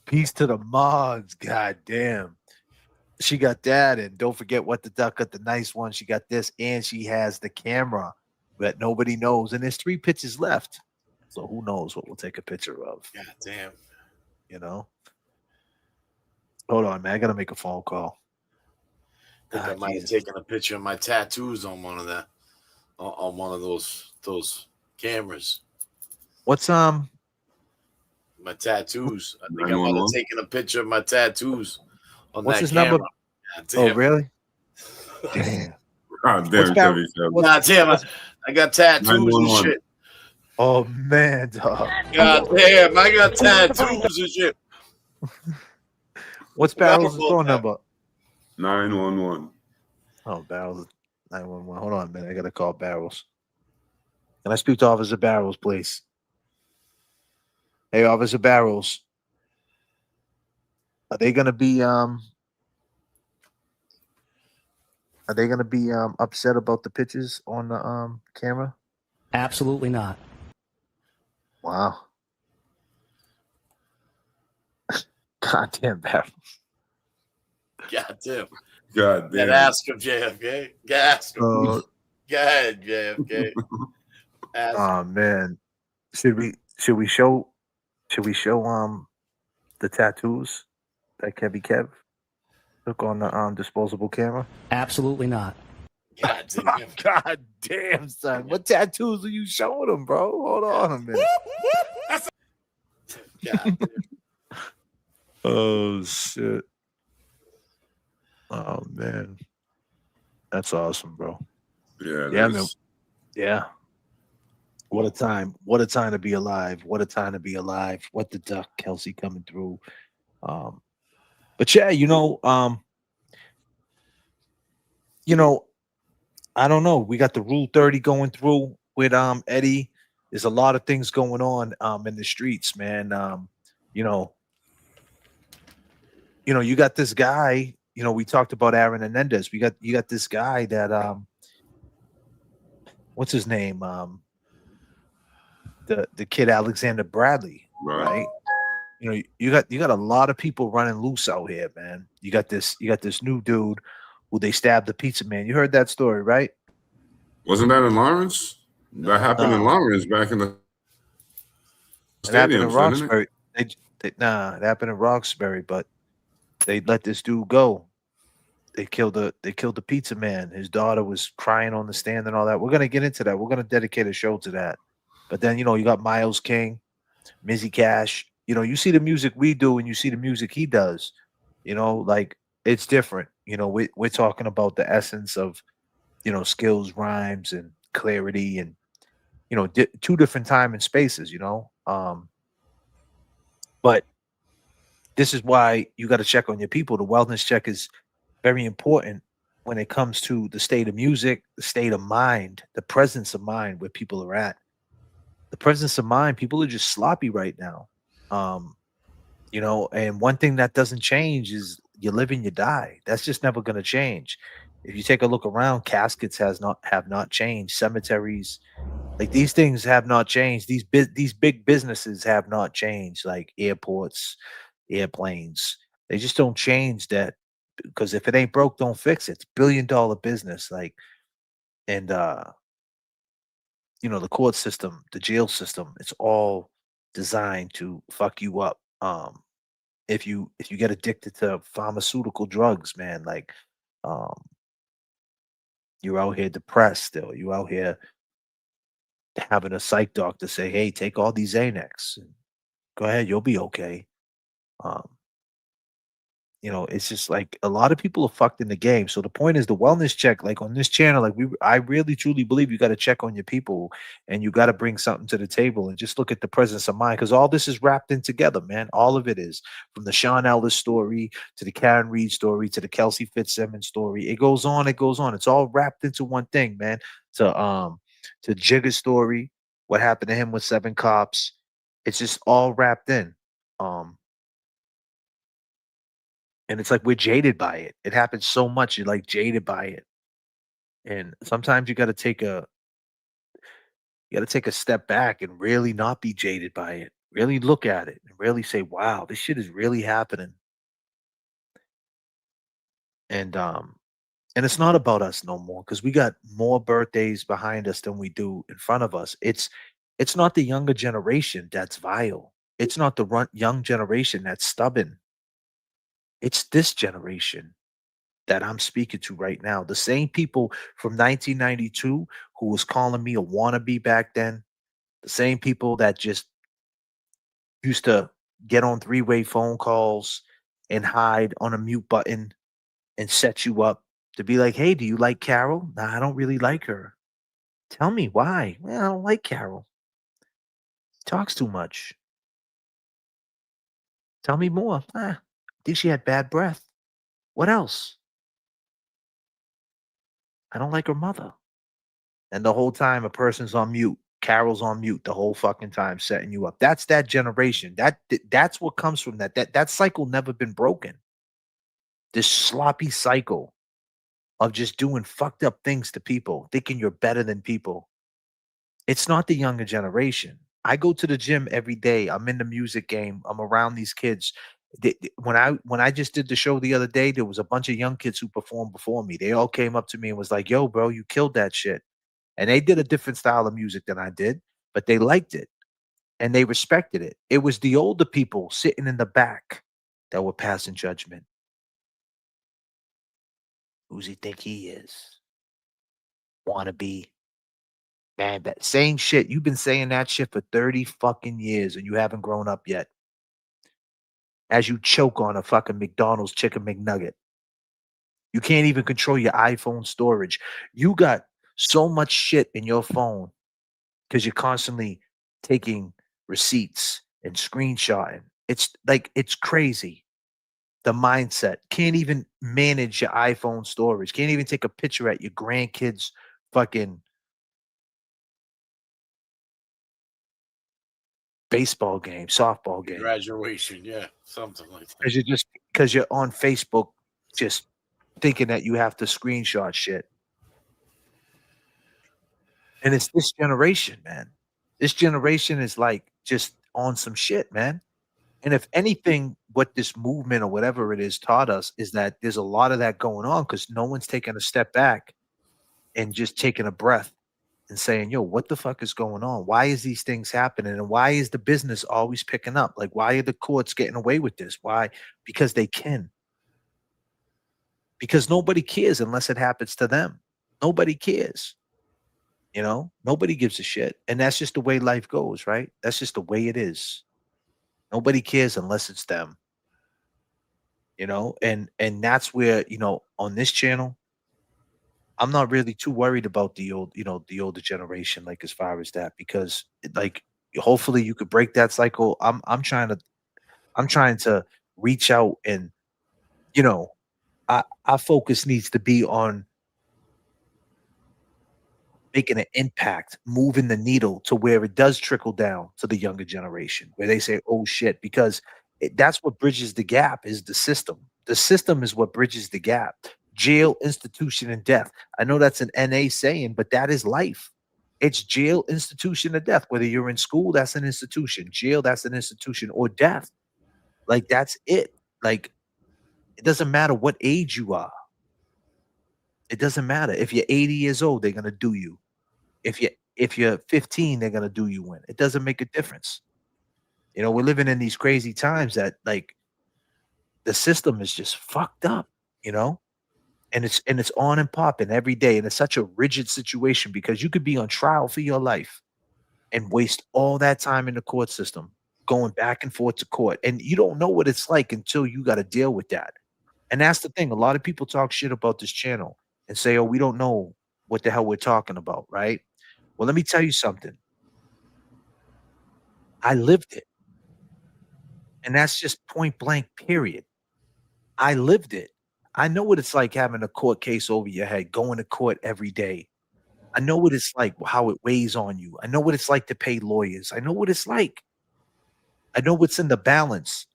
Peace to the mods. God damn. She got that, and don't forget what the duck got the nice one. She got this, and she has the camera that nobody knows. And there's 3 pictures left. So who knows what we'll take a picture of, God damn. you know? Hold on, man. I gotta make a phone call. I think I might have taken a picture of my tattoos on one of those cameras. What's my tattoos? I think I might have 911? taken a picture of my tattoos on what's that his camera. number? God Oh, damn. really? Damn. God What's damn, Bar- Chevy Chevy. what's, God damn, what's I got tattoos and 911. shit. oh man, dog. God damn, I got tattoos and shit. What's Forgot Barrels' about phone that. number? 911. Oh, Barrels 911. Hold on, man. I gotta call Barrels. Can I speak to Officer Barrels, please? Hey, Officer Barrels. Are they gonna be upset about the pictures on the camera? Absolutely not. Wow. Goddamn Barrels. God damn. God Gotta damn. ask him, JFK. Gotta ask him. Go ahead, JFK. Ask him. Oh man. Should we show the tattoos that Kev took on the disposable camera? Absolutely not. God damn. God damn, son. What tattoos are you showing them, bro? Hold on a minute. God damn. Oh shit. Oh man. That's awesome, bro. Yeah, Yeah, man. there's Yeah. What a time. What a time to be alive. What a time to be alive. What the duck, Kelsey coming through. But yeah, I don't know. We got the Rule 30 going through with Eddie. There's a lot of things going on in the streets, man. You know, you got this guy, we talked about Aaron Hernandez. You got this guy that what's his name? The kid Alexander Bradley, right? You got a lot of people running loose out here, man. You got this new dude who they stabbed the pizza man. You heard that story, right? Wasn't that in Lawrence? That happened in No. Lawrence back in the It happened in stadiums, didn't it? Roxbury. It happened in Roxbury, but they let this dude go. They killed the pizza man. His daughter was crying on the stand and all that. We're gonna get into that. We're gonna dedicate a show to that. But then you got Miles King, Mizzy Cash. You see the music we do and you see the music he does. Like it's different. We're talking about the essence of skills, rhymes, and clarity, and two different time and spaces. But this is why you got to check on your people. The wellness check is very important when it comes to the state of music, the state of mind, the presence of mind where people are at. The presence of mind, people are just sloppy right now. Um, and one thing that doesn't change is you live and you die. That's just never going to change. If you take a look around, caskets have not changed. Cemeteries, like these things have not changed. These big businesses have not changed, like airports, airplanes. They just don't change that because if it ain't broke, don't fix it. It's $1 billion business. Like, and the court system, the jail system, it's all designed to fuck you up. If you get addicted to pharmaceutical drugs, man, like um you're out here depressed still. You out here having a psych doctor say, hey, take all these Xanax. Go ahead, you'll be okay. Um, it's just like a lot of people are fucked in the game. So the point is the wellness check, like on this channel, like I really truly believe you got to check on your people and you got to bring something to the table and just look at the presence of mind because all this is wrapped in together, man. All of it is from the Sean Ellis story to the Karen Reed story to the Kelsey Fitzsimmons story. It goes on, it goes on. It's all wrapped into one thing, man. To Jigga's story, what happened to him with 7 cops. It's just all wrapped in. And it's like we're jaded by it. It happens so much, you're like jaded by it. And sometimes you gotta take a step back and really not be jaded by it. Really look at it and really say, wow, this shit is really happening. And it's not about us no more because we got more birthdays behind us than we do in front of us. It's not the younger generation that's vile. It's not the young generation that's stubborn. It's this generation that I'm speaking to right now. The same people from 1992 who was calling me a wannabe back then, the same people that just used to get on three-way phone calls and hide on a mute button and set you up to be like, "Hey, do you like Carol?" "Nah, I don't really like her." "Tell me why." "Well, I don't like Carol. Talks too much." "Tell me more." "Ah, I think she had bad breath." "What else?" "I don't like her mother." And the whole time a person's on mute, Carol's on mute the whole fucking time setting you up. That's that generation. That's what comes from that. That cycle never been broken. This sloppy cycle of just doing fucked up things to people, thinking you're better than people. It's not the younger generation. I go to the gym every day. I'm in the music game. I'm around these kids. When I just did the show the other day, there was a bunch of young kids who performed before me. They all came up to me and was like, "Yo, bro, you killed that shit." And they did a different style of music than I did, but they liked it and they respected it. It was the older people sitting in the back that were passing judgment. Who's he think he is? Wanna be. Man, that same shit. You've been saying that shit for 30 fucking years and you haven't grown up yet. As you choke on a fucking McDonald's chicken McNugget. You can't even control your iPhone storage. You got so much shit in your phone because you're constantly taking receipts and screenshotting. It's like it's crazy. The mindset can't even manage your iPhone storage. Can't even take a picture at your grandkids' fucking baseball game, softball game. Graduation, yeah, something like that. Because you're on Facebook, just thinking that you have to screenshot shit. And it's this generation, man. This generation is like just on some shit, man. And if anything, what this movement or whatever it is taught us is that there's a lot of that going on because no one's taking a step back and just taking a breath and saying, "Yo, what the fuck is going on? Why is these things happening? And why is the business always picking up? Like, why are the courts getting away with this? Why? Because they can. Because nobody cares unless it happens to them. Nobody cares. You know, nobody gives a shit. And that's just the way life goes, right? That's just the way it is. Nobody cares unless it's them. You know, and that's where, on this channel, I'm not really too worried about the older generation, like as far as that, because like hopefully you could break that cycle. I'm trying to reach out and you know, our focus needs to be on making an impact, moving the needle to where it does trickle down to the younger generation, where they say, "Oh shit," because that's what bridges the gap is the system. The system is what bridges the gap. Jail, institution, and death. I know that's an NA saying, but that is life. It's jail, institution, and death. Whether you're in school, that's an institution. Jail, that's an institution, or death. Like that's it. Like it doesn't matter what age you are. It doesn't matter. If you're 80 years old, they're gonna do you. If you're 15, they're gonna do you in. It doesn't make a difference. We're living in these crazy times that like the system is just fucked up, you know? And it's on and popping every day. And it's such a rigid situation because you could be on trial for your life and waste all that time in the court system, going back and forth to court. And you don't know what it's like until you got to deal with that. And that's the thing. A lot of people talk shit about this channel and say, "Oh, we don't know what the hell we're talking about," right? Well, let me tell you something. I lived it. And that's just point blank, period. I lived it. I know what it's like having a court case over your head, going to court every day. I know what it's like, how it weighs on you. I know what it's like to pay lawyers. I know what it's like. I know what's in the balance.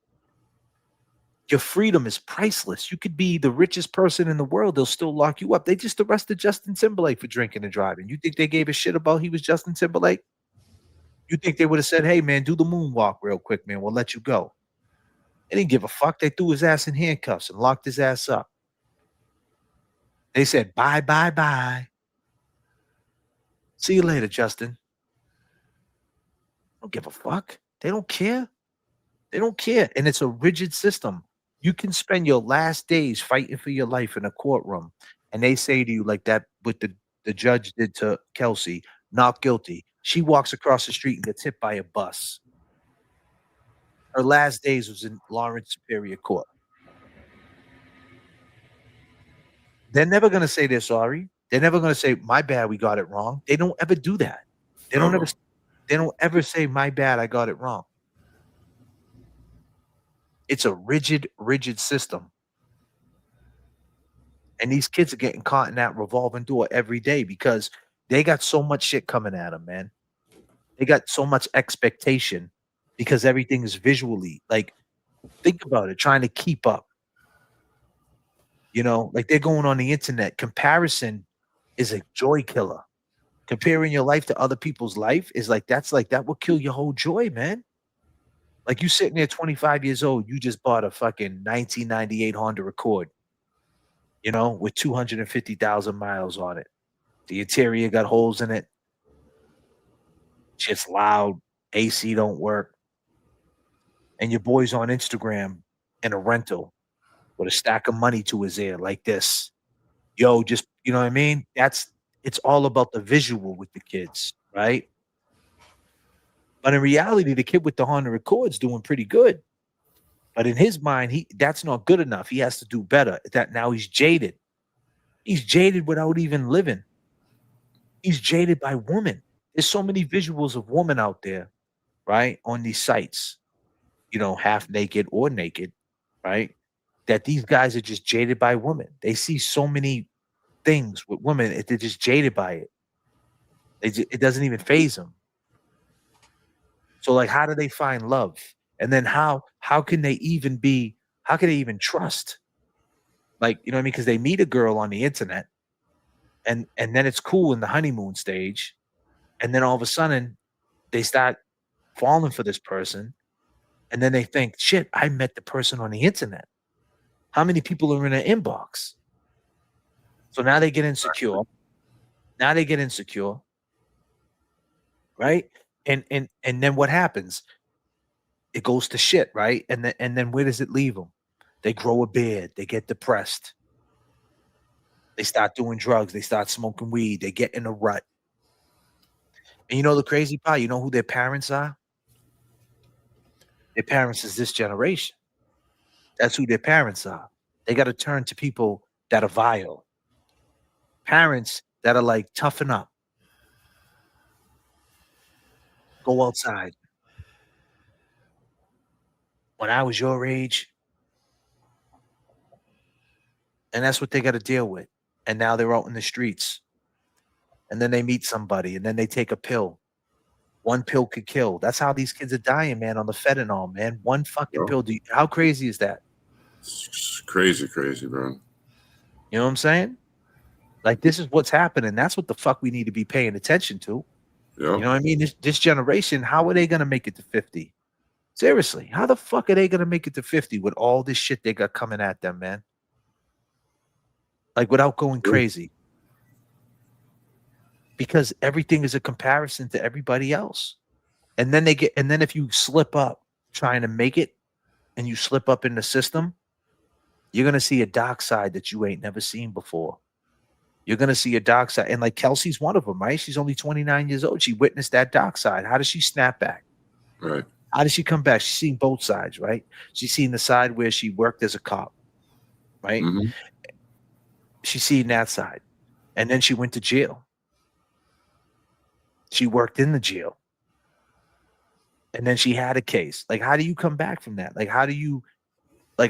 Your freedom is priceless. You could be the richest person in the world. They'll still lock you up. They just arrested Justin Timberlake for drinking and driving. You think they gave a shit about he was Justin Timberlake? You think they would have said, "Hey, man, do the moonwalk real quick, man. We'll let you go." They didn't give a fuck. They threw his ass in handcuffs and locked his ass up. They said, bye, bye, bye. See you later, Justin. Don't give a fuck. They don't care. They don't care. And it's a rigid system. You can spend your last days fighting for your life in a courtroom, and they say to you, like that, what the judge did to Kelsey, not guilty. She walks across the street and gets hit by a bus. Her last days was in Lawrence Superior Court. They're never going to say they're sorry. They're never going to say, my bad, we got it wrong. They don't ever do that. They don't ever say, my bad, I got it wrong. It's a rigid, rigid system. And these kids are getting caught in that revolving door every day because they got so much shit coming at them, man. They got so much expectation because everything is visually, like, think about it, trying to keep up. You know, like they're going on the internet. Comparison is a joy killer. Comparing your life to other people's life is like that will kill your whole joy, man. Like you sitting there 25 years old, you just bought a fucking 1998 Honda Accord, you know, with 250,000 miles on it. The interior got holes in it. Shit's loud. AC don't work. And your boy's on Instagram in a rental with a stack of money to his ear like this. Yo, just, you know what I mean? It's all about the visual with the kids, right? But in reality, the kid with the Honda Accord's doing pretty good. But in his mind, that's not good enough. He has to do better. That now he's jaded. He's jaded without even living. He's jaded by women. There's so many visuals of women out there, right? On these sites, you know, half naked or naked, right? That these guys are just jaded by women. They see so many things with women, they're just jaded by it. It doesn't even phase them. So, like, how do they find love? And then how can they even trust? Like, you know what I mean? Because they meet a girl on the internet, and then it's cool in the honeymoon stage, and then all of a sudden they start falling for this person, and then they think, shit, I met the person on the internet. How many people are in an inbox? So now they get insecure. Right? And then what happens? It goes to shit, right? And then where does it leave them? They grow a beard. They get depressed. They start doing drugs. They start smoking weed. They get in a rut. And you know the crazy part? You know who their parents are? Their parents is this generation. That's who their parents are. They got to turn to people that are vile. Parents that are like, toughen up. Go outside. When I was your age. And that's what they got to deal with. And now they're out in the streets. And then they meet somebody and then they take a pill. One pill could kill. That's how these kids are dying, man, on the fentanyl, man. One fucking pill. How crazy is that? It's crazy, bro. You know what I'm saying? Like, this is what's happening. That's what the fuck we need to be paying attention to. Yeah. You know what I mean? This generation, how are they going to make it to 50? Seriously, how the fuck are they going to make it to 50 with all this shit they got coming at them, man? Like, without going crazy. Because everything is a comparison to everybody else. And then if you slip up trying to make it and you slip up in the system, you're going to see a dark side that you ain't never seen before. You're going to see a dark side. And like Kelsey's one of them, right? She's only 29 years old. She witnessed that dark side. How does she snap back? Right. How does she come back? She's seen both sides, right? She's seen the side where she worked as a cop, right? Mm-hmm. She's seen that side. And then she went to jail. She worked in the jail. And then she had a case. Like, how do you come back from that? How do you come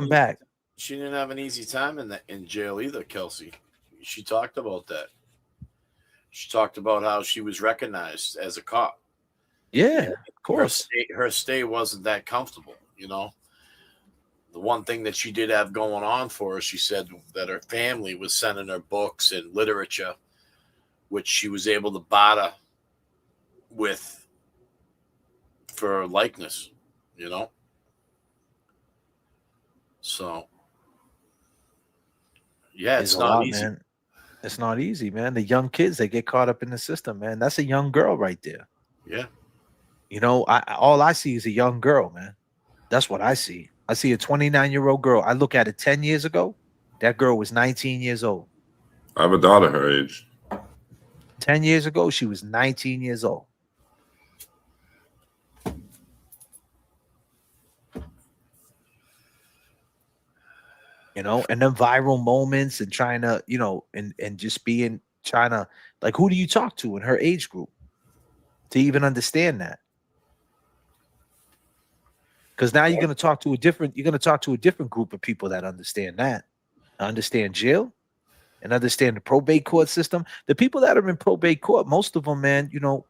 back? She didn't have an easy time in jail either, Kelsey. She talked about that. She talked about how she was recognized as a cop. Yeah, of course. Her stay wasn't that comfortable, you know. The one thing that she did have going on for her, she said that her family was sending her books and literature, which she was able to barter with for likeness, you know. So Yeah, It's it's a not lot, easy. man. It's not easy, man. The young kids, they get caught up in the system, man. That's a young girl right there. Yeah. You know, all I see is a young girl, man. That's what I see. I see a 29-year-old girl. I look at it 10 years ago. That girl was 19 years old. I have a daughter her age. 10 years ago, she was 19 years old. You know, and then viral moments and trying to, you know, and just being trying to, like, who do you talk to in her age group to even understand that? Because now you're going to talk to a different group of people that understand that, understand jail and understand the probate court system. The people that are in probate court, most of them, man, you know,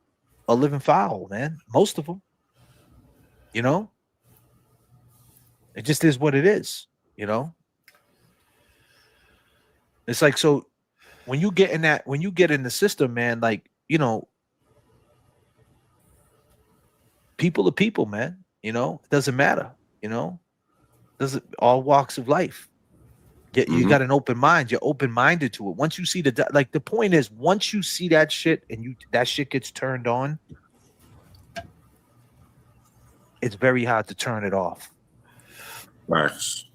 are living foul, man. Most of them, you know, it just is what it is, you know. It's like, so when you get in that, when you get in the system, man, like, you know, people are people, man. You know, it doesn't matter, you know, doesn't all walks of life. You Mm-hmm. got an open mind. You're open minded to it. Once you see like, the point is, once you see that shit and that shit gets turned on, it's very hard to turn it off. Facts.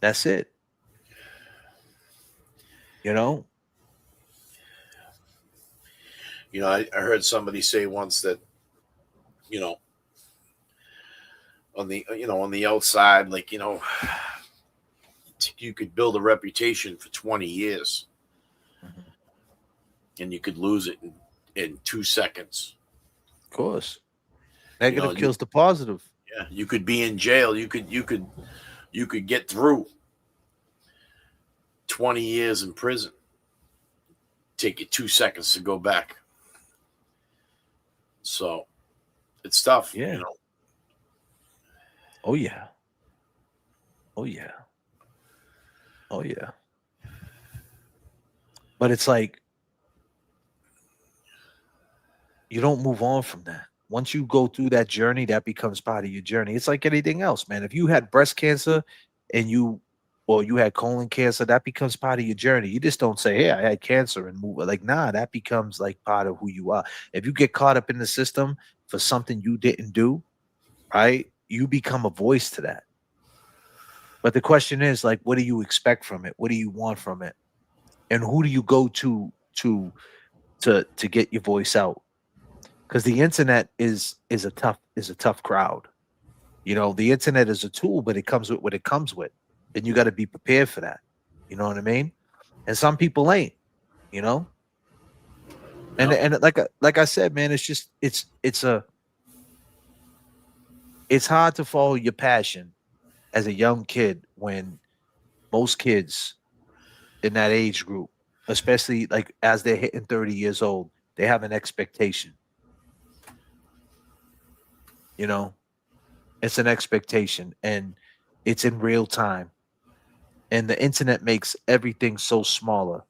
That's it. You know, You know, I heard somebody say once that, you know, on the outside, like, you know, you could build a reputation for 20 years Mhm. and you could lose it in 2 seconds. Of course, You know, negative kills the positive. yeah, you could be in jail. You could get through 20 years in prison. Take you 2 seconds to go back. So it's tough, Yeah. you know. Oh yeah. Oh yeah. Oh yeah. But it's like, you don't move on from that. Once you go through that journey, that becomes part of your journey. It's like anything else, man. If you had breast cancer and or you had colon cancer, that becomes part of your journey. You just don't say, "Hey, I had cancer," and move. Like, nah, that becomes like part of who you are. If you get caught up in the system for something you didn't do, right? You become a voice to that. But the question is, like, what do you expect from it? What do you want from it? And who do you go to get your voice out? Because the internet is a tough crowd. You know, the internet is a tool, but it comes with what it comes with, and you got to be prepared for that. You know what I mean? And some people ain't. You know, and like I said, man, it's just it's hard to follow your passion as a young kid when most kids in that age group, especially like as they're hitting 30 years old, they have an expectation. You know, it's an expectation and it's in real time. And the internet makes everything so smaller,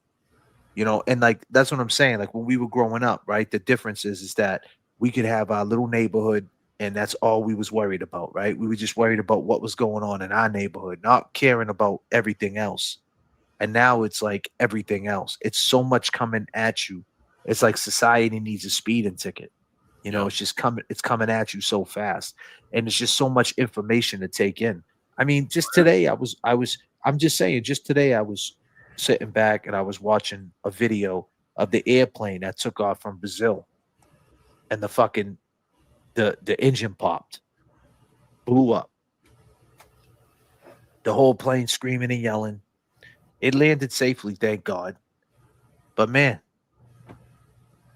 you know, and like that's what I'm saying. Like when we were growing up, right? The difference is that we could have our little neighborhood and that's all we was worried about, right? We were just worried about what was going on in our neighborhood, not caring about everything else. And now it's like everything else. It's so much coming at you. It's like society needs a speeding ticket. You know, Yep. it's coming at you so fast. And it's just so much information to take in. I mean, just today I'm just saying, just today I was sitting back and I was watching a video of the airplane that took off from Brazil and the engine popped, blew up. The whole plane screaming and yelling. It landed safely, thank God. But man,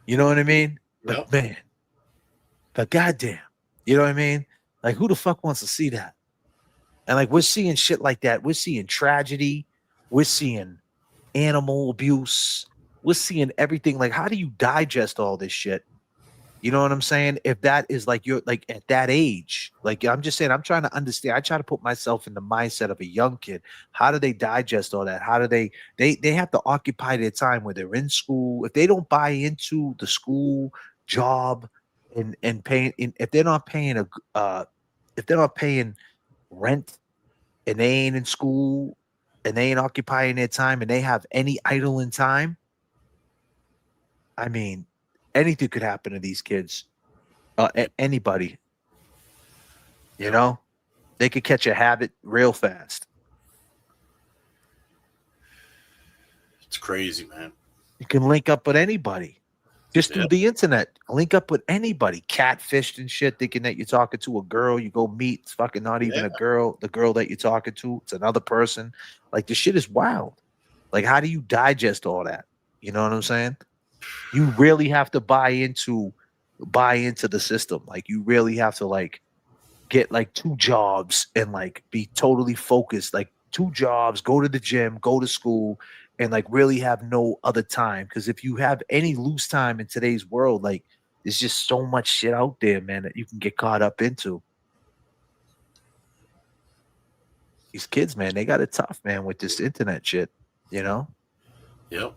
you know what I mean? But Yep. man, but goddamn, you know what I mean? Like, who the fuck wants to see that? And like, we're seeing shit like that. We're seeing tragedy. We're seeing animal abuse. We're seeing everything. Like, how do you digest all this shit? You know what I'm saying? If that is like you're like at that age, like I'm just saying, I'm trying to understand. I try to put myself in the mindset of a young kid. How do they digest all that? How do they have to occupy their time where they're in school? If they don't buy into the school job and paying, if they're not paying if they're not paying rent and they ain't in school, and they ain't occupying their time and they have any idling time, I mean, anything could happen to these kids. Anybody, you know, they could catch a habit real fast. It's crazy, man. You can link up with anybody just through the internet. Link up with anybody, catfished and shit, thinking that you're talking to a girl. You go meet, it's fucking not even a girl. The girl that you're talking to, it's another person. Like, the shit is wild. Like, how do you digest all that? You know what I'm saying? You really have to buy into the system. Like, you really have to like get like 2 jobs and like be totally focused. Like 2 jobs, go to the gym, go to school, and like really have no other time. Because if you have any loose time in today's world, like there's just so much shit out there, man, that you can get caught up into. These kids, man, they got it tough, man, with this internet shit, you know? Yep.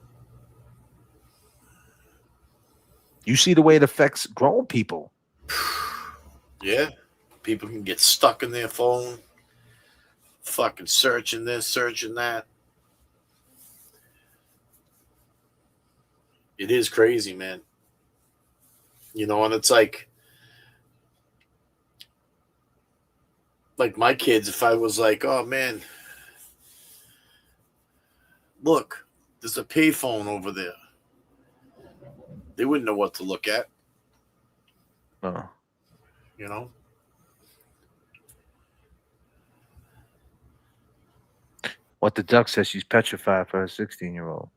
You see the way it affects grown people. Yeah. People can get stuck in their phone, fucking searching this, searching that. It is crazy, man. You know, and it's like my kids, if I was like, oh man, look, there's a payphone over there. They wouldn't know what to look at. Oh. You know? What the duck says, she's petrified for her 16-year-old.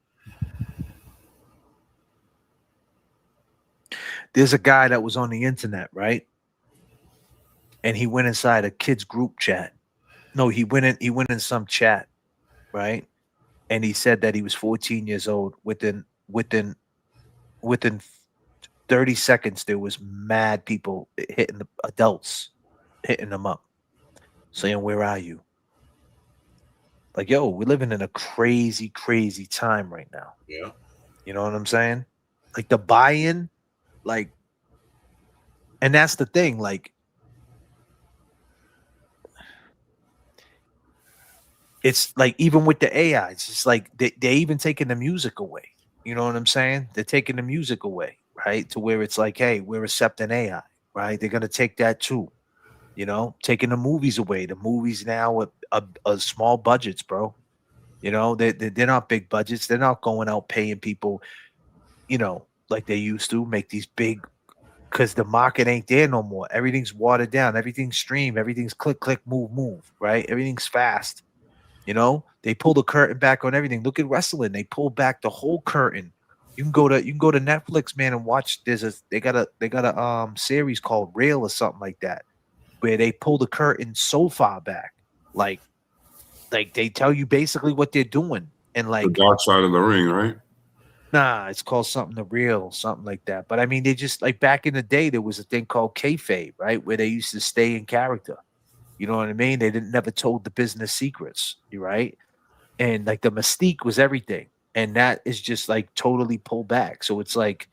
There's a guy that was on the internet, right? And he went inside a kids group chat. No, he went in some chat, right? And he said that he was 14 years old. Within 30 seconds, there was mad people hitting the adults, hitting them up, saying, "Where are you?" Like, yo, we're living in a crazy, crazy time right now. Yeah. You know what I'm saying? Like the buy-in, like, and that's the thing, like, it's like even with the AI, it's just like they're even taking the music away. You know what I'm saying? They're taking the music away, right? To where it's like, hey, we're accepting AI, right? They're gonna take that too. You know, taking the movies away. The movies now are small budgets, bro. You know, they're not big budgets. They're not going out paying people, you know, like they used to make these big, because the market ain't there no more. Everything's watered down. Everything's stream. Everything's click, click, move, move, right? Everything's fast. You know, they pull the curtain back on everything. Look at wrestling. They pull back the whole curtain. You can go to Netflix, man, and watch. They got a series called Real or something like that, where they pull the curtain so far back, like they tell you basically what they're doing, and like The Dark Side of the Ring, right? nah, it's called something the real, something like that. But I mean, they just like back in the day, there was a thing called kayfabe, right, where they used to stay in character. You know what I mean? They didn't never told the business secrets, you right? And like the mystique was everything, and that is just like totally pulled back. So it's like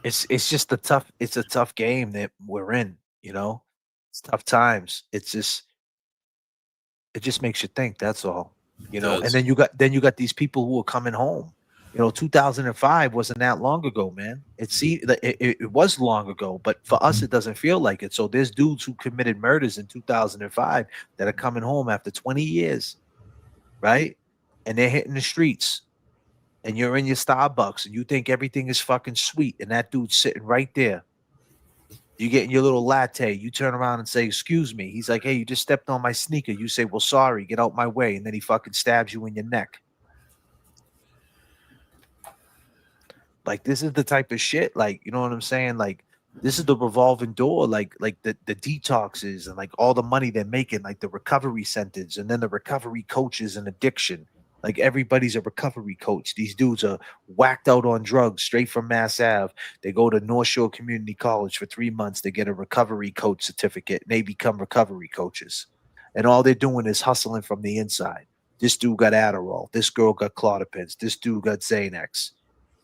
it's just a tough game that we're in. You know, it's tough times. It just makes you think. That's all. You know, and then you got these people who are coming home. You know, 2005 wasn't that long ago, man. It was long ago, but for us, it doesn't feel like it. So there's dudes who committed murders in 2005 that are coming home after 20 years, right? And they're hitting the streets, and you're in your Starbucks, and you think everything is fucking sweet, and that dude's sitting right there. You get in your little latte. You turn around and say, "Excuse me." He's like, "Hey, you just stepped on my sneaker." You say, "Well, sorry. Get out my way," and then he fucking stabs you in your neck. Like, this is the type of shit, like, you know what I'm saying? Like, this is the revolving door, like the detoxes and like all the money they're making, like the recovery centers and then the recovery coaches and addiction. Like, everybody's a recovery coach. These dudes are whacked out on drugs straight from Mass Ave. They go to North Shore Community College for 3 months. They get a recovery coach certificate and they become recovery coaches. And all they're doing is hustling from the inside. This dude got Adderall. This girl got Clonopins. This dude got Xanax.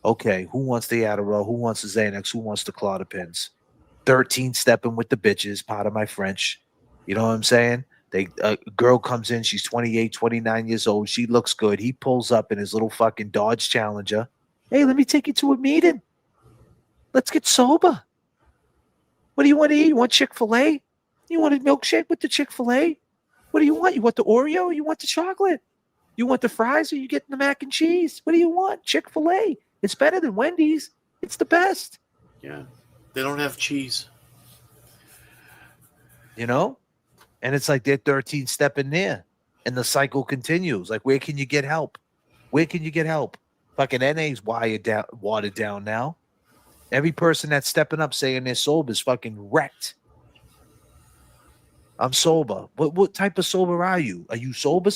Okay, who wants the Adderall? Who wants the Xanax? Who wants the Clonopins? 13 stepping with the bitches, part of my French. You know what I'm saying? A girl comes in, she's 28, 29 years old. She looks good. He pulls up in his little fucking Dodge Challenger. Hey, let me take you to a meeting. Let's get sober. What do you want to eat? You want Chick-fil-A? You want a milkshake with the Chick-fil-A? What do you want? You want the Oreo or you want the chocolate? You want the fries or you getting the mac and cheese? What do you want? Chick-fil-A. It's better than Wendy's. It's the best. Yeah. They don't have cheese. You know? And it's like they're 13 stepping there. And the cycle continues. Like, where can you get help? Where can you get help? Fucking NA's watered down now. Every person that's stepping up saying they're sober is fucking wrecked. I'm sober. What type of sober are you? Are you sober?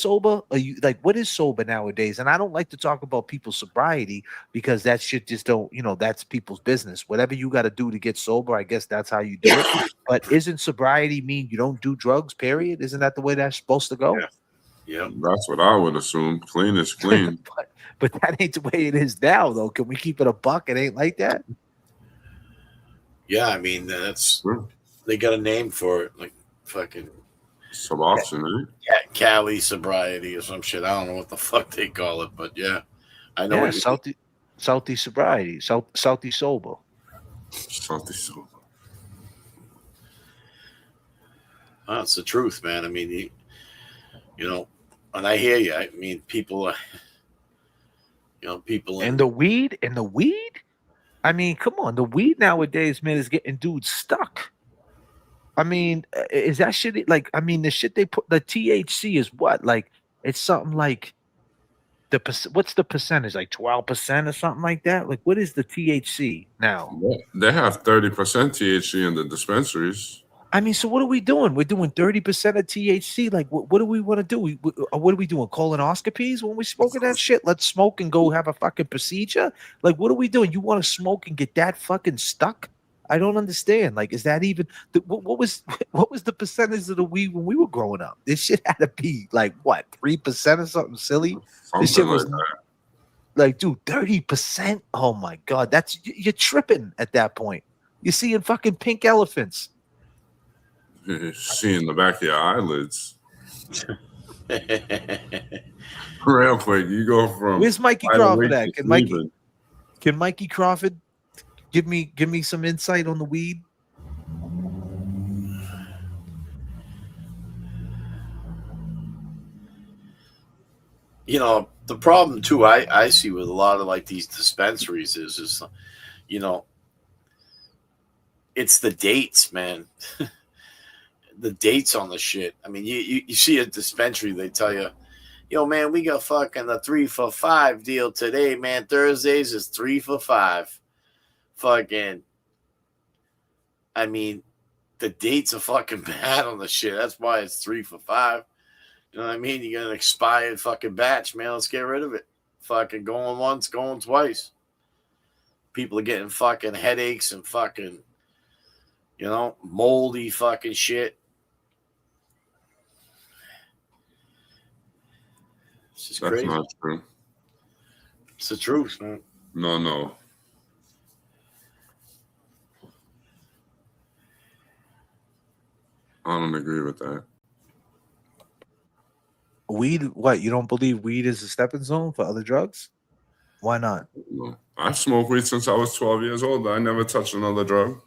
Are you like, what is sober nowadays? And I don't like to talk about people's sobriety because that shit just don't, that's people's business. Whatever you got to do to get sober, I guess that's how you do it. But isn't sobriety mean you don't do drugs, period? Isn't that the way that's supposed to go? Yeah. That's what I would assume. Clean is clean. but that ain't the way it is now, though. Can we keep it a buck? It ain't like that. Yeah, I mean, they got a name for it, like fucking Suboxone, Cali sobriety or some shit. I don't know what the fuck they call it, but yeah, I know. Yeah, Salty sobriety, salty sober. Salty sober. That's the truth, man. I mean, and I hear you. I mean, people are, people and the weed. I mean, come on, the weed nowadays, man, is getting dudes stuck. I mean, is that shit like? I mean, the shit they put, the THC is what? Like, it's something like what's the percentage? Like 12% or something like that. Like, what is the THC now? They have 30% THC in the dispensaries. I mean, so what are we doing? We're doing 30% of THC. Like, what do we want to do? What are we doing? Colonoscopies when we smoking that shit? Let's smoke and go have a fucking procedure. Like, what are we doing? You want to smoke and get that fucking stuck? I don't understand. Like, is that even what was the percentage of the weed when we were growing up? This shit had to be like what, 3% or something silly? This shit was like, dude, 30%. Oh my god, you're tripping at that point. You're seeing fucking pink elephants. Seeing the back of your eyelids. Real quick, you go from. Where's Mikey Crawford at? Can Mikey Crawford give me some insight on the weed? The problem too I see with a lot of like these dispensaries is it's the dates, man. The dates on the shit. I mean, you see a dispensary, they tell you, yo, man, we got fucking a 3 for $5 deal today, man. Thursdays is 3 for $5. Fucking, I mean, the dates are fucking bad on the shit. That's why it's 3 for $5. You know what I mean? You got an expired fucking batch, man. Let's get rid of it. Fucking going once, going twice. People are getting fucking headaches and fucking, moldy fucking shit. It's just That's crazy. not true. It's the truth, man. No. I don't agree with that. Weed? What? You don't believe weed is a stepping stone for other drugs? Why not? No. I've smoked weed since I was 12 years old. I never touched another drug.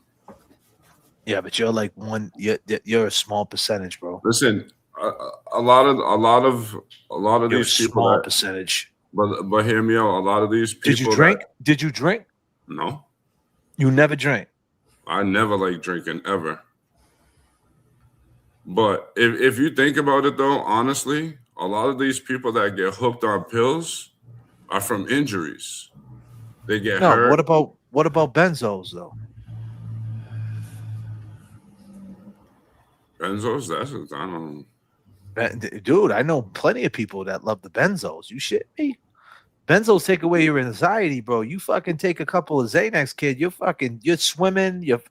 Yeah, but you're like you're a small percentage, bro. Listen, a lot of You're these a people. small percentage. But hear me out. A lot of these people. Did you drink? Did you drink? No. You never drank. I never liked drinking ever. But if you think about it, though, honestly, a lot of these people that get hooked on pills are from injuries. They get hurt. What about benzos though? Benzos? I don't know. Dude, I know plenty of people that love the benzos. You shit me? Benzos take away your anxiety, bro. You fucking take a couple of Xanax, kid. You're swimming. You're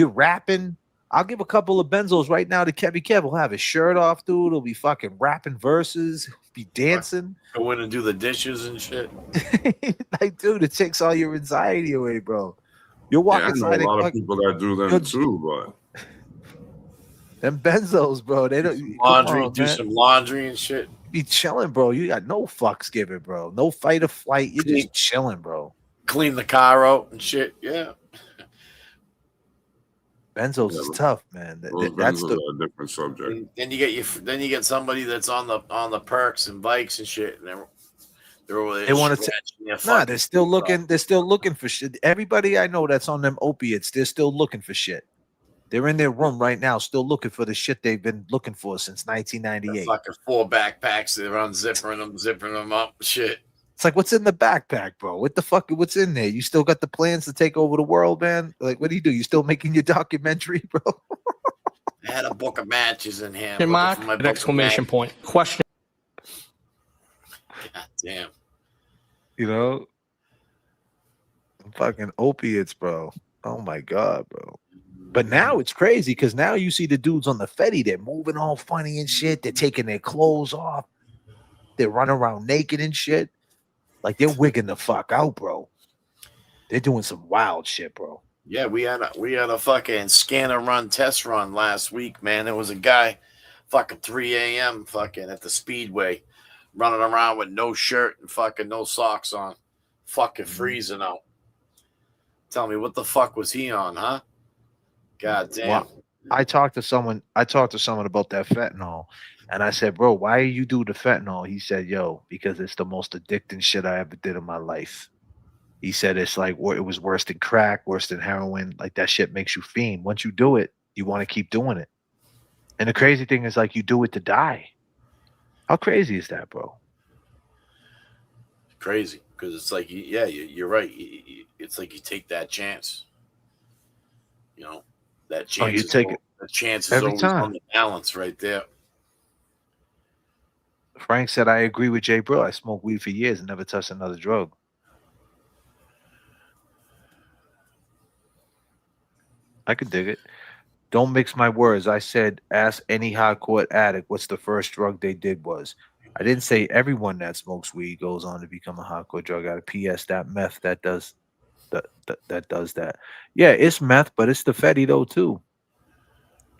rapping. I'll give a couple of benzos right now to Kevy Kev. He'll have his shirt off, dude. He'll be fucking rapping verses. He'll be dancing. Go in and do the dishes and shit. Like, dude, it takes all your anxiety away, bro. You're walking. I know a lot of people that do them too, but Them benzos, bro. They don't come Laundry, on, do man. some laundry and shit. Be chilling, bro. You got no fucks given, bro. No fight or flight. You're Clean, just chilling, bro. clean the car out and shit. Yeah. Benzos Yeah, is tough, man. those That's Benzos the are a different subject. And then you get somebody that's on the perks and bikes and shit, and they're over there they want to. scratching their Nah, fucking they're still teeth looking. off. They're still looking for shit. Everybody I know that's on them opiates, they're still looking for shit. They're in their room right now, still looking for the shit they've been looking for since The 1998. fucking 4 backpacks, they're unzipping them up. Shit. It's like, what's in the backpack, bro? What the fuck? What's in there? You still got the plans to take over the world, man? Like, what do? You still making your documentary, bro? I had a book of matches in here. Question mark, For my an book of exclamation matches. point. Question. God damn. You know, fucking opiates, bro. Oh my god, bro. But now it's crazy because now you see the dudes on the Fetty, they're moving all funny and shit. They're taking their clothes off. They're running around naked and shit. Like they're wigging the fuck out, bro. They're doing some wild shit, bro. Yeah, we had a fucking scanner run test run last week, man. There was a guy fucking 3 a.m. fucking at the speedway running around with no shirt and fucking no socks on. Fucking freezing out. Tell me, what the fuck was he on, huh? God damn. Wow. I talked to someone about that fentanyl, and I said, bro, why you do the fentanyl? He said, yo, because it's the most addicting shit I ever did in my life. He said it's like it was worse than crack, worse than heroin. Like that shit makes you fiend. Once you do it, you want to keep doing it. And the crazy thing is, like, you do it to die. How crazy is that, bro? Crazy, because it's like, yeah, you're right. It's like you take that chance. You know, that chance. You take it. The chance is Every always time. on the balance right there. Frank said, I agree with Jay Bro. I smoked weed for years and never touched another drug. I could dig it. Don't mix my words. I said, ask any hardcore addict what's the first drug they did was. I didn't say everyone that smokes weed goes on to become a hardcore drug addict. P.S. That meth that does that does that. Yeah, it's meth, but it's the Fetty though too.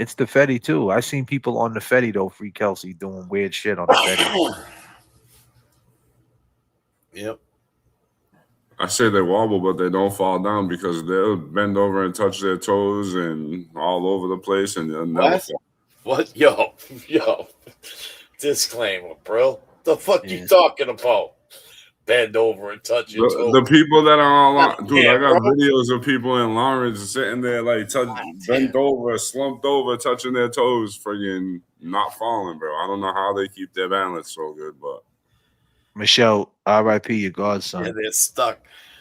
It's the Fetty too. I've seen people on the Fetty though, Free Kelsey, doing weird shit on the Fetty. Yep. I say they wobble, but they don't fall down because they'll bend over and touch their toes and all over the place, and they'll never fall. What? Yo. Disclaimer, bro. The fuck you talking about? Bend over and touch your toes. The people that are on, dude, Yeah, I got bro. videos of people in Lawrence sitting there like bent over, slumped over, touching their toes, friggin' not falling, bro. I don't know how they keep their balance so good, but Michelle, R.I.P. your godson. Yeah, they're stuck.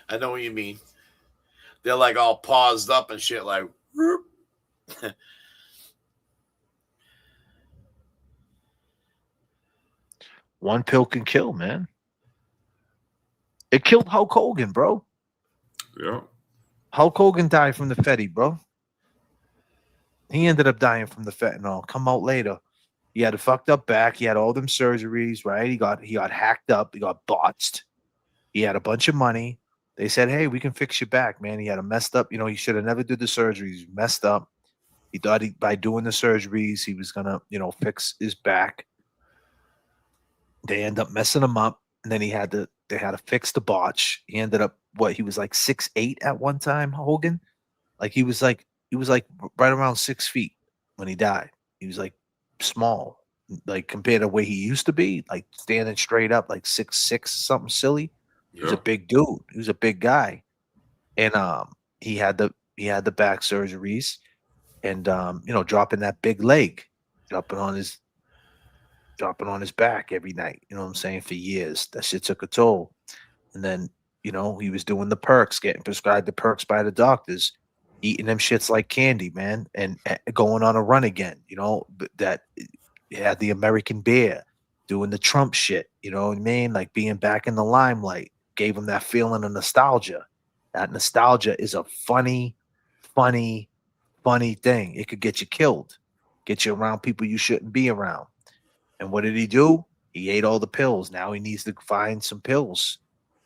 I know what you mean. They're like all paused up and shit, like. Whoop. One pill can kill, man. It killed Hulk Hogan, bro. Yeah. Hulk Hogan died from the Fetty, bro. He ended up dying from the fentanyl. Come out later. He had a fucked up back. He had all them surgeries, right? He got hacked up. He got botched. He had a bunch of money. They said, hey, we can fix your back, man. He had a messed up, he should have never did the surgeries. He messed up. He thought by doing the surgeries, he was going to, fix his back. They end up messing him up. And then they had to fix the botch. He ended up, he was like 6'8" at one time, Hogan. Like he was like right around 6 feet when he died. He was like small, like compared to where he used to be, like standing straight up, like 6'6", something silly. He was a big dude. He was a big guy. And he had the back surgeries and dropping that big leg, dropping on his back every night, you know what I'm saying, for years. That shit took a toll. And then, he was doing the perks, getting prescribed the perks by the doctors, eating them shits like candy, man, and going on a run again, that had the American beer, doing the Trump shit, you know what I mean? Like being back in the limelight, gave him that feeling of nostalgia. That nostalgia is a funny thing. It could get you killed, get you around people you shouldn't be around. And what did he do? He ate all the pills. Now he needs to find some pills.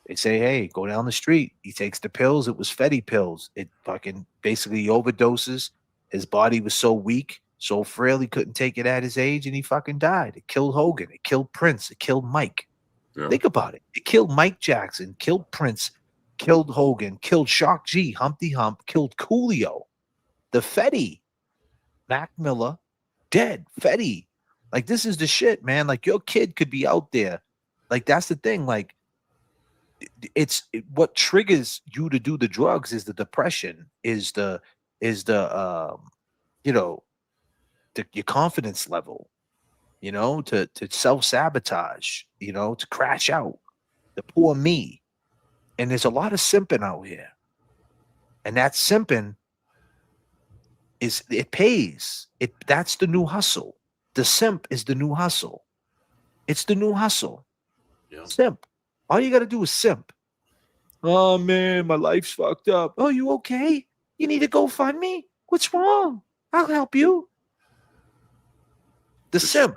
They say, hey, go down the street. He takes the pills. It was Fetty pills. It fucking basically he overdoses. His body was so weak. so frail he couldn't take it at his age, and he fucking died. It killed Hogan. It killed Prince. It killed Mike. Yeah. Think about it. It killed Mike Jackson, killed Prince, killed Hogan, killed Shock G, Humpty Hump, killed Coolio, the Fetty, Mac Miller, dead. Fetty. Like, this is the shit, man. Like, your kid could be out there. Like, that's the thing. Like, what triggers you to do the drugs is the depression, is the you know, your confidence level, you know, to self-sabotage, you know, to crash out, the poor me. And there's a lot of simping out here. And that simping it pays. That's the new hustle. The simp is the new hustle. It's the new hustle. Yeah. Simp. All you got to do is simp. Oh man, my life's fucked up. Oh, you okay? You need to go find me? What's wrong? I'll help you. The simp.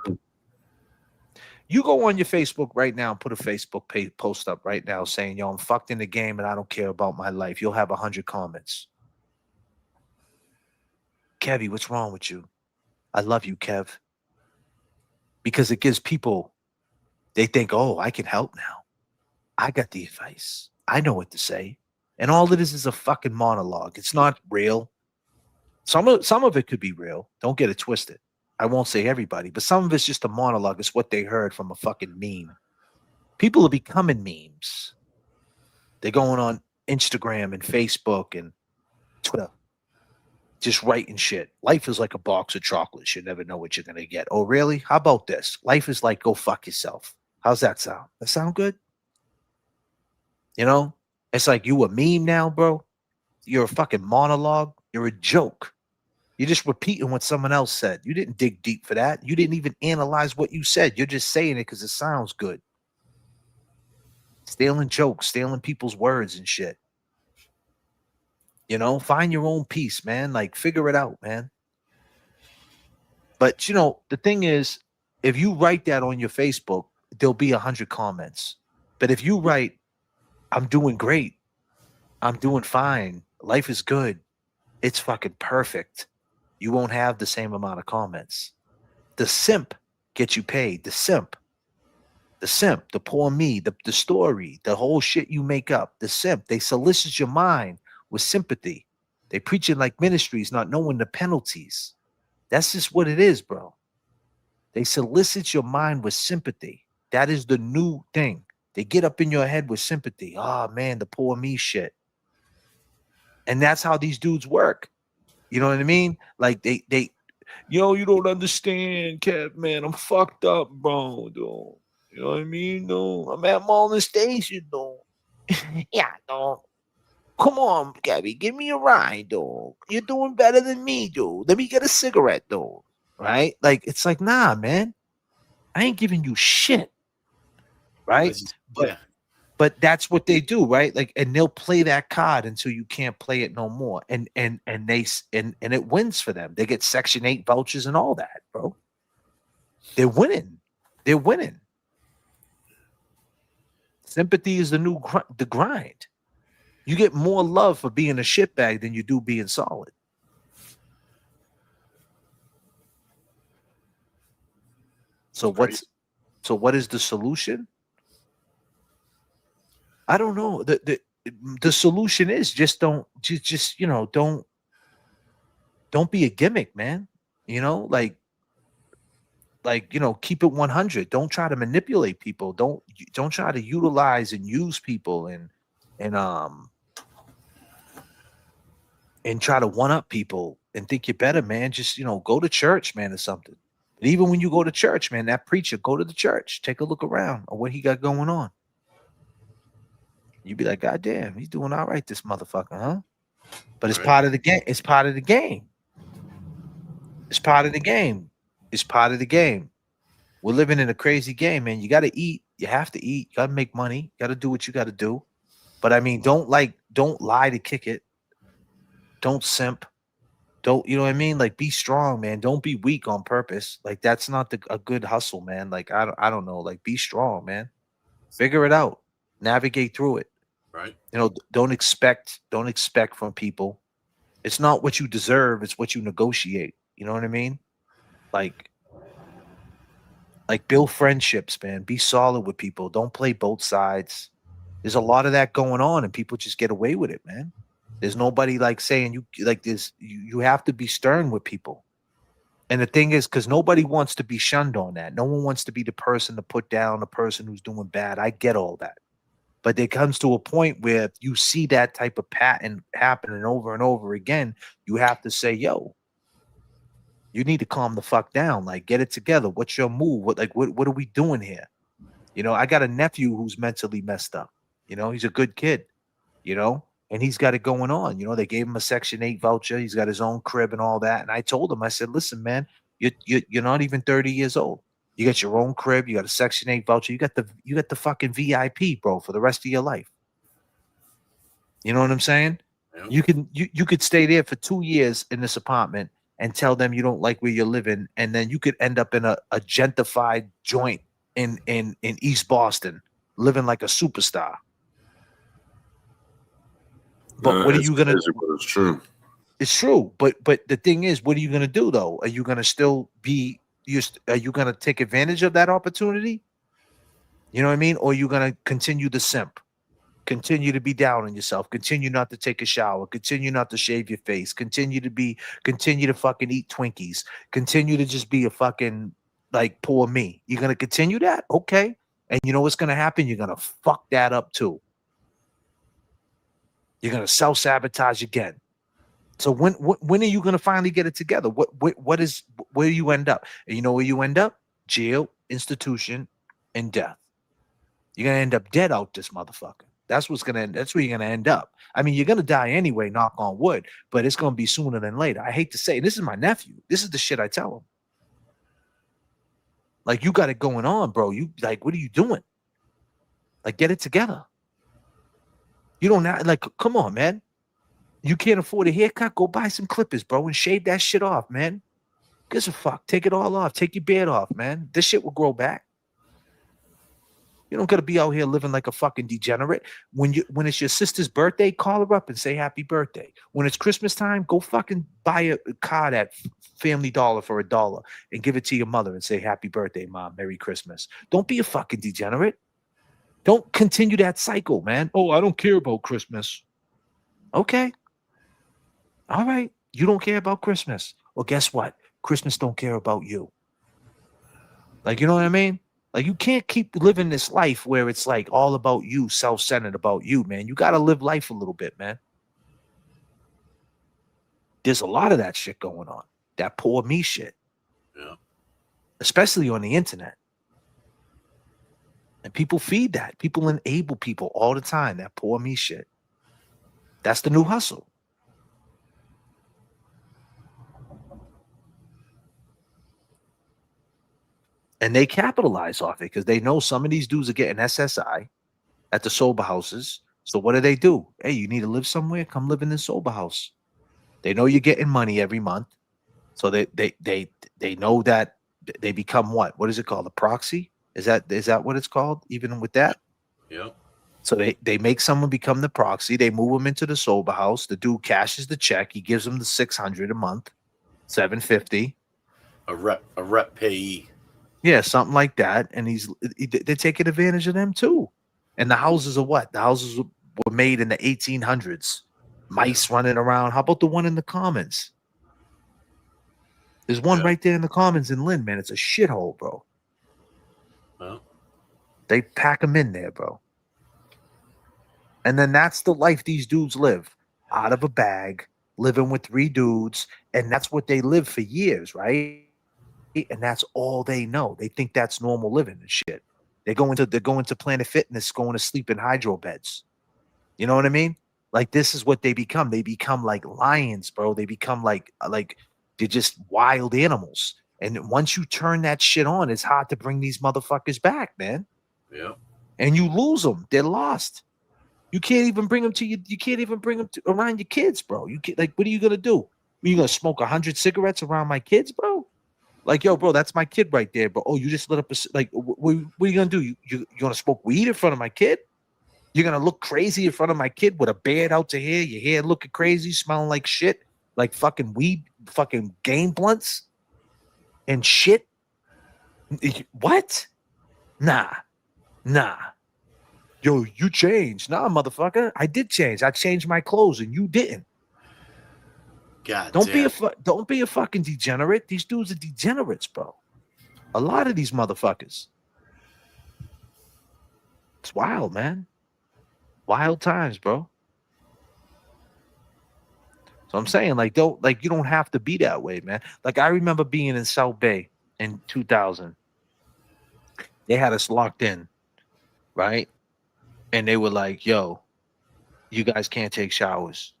You go on your Facebook right now and put a Facebook post up right now saying, yo, I'm fucked in the game and I don't care about my life. You'll have 100 comments. Kevy, what's wrong with you? I love you, Kev. Because it gives people, they think, oh, I can help now. I got the advice. I know what to say. And all it is a fucking monologue. It's not real. Some of it could be real. Don't get it twisted. I won't say everybody, but some of it's just a monologue. It's what they heard from a fucking meme. People are becoming memes. They're going on Instagram and Facebook and Twitter, just writing shit. Life is like a box of chocolates. You never know what you're going to get. Oh, really? How about this? Life is like go fuck yourself. How's that sound? That sound good? You know? It's like you a meme now, bro. You're a fucking monologue. You're a joke. You're just repeating what someone else said. You didn't dig deep for that. You didn't even analyze what you said. You're just saying it because it sounds good. Stealing jokes, stealing people's words and shit. You know, find your own peace, man. Like, figure it out, man. But, you know, the thing is, if you write that on your Facebook, there'll be 100 comments. But if you write, I'm doing great, I'm doing fine, life is good, it's fucking perfect, you won't have the same amount of comments. The simp gets you paid. The simp, the poor me, the story, the whole shit you make up. The simp, they solicit your mind with sympathy. They preach it like ministries, not knowing the penalties. That's just what it is, bro. They solicit your mind with sympathy. That is the new thing. They get up in your head with sympathy. Oh man, the poor me shit. And that's how these dudes work. You know what I mean? Like they, yo, you don't understand, Kev, man. I'm fucked up, bro, dude. You know what I mean? No, I'm at Marlin Station, though. Yeah, no. Come on, Gabby, give me a ride, dog. You're doing better than me, dude. Let me get a cigarette, dog. Right? Like, it's like, nah, man. I ain't giving you shit. Right? But that's what they do, right? Like, and they'll play that card until you can't play it no more. And it wins for them. They get Section 8 vouchers and all that, bro. They're winning. They're winning. Sympathy is the grind. You get more love for being a shitbag than you do being solid. So what is the solution? I don't know. The solution is just don't be a gimmick, man. You know, like keep it 100. Don't try to manipulate people. Don't try to utilize and use people and try to one up people and think you're better, man. Just go to church, man, or something. But even when you go to church, man, that preacher, go to the church, take a look around at what he got going on. You'd be like, God damn, he's doing all right, this motherfucker, huh? But it's part of the game. It's part of the game. It's part of the game. It's part of the game. We're living in a crazy game, man. You got to eat. You have to eat. You got to make money. You got to do what you got to do. But I mean, don't lie to kick it. Don't simp. Don't, you know what I mean? Like, be strong, man. Don't be weak on purpose. Like, that's not a good hustle, man. Like, I don't know. Like, be strong, man. Figure it out. Navigate through it. Right. Don't expect from people. It's not what you deserve. It's what you negotiate. You know what I mean? Like build friendships, man. Be solid with people. Don't play both sides. There's a lot of that going on, and people just get away with it, man. There's nobody like saying you like this. You have to be stern with people. And the thing is, because nobody wants to be shunned on that. No one wants to be the person to put down the person who's doing bad. I get all that. But there comes to a point where if you see that type of pattern happening over and over again, you have to say, yo, you need to calm the fuck down. Like, get it together. What's your move? What are we doing here? You know, I got a nephew who's mentally messed up. You know, he's a good kid, you know, and he's got it going on. You know, they gave him a Section 8 voucher. He's got his own crib and all that. And I told him, I said, listen, man, you're not even 30 years old. You got your own crib, you got a Section 8 voucher, you got the fucking VIP, bro, for the rest of your life. You know what I'm saying? Yeah. You could stay there for 2 years in this apartment and tell them you don't like where you're living, and then you could end up in a gentrified joint in East Boston, living like a superstar. But what are you gonna? Crazy, but it's true. It's true, but the thing is, what are you gonna do though? Are you gonna still be? Are you gonna take advantage of that opportunity? You know what I mean? Or are you gonna continue to simp? Continue to be down on yourself, continue not to take a shower, continue not to shave your face, continue to fucking eat Twinkies, continue to just be a fucking like poor me. You're gonna continue that? Okay. And you know what's gonna happen? You're gonna fuck that up too. You're gonna self-sabotage again. So when are you gonna finally get it together? Where do you end up? And you know where you end up? Jail, institution, and death. You're gonna end up dead out this motherfucker. That's where you're gonna end up. I mean, you're gonna die anyway, knock on wood, but it's gonna be sooner than later. I hate to say, this is my nephew. This is the shit I tell him. Like, you got it going on, bro. You like, what are you doing? Like, get it together. You don't like, come on, man. You can't afford a haircut? Go buy some clippers, bro, and shave that shit off, man. Gives a fuck. Take it all off. Take your beard off, man. This shit will grow back. You don't gotta be out here living like a fucking degenerate. When it's your sister's birthday, call her up and say happy birthday. When it's Christmas time, go fucking buy a card at Family Dollar for $1 and give it to your mother and say happy birthday, mom, Merry Christmas. Don't be a fucking degenerate. Don't continue that cycle, man. Oh, I don't care about Christmas. Okay. All right. You don't care about Christmas. Well, guess what? Christmas don't care about you. Like, you know what I mean? Like, you can't keep living this life where it's like all about you, self-centered about you, man. You got to live life a little bit, man. There's a lot of that shit going on. That poor me shit. Yeah. Especially on the internet. And people feed that. People enable people all the time. That poor me shit. That's the new hustle. And they capitalize off it because they know some of these dudes are getting SSI at the sober houses. So what do? Hey, you need to live somewhere? Come live in this sober house. They know you're getting money every month. So they know that they become what? What is it called? A proxy? Is that what it's called? Even with that? Yeah. So they make someone become the proxy. They move them into the sober house. The dude cashes the check. He gives them the $600 a month, $750. A rep payee. Yeah, something like that. And they're taking advantage of them too. And the houses are what? The houses were made in the 1800s. Mice running around. How about the one in the Commons? There's one right there in the Commons in Lynn, man. It's a shithole, bro. Well, they pack them in there, bro. And then that's the life these dudes live. Out of a bag, living with 3 dudes. And that's what they live for years, right? And that's all they know. They think that's normal living and shit. They're going to Planet Fitness, going to sleep in hydro beds. You know what I mean? Like, this is what they become. They become like lions, bro. They become like they're just wild animals. And once you turn that shit on, it's hard to bring these motherfuckers back, man. Yeah. And you lose them. They're lost. You can't even bring them to you. You can't even bring them around your kids, bro. You can't, like, what are you gonna do? Are you gonna smoke 100 cigarettes around my kids, bro? Like, yo, bro, that's my kid right there, bro. Oh, you just lit up what are you gonna do? You gonna smoke weed in front of my kid? You're gonna look crazy in front of my kid with a beard out to here, your hair looking crazy, smelling like shit, like fucking weed, fucking game blunts. and shit. What? Nah. Yo, you changed. Nah, motherfucker. I did change. I changed my clothes and you didn't. God Don't damn. don't be a fucking degenerate. These dudes are degenerates, bro. A lot of these motherfuckers. It's wild, man. Wild times, bro. So I'm saying, like, you don't have to be that way, man. Like, I remember being in South Bay in 2000. They had us locked in, right? And they were like, yo, you guys can't take showers.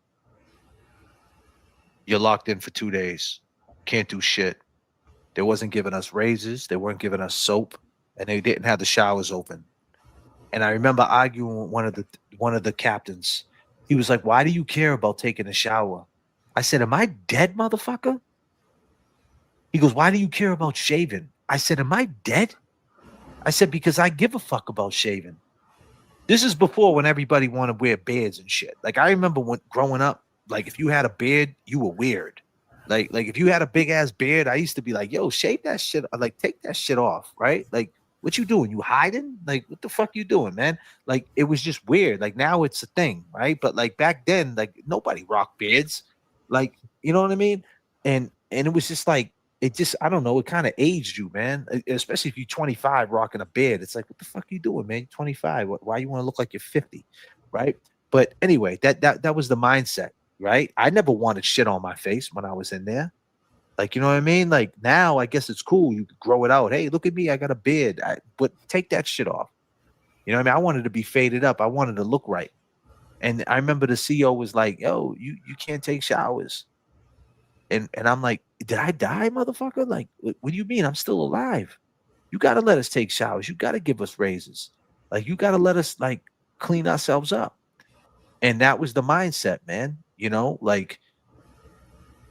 You're locked in for 2 days. Can't do shit. They wasn't giving us raises. They weren't giving us soap, and they didn't have the showers open. And I remember arguing with one of the captains. He was like, "Why do you care about taking a shower?" I said, "Am I dead, motherfucker?" He goes, "Why do you care about shaving?" I said, "Am I dead?" I said, "Because I give a fuck about shaving." This is before when everybody wanted to wear beards and shit. Like, I remember when growing up, like, if you had a beard, you were weird. Like if you had a big ass beard, I used to be like, yo, shave that shit, like take that shit off, right? Like, what you doing? You hiding? Like, what the fuck you doing, man? Like, it was just weird. Like, now it's a thing, right? But like back then, like, nobody rocked beards. Like, you know what I mean? And it was just like, it just, I don't know, it kind of aged you, man. Especially if you're 25 rocking a beard. It's like, what the fuck are you doing, man? You're 25. Why you want to look like you're 50? Right? But anyway, that was the mindset, right? I never wanted shit on my face when I was in there. Like, you know what I mean? Like, now I guess it's cool. You grow it out. Hey, look at me. I got a beard. But take that shit off. You know what I mean? I wanted to be faded up. I wanted to look right. And I remember the CEO was like, yo, you can't take showers. And I'm like, did I die, motherfucker? Like, what do you mean? I'm still alive. You got to let us take showers. You got to give us raises. Like, you got to let us, like, clean ourselves up. And that was the mindset, man. You know, like,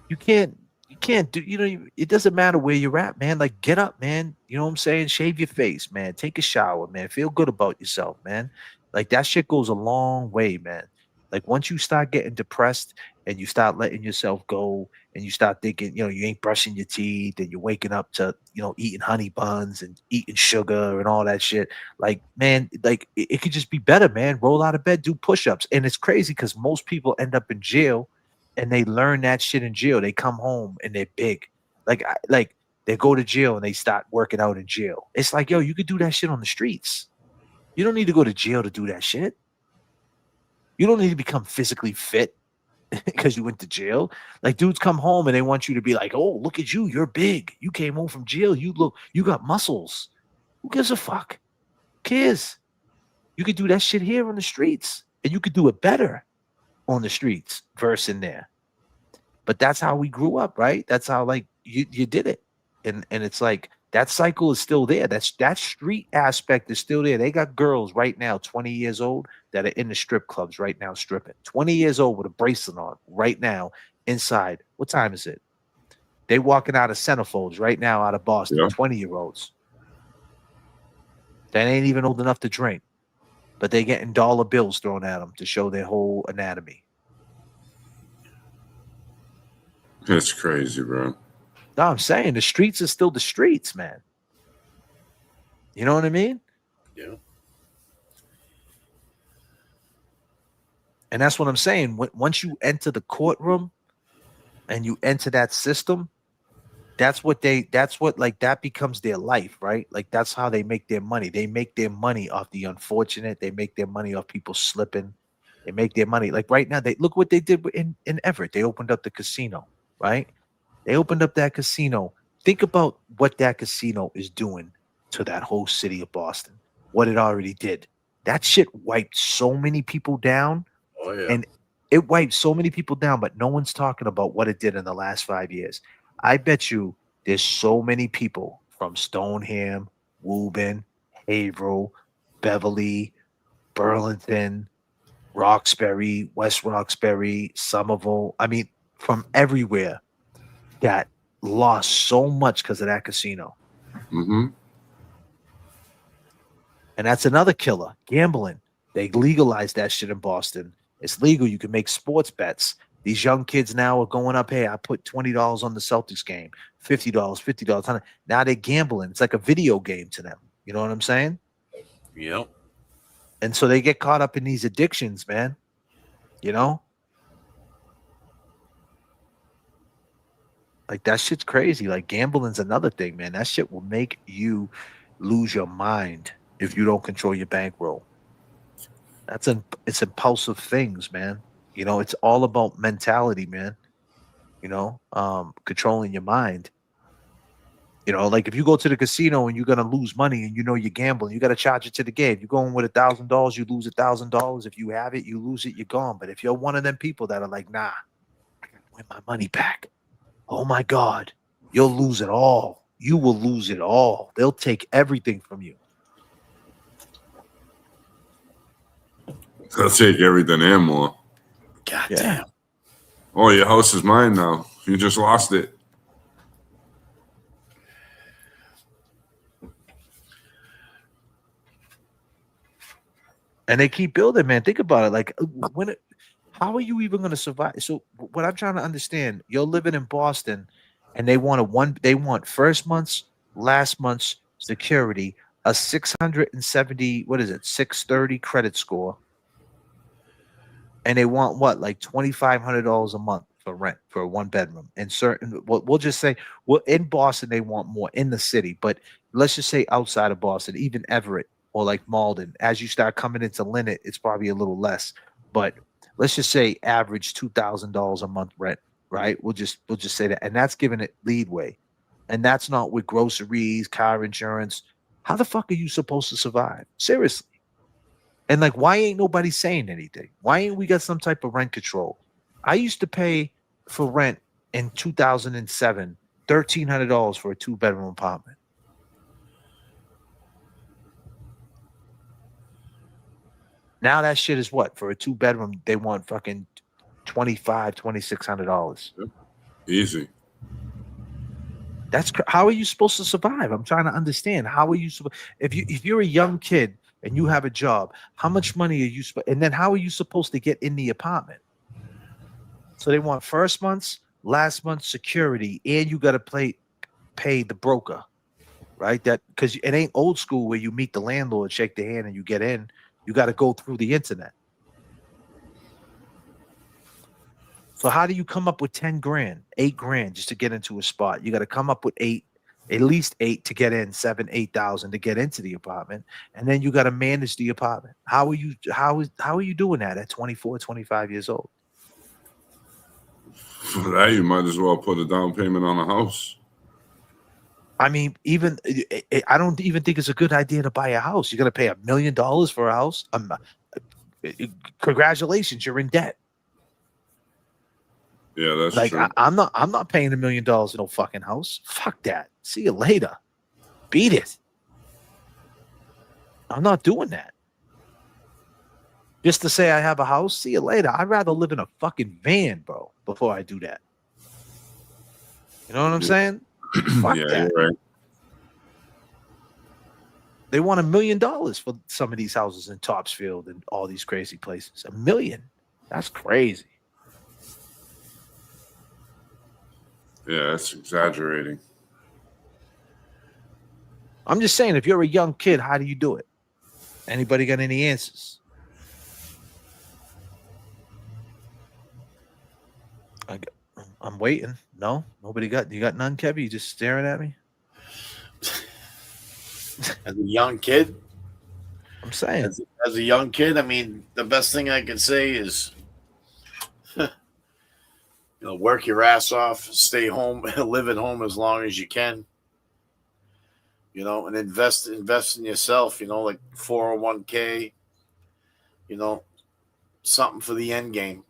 you can't do, it doesn't matter where you're at, man. Like, get up, man. You know what I'm saying? Shave your face, man. Take a shower, man. Feel good about yourself, man. Like, that shit goes a long way, man. Like, once you start getting depressed and you start letting yourself go and you start thinking, you ain't brushing your teeth and you're waking up to, eating honey buns and eating sugar and all that shit. Like, man, like, it could just be better, man. Roll out of bed, do push-ups. And it's crazy because most people end up in jail and they learn that shit in jail. They come home and they're big. Like they go to jail and they start working out in jail. It's like, yo, you could do that shit on the streets. You don't need to go to jail to do that shit. You don't need to become physically fit because you went to jail. Like, dudes come home and they want you to be like, oh, look at you. You're big. You came home from jail. You got muscles. Who gives a fuck? Who cares? You could do that shit here on the streets and you could do it better on the streets versus in there. But that's how we grew up, right? That's how, like, you did it. And it's like that cycle is still there. That street aspect is still there. They got girls right now, 20 years old, that are in the strip clubs right now stripping. 20 years old with a bracelet on right now inside. What time is it? They walking out of Centerfolds right now out of Boston, Yeah. 20-year-olds. That ain't even old enough to drink, but they getting dollar bills thrown at them to show their whole anatomy. It's crazy, bro. No, I'm saying the streets are still the streets, man. You know what I mean? Yeah. And that's what I'm saying. Once you enter the courtroom and you enter that system, that becomes their life, right? Like, that's how they make their money. They make their money off the unfortunate. They make their money off people slipping. They make their money. Like, right now, look what they did in Everett. They opened up the casino, right? They opened up that casino. Think about what that casino is doing to that whole city of Boston, what it already did. That shit wiped so many people down. Oh, yeah. And it wiped so many people down, but no one's talking about what it did in the last 5 years. I bet you there's so many people from Stoneham, Woburn, Haverhill, Beverly, Burlington, Roxbury, West Roxbury, Somerville. I mean, from everywhere that lost so much because of that casino. Mm-hmm. And that's another killer. Gambling. They legalized that shit in Boston. It's legal. You can make sports bets. These young kids now are going up. Hey, I put $20 on the Celtics game, $50, $50. Now they're gambling. It's like a video game to them. You know what I'm saying? Yep. And so they get caught up in these addictions, man. You know? Like that shit's crazy. Like gambling's another thing, man. That shit will make you lose your mind if you don't control your bankroll. It's impulsive things, man. You know, it's all about mentality, man. You know, controlling your mind. You know, like if you go to the casino and you're gonna lose money and you know you're gambling, you got to charge it to the game. You're going with $1,000, you lose $1,000. If you have it, you lose it, you're gone. But if you're one of them people that are like, nah, I gotta win my money back. Oh my God, you'll lose it all. You will lose it all. They'll take everything from you. They'll take everything and more. God damn. Oh, your house is mine now. You just lost it. And they keep building, man. Think about it. Like how are you even going to survive? So what I'm trying to understand, you're living in Boston and they want first month's, last month's security, a 670, 630 credit score. And they want what, like $2,500 a month for rent for a 1-bedroom. And we'll just say, well, in Boston, they want more in the city, but let's just say outside of Boston, even Everett or like Malden, as you start coming into Lynette, it's probably a little less, but let's just say average $2,000 a month rent, right? We'll just say that. And that's giving it leadway. And that's not with groceries, car insurance. How the fuck are you supposed to survive? Seriously. And like, why ain't nobody saying anything? Why ain't we got some type of rent control? I used to pay for rent in 2007, $1,300 for a 2-bedroom apartment. Now that shit is what? For a 2-bedroom, they want fucking $2,500, $2,600. Easy. How are you supposed to survive? I'm trying to understand. How are you if you're a young kid and you have a job, how much money are you and then how are you supposed to get in the apartment? So they want first month's, last month's security, and you got to pay the broker, right? That because it ain't old school where you meet the landlord, shake the hand, and you get in. You got to go through the internet. So how do you come up with 10 grand, 8 grand just to get into a spot? You got to come up with at least 8 to get in, 7, 8,000 to get into the apartment. And then you got to manage the apartment. How are you doing that at 24, 25 years old? For that, you might as well put a down payment on a house. I mean, I don't even think it's a good idea to buy a house. You're going to pay $1 million for a house. Congratulations, you're in debt. Yeah, that's like true. I'm not paying $1 million in no fucking house. Fuck that. See you later. Beat it. I'm not doing that. Just to say I have a house, see you later. I'd rather live in a fucking van, bro, before I do that. You know what I'm saying? Fuck Yeah, that. you're right. They want $1 million for some of these houses in Topsfield and all these crazy places. $1 million. That's crazy. Yeah, that's exaggerating. I'm just saying, if you're a young kid, how do you do it? Anybody got any answers? I'm waiting. No, nobody got. You got none, Kevin? You just staring at me? As a young kid, I'm saying, as a young kid, I mean, the best thing I can say is, work your ass off, stay home, live at home as long as you can. And invest in yourself. Like 401k. Something for the end game.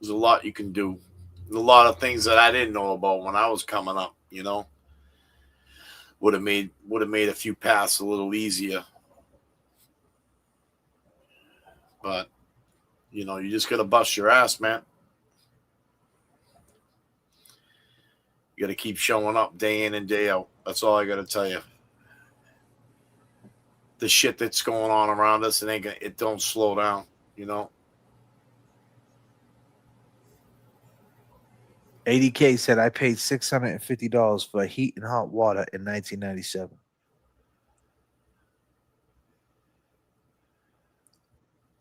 There's a lot you can do. A lot of things that I didn't know about when I was coming up. Would have made a few paths a little easier. But you just gotta bust your ass, man. You gotta keep showing up day in and day out. That's all I gotta tell you. The shit that's going on around us, it don't slow down. 80K said I paid $650 for heat and hot water in 1997.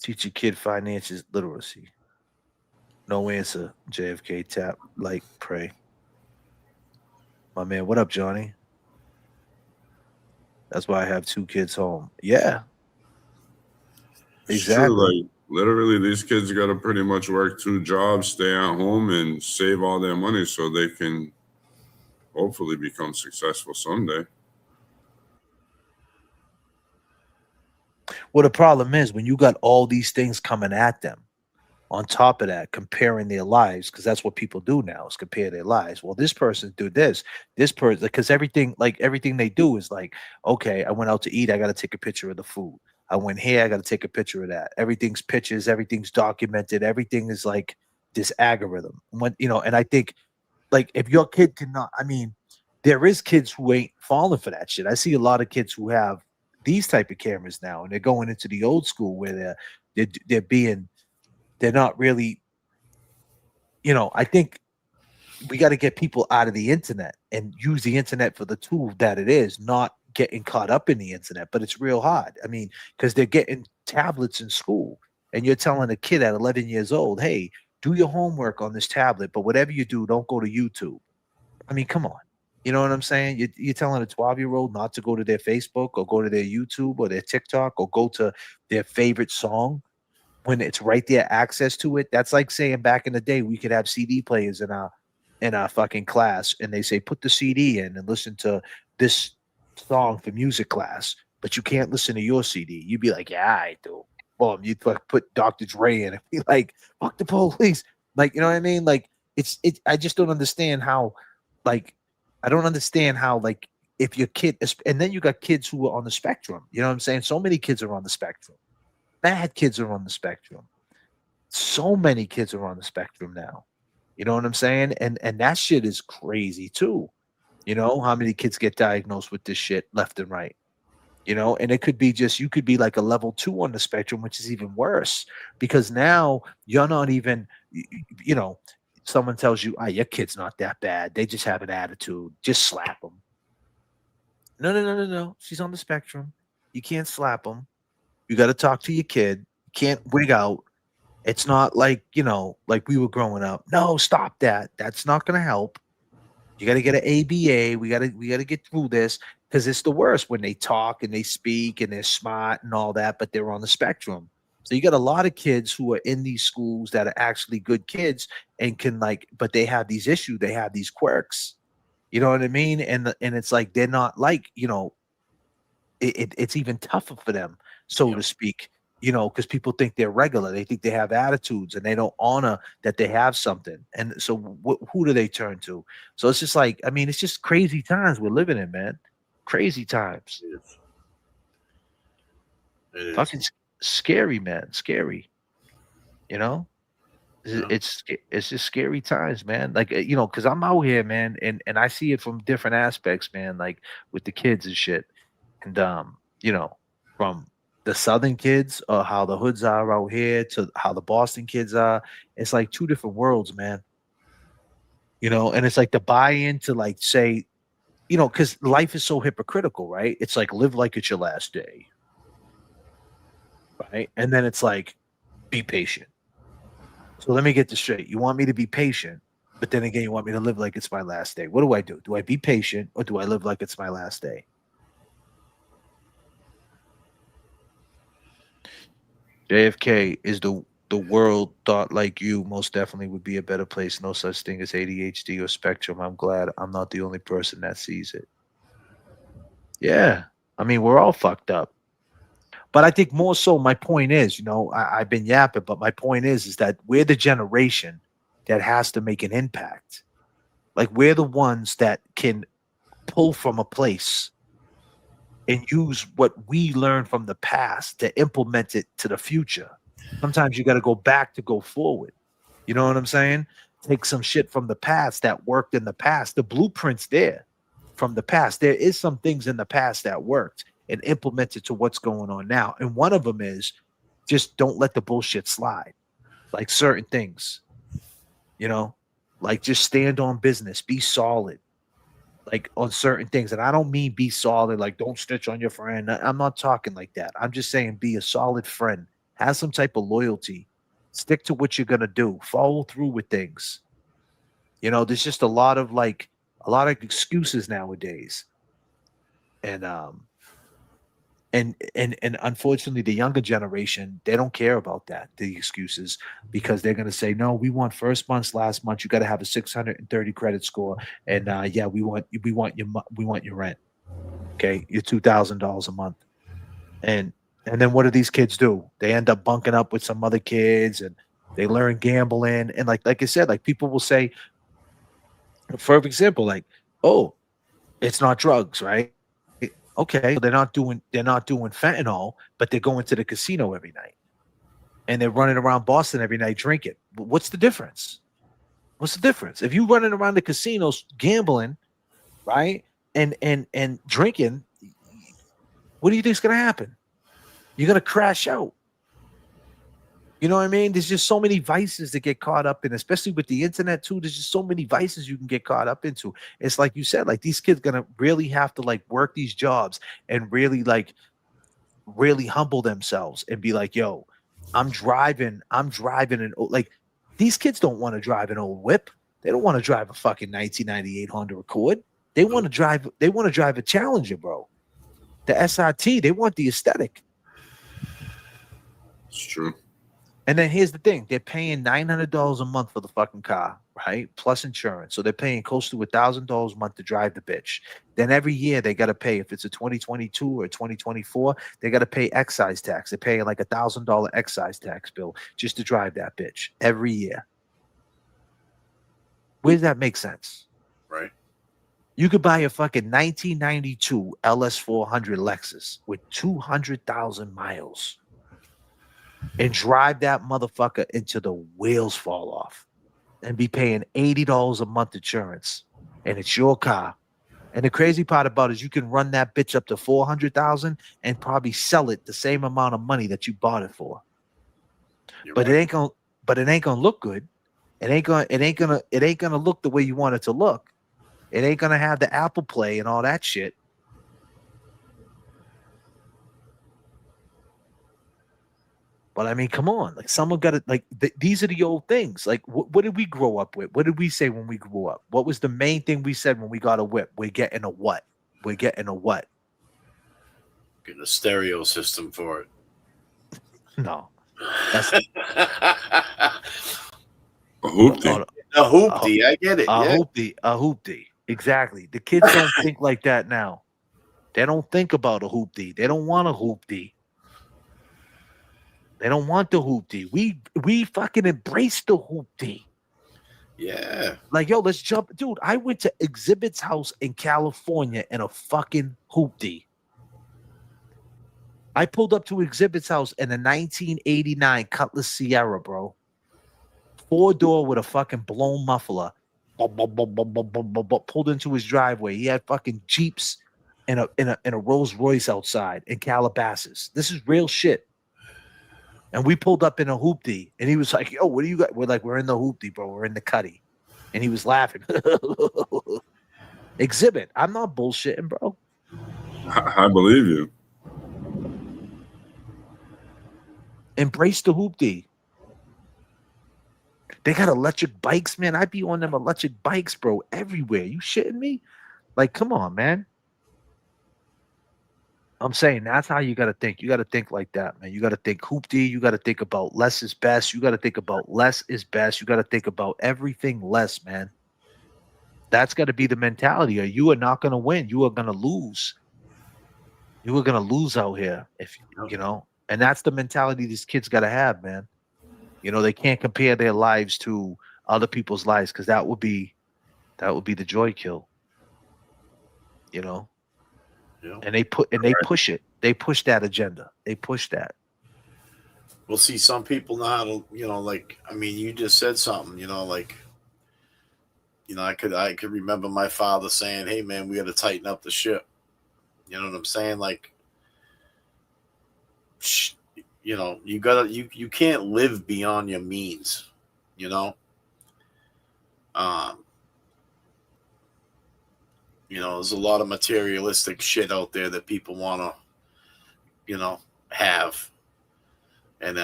Teach your kid finances literacy. No answer. JFK tap, like, pray. My man, what up, Johnny? That's why I have 2 kids home. Yeah, It's true. exactly. Like literally, these kids got to pretty much work 2 jobs, stay at home, and save all their money so they can hopefully become successful someday. Well, the problem is when you got all these things coming at them, on top of that, comparing their lives, because that's what people do now is compare their lives. Well, this person do this person, because everything they do is like, okay, I went out to eat, I got to take a picture of the food. I went here, I got to take a picture of that. Everything's pictures, everything's documented, everything is like this algorithm. And I think like if your kid cannot, I mean, there is kids who ain't falling for that shit. I see a lot of kids who have these type of cameras now, and they're going into the old school where they're not really, I think we got to get people out of the internet and use the internet for the tool that it is, not getting caught up in the internet. But it's real hard. I mean, because they're getting tablets in school, and you're telling a kid at 11 years old, hey, do your homework on this tablet, but whatever you do, don't go to YouTube. I mean, come on. You know what I'm saying? You're telling a 12-year-old not to go to their Facebook or go to their YouTube or their TikTok or go to their favorite song when it's right there, access to it. That's like saying back in the day we could have CD players in our fucking class, and they say put the CD in and listen to this song for music class, but you can't listen to your CD. You'd be like, yeah, I do. Well, you'd put Dr. Dre in and be like, fuck the police. Like, you know what I mean? Like, I just don't understand how, like, I don't understand how, like, if your kid, and then you got kids who are on the spectrum. You know what I'm saying? So many kids are on the spectrum. Mad kids are on the spectrum. So many kids are on the spectrum now. You know what I'm saying? And that shit is crazy too. You know how many kids get diagnosed with this shit left and right. And it could be just you could be like a level 2 on the spectrum, which is even worse because now you're not even, someone tells you, your kid's not that bad. They just have an attitude. Just slap them. No, no, no, no, no. She's on the spectrum. You can't slap them. You got to talk to your kid. You can't wig out. It's not like, like we were growing up. No, stop that. That's not going to help. You got to get an ABA. We got to get through this because it's the worst when they talk and they speak and they're smart and all that, but they're on the spectrum. So you got a lot of kids who are in these schools that are actually good kids and can but they have these issues. They have these quirks. You know what I mean? And it's like they're not like, it's even tougher for them, so to speak, because people think they're regular. They think they have attitudes and they don't honor that they have something. And so who do they turn to? So it's just like, I mean, it's just crazy times we're living in, man. Crazy times. Fucking scary, man. Scary. It's just scary times, man. Like, because I'm out here, man, and I see it from different aspects, man, like with the kids and shit. And from the southern kids or how the hoods are out here to how the Boston kids are, it's like two different worlds, man. And it's like the buy-in to like say, because life is so hypocritical, right? It's like live like it's your last day. Right. And then it's like be patient. So let me get this straight. You want me to be patient, but then again, you want me to live like it's my last day. What do I do? Do I be patient or do I live like it's my last day? JFK is the world thought like you most definitely would be a better place. No such thing as ADHD or spectrum. I'm glad I'm not the only person that sees it. Yeah. I mean, we're all fucked up. But I think more so my point is, I've been yapping, but my point is that we're the generation that has to make an impact. Like we're the ones that can pull from a place and use what we learned from the past to implement it to the future. Sometimes you got to go back to go forward. You know what I'm saying? Take some shit from the past that worked in the past. The blueprint's there from the past. There is some things in the past that worked and implement it to what's going on now. And one of them is just don't let the bullshit slide. Like certain things, Like, just stand on business, be solid, like on certain things. And I don't mean be solid, like don't snitch on your friend. I'm not talking like that. I'm just saying be a solid friend, have some type of loyalty, stick to what you're gonna do, follow through with things. There's just a lot of excuses nowadays. And and unfortunately the younger generation, they don't care about that, the excuses, because they're going to say, no, we want first month's last month, you got to have a 630 credit score, and yeah, we want your rent, okay, your $2,000 a month. And then what do these kids do? They end up bunking up with some other kids, and they learn gambling. And like I said, like people will say, for example, like, oh, it's not drugs, right? Okay, they're not doing fentanyl, but they're going to the casino every night, and they're running around Boston every night drinking. What's the difference? What's the difference? If you running around the casinos gambling, right, and drinking, what do you think is going to happen? You're going to crash out. You know what I mean? There's just so many vices that get caught up in, especially with the internet too. There's just so many vices you can get caught up into. It's like you said, like these kids gonna really have to like work these jobs and really humble themselves and be like, yo, I'm driving an like these kids don't want to drive an old whip. They don't want to drive a fucking 1998 Honda Accord. They want to drive a Challenger, bro. The SRT. They want the aesthetic. It's true. And then here's the thing: they're paying $900 a month for the fucking car, right? Plus insurance. So they're paying close to $1,000 a month to drive the bitch. Then every year they got to pay, if it's a 2022 or 2024, they got to pay excise tax. They're paying like $1,000 excise tax bill just to drive that bitch every year. Where does that make sense? Right. You could buy a fucking 1992 LS400 Lexus with 200,000 miles and drive that motherfucker until the wheels fall off and be paying $80 a month insurance. And it's your car. And the crazy part about it is you can run that bitch up to 400,000 and probably sell it the same amount of money that you bought it for. But it ain't gonna look good. It ain't gonna look the way you want it to look. It ain't gonna have the Apple Play and all that shit. But I mean, come on, like someone got to like. These are the old things. Like, what did we grow up with? What did we say when we grew up? What was the main thing we said when we got a whip? We're getting a what? We're getting a what? Getting a stereo system for it. No, that's a hoopty. A hoopty, I get it. A hoopty. Exactly. The kids don't think like that now. They don't think about a hoopty. They don't want a hoopty. They don't want the hoopty. We fucking embrace the hoopty. Yeah. Like, yo, let's jump. Dude, I went to Exhibit's house in California in a fucking hoopty. I pulled up to Exhibit's house in a 1989 Cutlass Sierra, bro. 4-door with a fucking blown muffler. Pulled into his driveway. He had fucking Jeeps and a Rolls Royce outside in Calabasas. This is real shit. And we pulled up in a hoopty, and he was like, yo, what do you got? We're like, we're in the hoopty, bro. We're in the cutty. And he was laughing. Exhibit. I'm not bullshitting, bro. I believe you. Embrace the hoopty. They got electric bikes, man. I be on them electric bikes, bro, everywhere. You shitting me? Like, come on, man. I'm saying that's how you got to think. You got to think like that, man. You got to think hoopty. You got to think about less is best. You got to think about less is best. You got to think about everything less, man. That's got to be the mentality. Or you are not going to win. You are going to lose. You are going to lose out here, if you know. And that's the mentality these kids got to have, man. You know, they can't compare their lives to other people's lives because that would be the joy kill. You know. Yeah. And they push it. They push that agenda. They push that. Well, see, some people know how to, you know, like, I mean, you just said something, you know, like, you know, I could remember my father saying, hey, man, we got to tighten up the ship. You know what I'm saying? Like, you know, you can't live beyond your means, you know? You know, there's a lot of materialistic shit out there that people want to, you know, have, and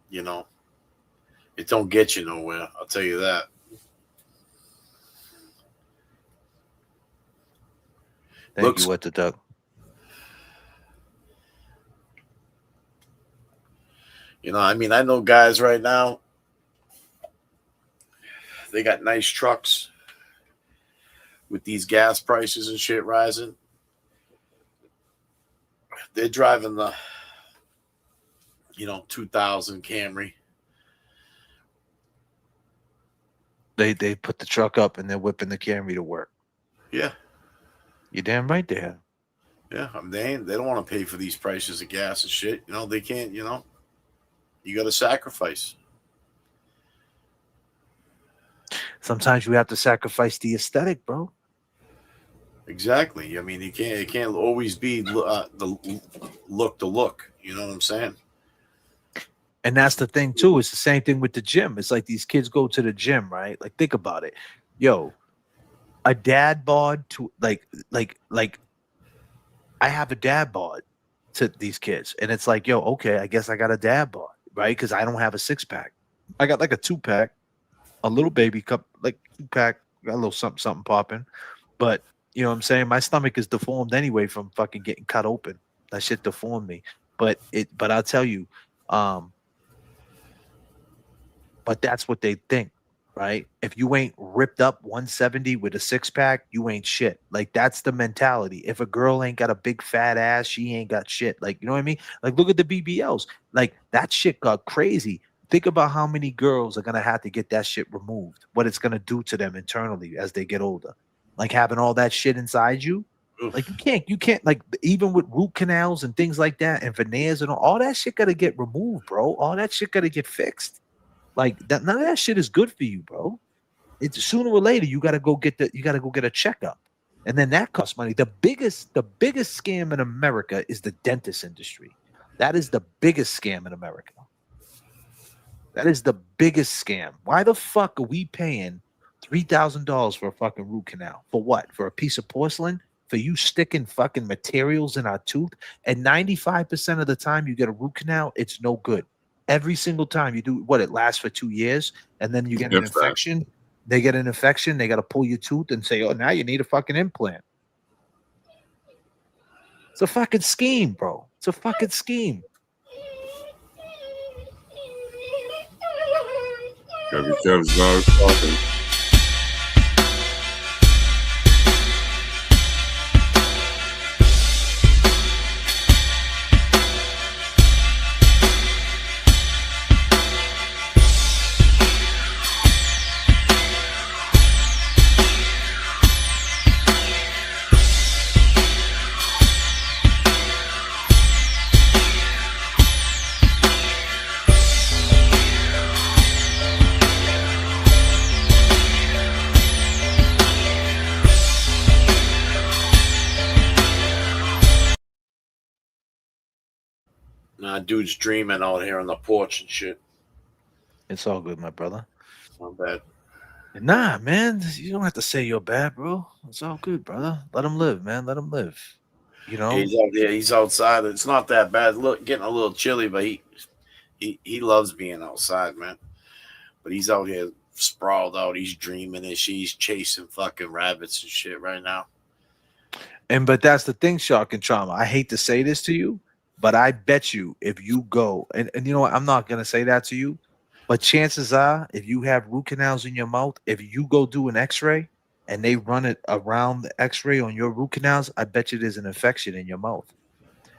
you know, it don't get you nowhere. I'll tell you that. Thank you, what the duck. You know, I mean, I know guys right now. They got nice trucks with these gas prices and shit rising. They're driving the, 2000 Camry. They put the truck up and they're whipping the Camry to work. Yeah. You're damn right there. Yeah, I mean, they don't want to pay for these prices of gas and shit. You know, they can't, you got to sacrifice. Sometimes you have to sacrifice the aesthetic, bro. Exactly. I mean, it can't always be the look to look. You know what I'm saying? And that's the thing too. It's the same thing with the gym. It's like these kids go to the gym, right? Like, think about it. Yo, a dad bod to like I have a dad bod to these kids, and it's like, yo, okay, I guess I got a dad bod, right? Because I don't have a 6-pack. I got like a 2-pack, a little baby cup, like 2-pack, got a little something popping. But you know what I'm saying? My stomach is deformed anyway from fucking getting cut open. That shit deformed me. But I'll tell you, but that's what they think, right? If you ain't ripped up 170 with a 6-pack, you ain't shit. Like, that's the mentality. If a girl ain't got a big fat ass, she ain't got shit. Like, you know what I mean? Like, look at the BBLs. Like, that shit got crazy. Think about how many girls are gonna have to get that shit removed. What it's gonna do to them internally as they get older. Like, having all that shit inside you. Like, you can't like, even with root canals and things like that and veneers and all that shit gotta get removed, bro. All that shit gotta get fixed. Like, that, none of that shit is good for you, bro. It's sooner or later you gotta go get a checkup, and then that costs money. The biggest scam in America is the dentist industry. That is the biggest scam in America. That is the biggest scam. Why the fuck are we paying $3,000 for a fucking root canal? For what? For a piece of porcelain? For you sticking fucking materials in our tooth? And 95% of the time you get a root canal, it's no good. Every single time you do what, it lasts for 2 years, and then you get an infection. They get an infection, they got to pull your tooth and say, oh, now you need a fucking implant. It's a fucking scheme, bro. It's a fucking scheme. Gotta be careful, dog talking. Nah, dude's dreaming out here on the porch and shit. It's all good, my brother. Not bad. Nah, man, you don't have to say you're bad, bro. It's all good, brother. Let him live, man. Let him live. You know, He's out there. He's outside. It's not that bad. Look, getting a little chilly, but he loves being outside, man. But he's out here sprawled out. He's dreaming and she's chasing fucking rabbits and shit right now. but that's the thing, Shock and Trauma. I hate to say this to you, but I bet you if you go and you know what, I'm not gonna say that to you, but chances are, if you have root canals in your mouth, if you go do an X-ray and they run it around the X-ray on your root canals, I bet you there's an infection in your mouth.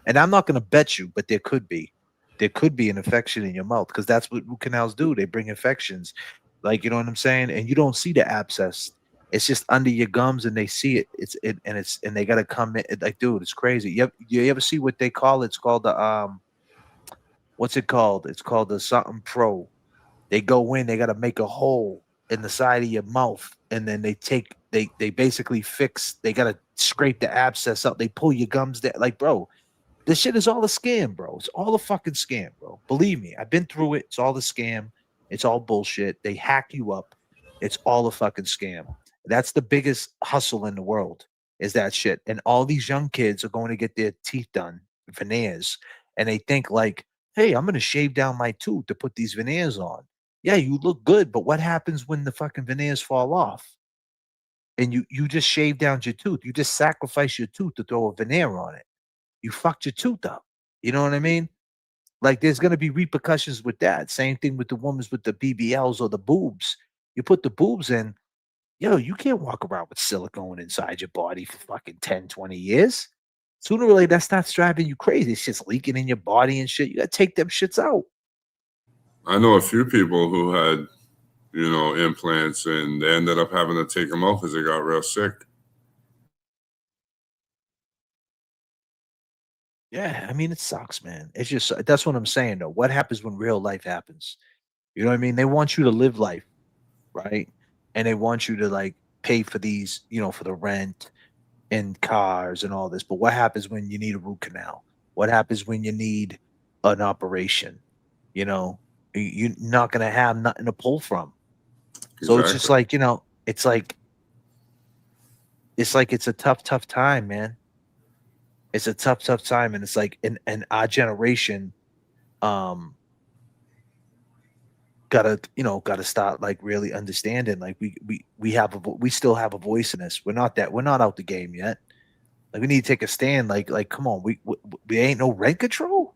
And I'm not gonna bet you, but there could be. There could be an infection in your mouth because that's what root canals do. They bring infections, like, you know what I'm saying. And you don't see the abscess. It's just under your gums, and they see it. And they gotta come in. Like, dude, it's crazy. You ever see what they call it? It's called the what's it called? It's called the something pro. They go in, they gotta make a hole in the side of your mouth, and then they basically fix. They gotta scrape the abscess out. They pull your gums down. Like, bro, this shit is all a scam, bro. It's all a fucking scam, bro. Believe me, I've been through it. It's all a scam. It's all bullshit. They hack you up. It's all a fucking scam. That's the biggest hustle in the world is that shit. And all these young kids are going to get their teeth done, veneers, and they think like, "Hey, I'm going to shave down my tooth to put these veneers on." Yeah, you look good, but what happens when the fucking veneers fall off? And you just shave down your tooth. You just sacrifice your tooth to throw a veneer on it. You fucked your tooth up. You know what I mean? Like there's gonna be repercussions with that. Same thing with the women with the BBLs or the boobs. You put the boobs in, yo, you can't walk around with silicone inside your body for fucking 10, 20 years. Sooner or later, that starts driving you crazy. It's just leaking in your body and shit. You gotta take them shits out. I know a few people who had, implants, and they ended up having to take them off because they got real sick. Yeah, I mean, it sucks, man. It's just that's what I'm saying though. What happens when real life happens? You know what I mean? They want you to live life, right? And they want you to like pay for these, for the rent and cars and all this. But what happens when you need a root canal? What happens when you need an operation? You know, you're not gonna have nothing to pull from. So it's just Exactly. like, it's like it's a tough, tough time, man. It's a tough, tough time. And it's like in our generation, um, gotta start like really understanding. Like we have we still have a voice in this. We're not out the game yet. Like we need to take a stand. Like come on, we ain't no rent control.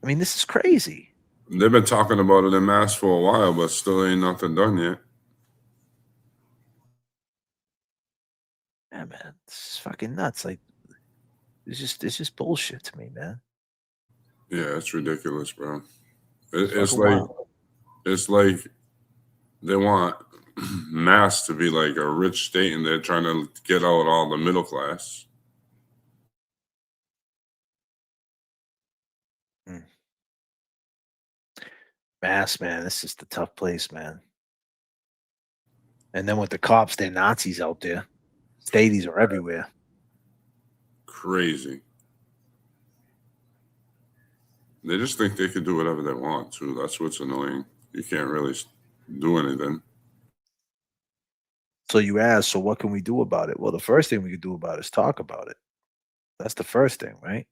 I mean, this is crazy. They've been talking about it in mass for a while, but still ain't nothing done yet. Yeah, man, this is fucking nuts. Like it's just bullshit to me, man. Yeah, it's ridiculous, bro. It's It's fucking like wild. it's like they want Mass to be like a rich state, and they're trying to get out all the middle class. Mm. Mass, man, this is the tough place, man. And then with the cops, they're Nazis out there. Stadies are everywhere. Crazy. They just think they can do whatever they want too. That's what's annoying. You can't really do anything. So you ask, so what can we do about it? Well, the first thing we could do about it is talk about it. That's the first thing, right?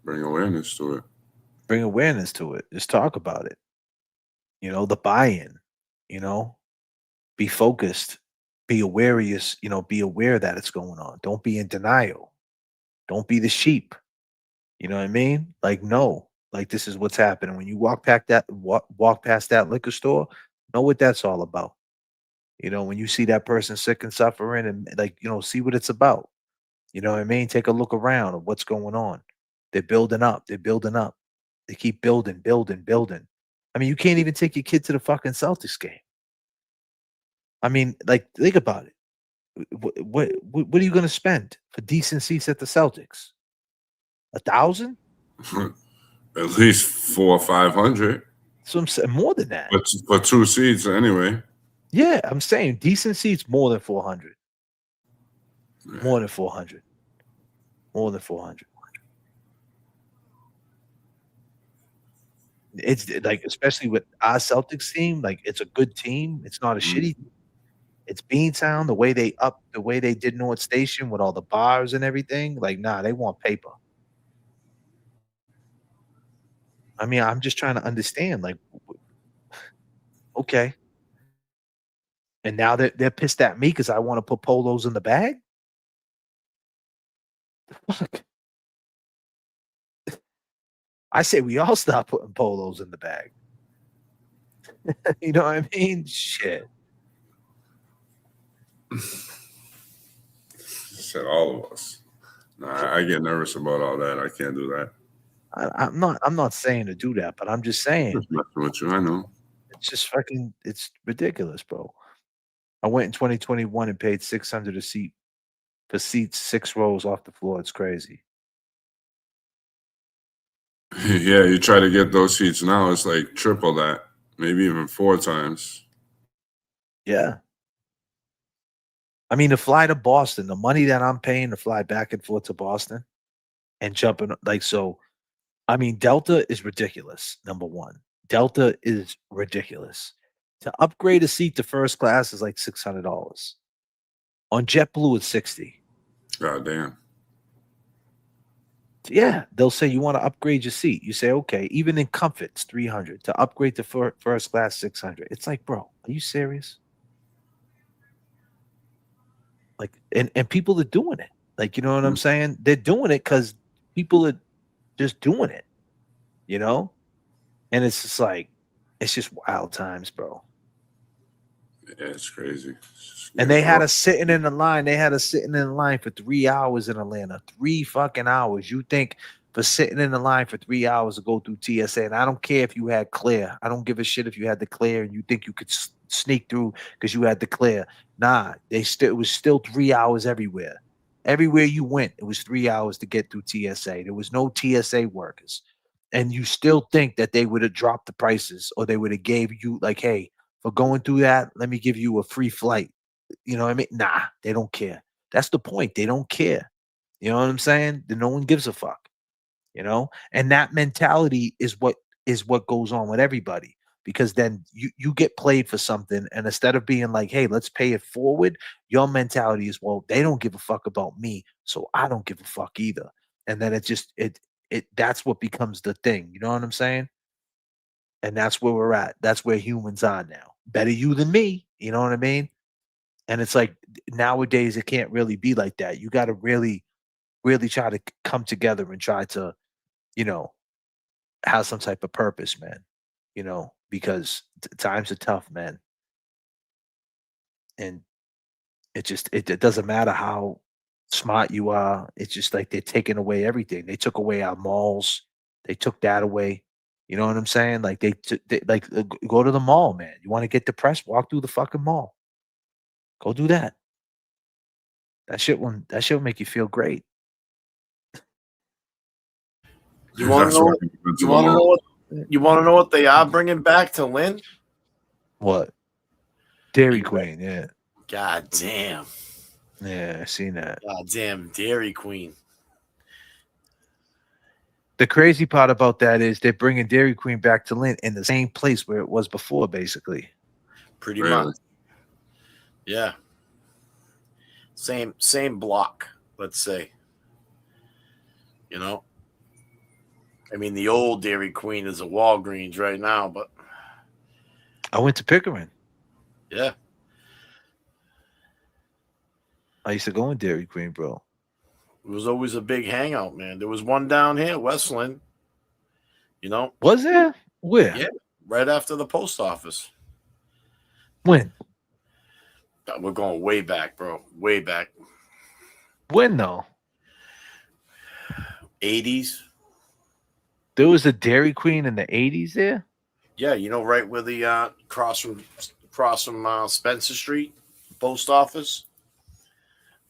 Bring awareness to it. Bring awareness to it. Just talk about it. The buy-in, you know, be focused, be aware of be aware that it's going on. Don't be in denial. Don't be the sheep. You know what I mean? Like, no, like this is what's happening. When you walk past that liquor store, know what that's all about. When you see that person sick and suffering and like, see what it's about. You know what I mean? Take a look around of what's going on. They're building up. They're building up. They keep building, building, building. I mean, you can't even take your kid to the fucking Celtics game. I mean, like, think about it. What are you going to spend for decent seats at the Celtics? 1,000? At least 400 or 500. So I'm saying more than that. But for two seats anyway. Yeah, I'm saying decent seats more than 400. Yeah. More than 400. More than 400. It's like, especially with our Celtics team, like it's a good team. It's not a shitty. It's Beantown. The way they did North Station with all the bars and everything. Like, nah, they want paper. I mean, I'm just trying to understand. Like, okay, and now they're pissed at me because I want to put polos in the bag. Fuck. I say we all stop putting polos in the bag. You know what I mean? Shit. Said all of us. Nah, I get nervous about all that. I can't do that. I'm not saying to do that, but I'm just saying Just messing with you. I know. it's just fucking it's ridiculous, bro. I went in 2021 and paid 600 a seat for seats 6 rows off the floor. It's crazy. Yeah, you try to get those seats now, it's like triple that, maybe even 4 times. Yeah. I mean, to fly to Boston, the money that I'm paying to fly back and forth to Boston and jumping like so. I mean, Delta is ridiculous. Number one, Delta is ridiculous. To upgrade a seat to first class is like $600. On JetBlue, it's 60. God damn. Yeah, they'll say you want to upgrade your seat. You say okay. Even in comfort, it's 300. To upgrade to first class, 600. It's like, bro, are you serious? Like, and people are doing it. Like, you know what I'm saying? They're doing it because people are just doing it. You know, and it's just like, it's just wild times, bro. Yeah, it's crazy. And they had us sitting in the line. They had us sitting in the line for 3 hours in Atlanta. 3 fucking hours. You think for sitting in the line for 3 hours to go through TSA? And I don't care if you had clear. I don't give a shit if you had the clear and you think you could sneak through because you had the clear. Nah, it was still 3 hours everywhere. Everywhere you went, it was 3 hours to get through TSA. There was no TSA workers. And you still think that they would have dropped the prices or they would have gave you like, hey, for going through that, let me give you a free flight. You know what I mean? Nah, they don't care. That's the point. They don't care. You know what I'm saying? No one gives a fuck. You know, and that mentality is what goes on with everybody. Because then you get played for something, and instead of being like, hey, let's pay it forward, your mentality is, well, they don't give a fuck about me, so I don't give a fuck either. And then it that's what becomes the thing. You know what I'm saying? And that's where we're at. That's where humans are now. Better you than me. You know what I mean? And it's like nowadays it can't really be like that. You got to really, really try to come together and try to, you know, have some type of purpose, man. You know, because times are tough, man. And it doesn't matter how smart you are. It's just like they're taking away everything. They took away our malls. They took that away. You know what I'm saying? Like go to the mall, man. You want to get depressed? Walk through the fucking mall. Go do that. That shit will make you feel great. You want to know? You want to know what? You want to know what they are bringing back to Lynn? What? Dairy Queen, yeah. God damn. Yeah, I seen that. God damn, Dairy Queen. The crazy part about that is they're bringing Dairy Queen back to Lynn in the same place where it was before, basically. Pretty much. Yeah. Same block, let's say. You know? I mean, the old Dairy Queen is a Walgreens right now, but I went to Pickering. Yeah. I used to go in Dairy Queen, bro. It was always a big hangout, man. There was one down here, Westland. You know? Was there? Where? Yeah, right after the post office. When? We're going way back, bro. Way back. When though? 80s. There was a Dairy Queen in the 80s there? Yeah, you know, right where the cross from Spencer Street, post office.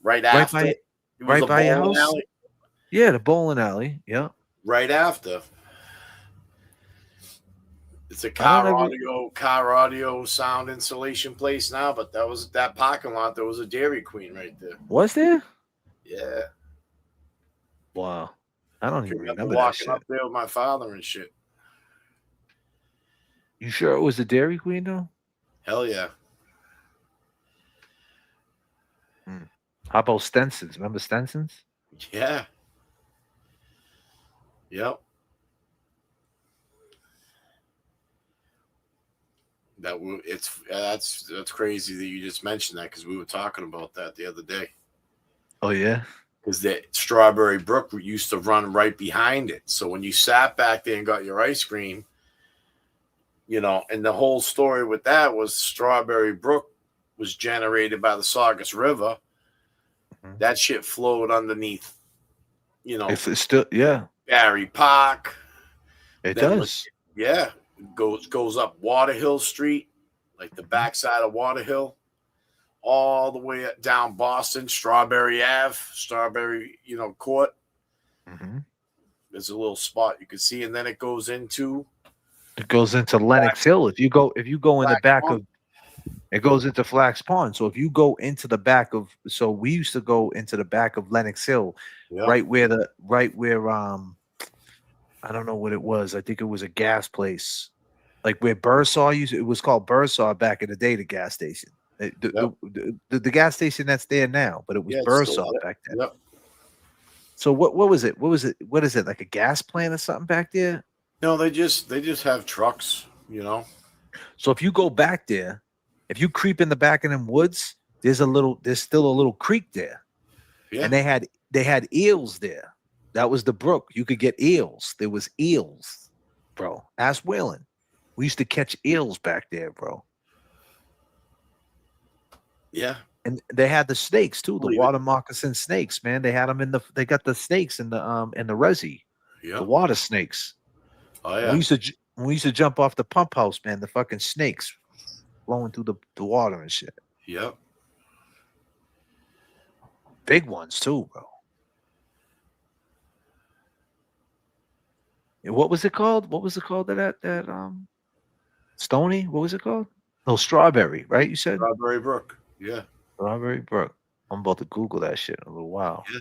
Right after. By, it was right by your bowling house? alley. Yeah, the bowling alley. Yeah. Right after. It's a car audio sound installation place now, but that parking lot. There was a Dairy Queen right there. Was there? Yeah. Wow. I don't even remember that walking shit. up there with my father and shit. You sure it was the Dairy Queen though? Hell yeah. How about Stenson's? Remember Stenson's? Yeah. Yep. That's crazy that you just mentioned that because we were talking about that the other day. Oh yeah. Because that Strawberry Brook used to run right behind it. So when you sat back there and got your ice cream, you know, and the whole story with that was Strawberry Brook was generated by the Saugus River. Mm-hmm. That shit flowed underneath, you know. If it's still, yeah. Barry Park. It does. Yeah. Goes up Waterhill Street, like the backside of Waterhill, all the way down Boston, Strawberry Ave, Strawberry, Court. Mm-hmm. There's a little spot you can see, and then it goes into Lenox Hill. If you go in the back of, it goes into Flax Pond. So if you go into the back of, so we used to go into the back of Lenox Hill, right where I don't know what it was. I think it was a gas place. like where Bursaw used. It was called Bursaw back in the day. The gas station. The gas station that's there now, but it was Yeah, it's still Bursaw there. back then. Yep. So what was it? What was it? What is it, like a gas plant or something back there? No, they just have trucks, you know. So if you go back there, if you creep in the back of them woods, there's still a little creek there. Yeah. And they had eels there. That was the brook. You could get eels. There was eels, bro. Ask Whalen. We used to catch eels back there, bro. Yeah. And they had the snakes too, the Believe it. water moccasin snakes, man. They had them they got the snakes in the resi, Yeah. the water snakes. Oh When yeah. we used to jump off the pump house, man, the fucking snakes flowing through the water and shit. Yep. Big ones too, bro. And what was it called? What was it called that Stony? What was it called? No, Strawberry, right? You said Strawberry Brook. Yeah. Strawberry Brook. I'm about to Google that shit in a little while. Yeah.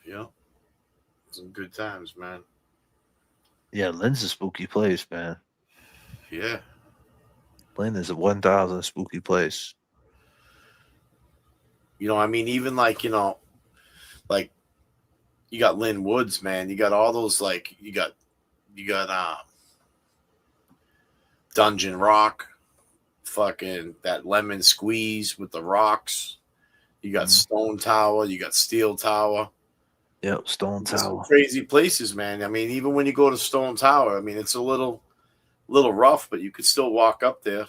Yeah. Some good times, man. Yeah, Lynn's a spooky place, man. Yeah. Lynn is a 1,000 spooky place. You know, I mean, even like, you know, like you got Lynn Woods, man. You got all those, like, you got Dungeon Rock, fucking that Lemon Squeeze with the rocks. You got Stone Tower, you got Steel Tower. Yep, Stone There's some Tower. crazy places, man. I mean, even when you go to Stone Tower, I mean, it's a little rough, but you could still walk up there.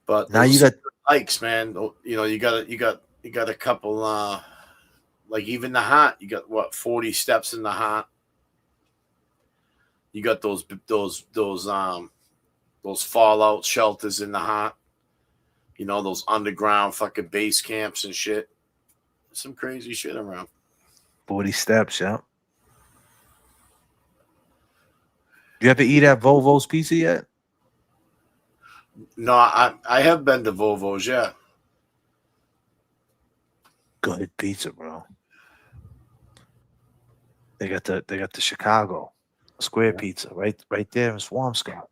But Now you got hikes, man. You know, you got a couple. Like even the Hot, you got what 40 steps in the Hot. You got those fallout shelters in the Hot. You know, those underground fucking base camps and shit. Some crazy shit around. 40 steps, yeah. You ever eat at Volvo's Pizza yet? No, I have been to Volvo's, yeah. Good pizza, bro. They got the Chicago square pizza right there in Swampscott.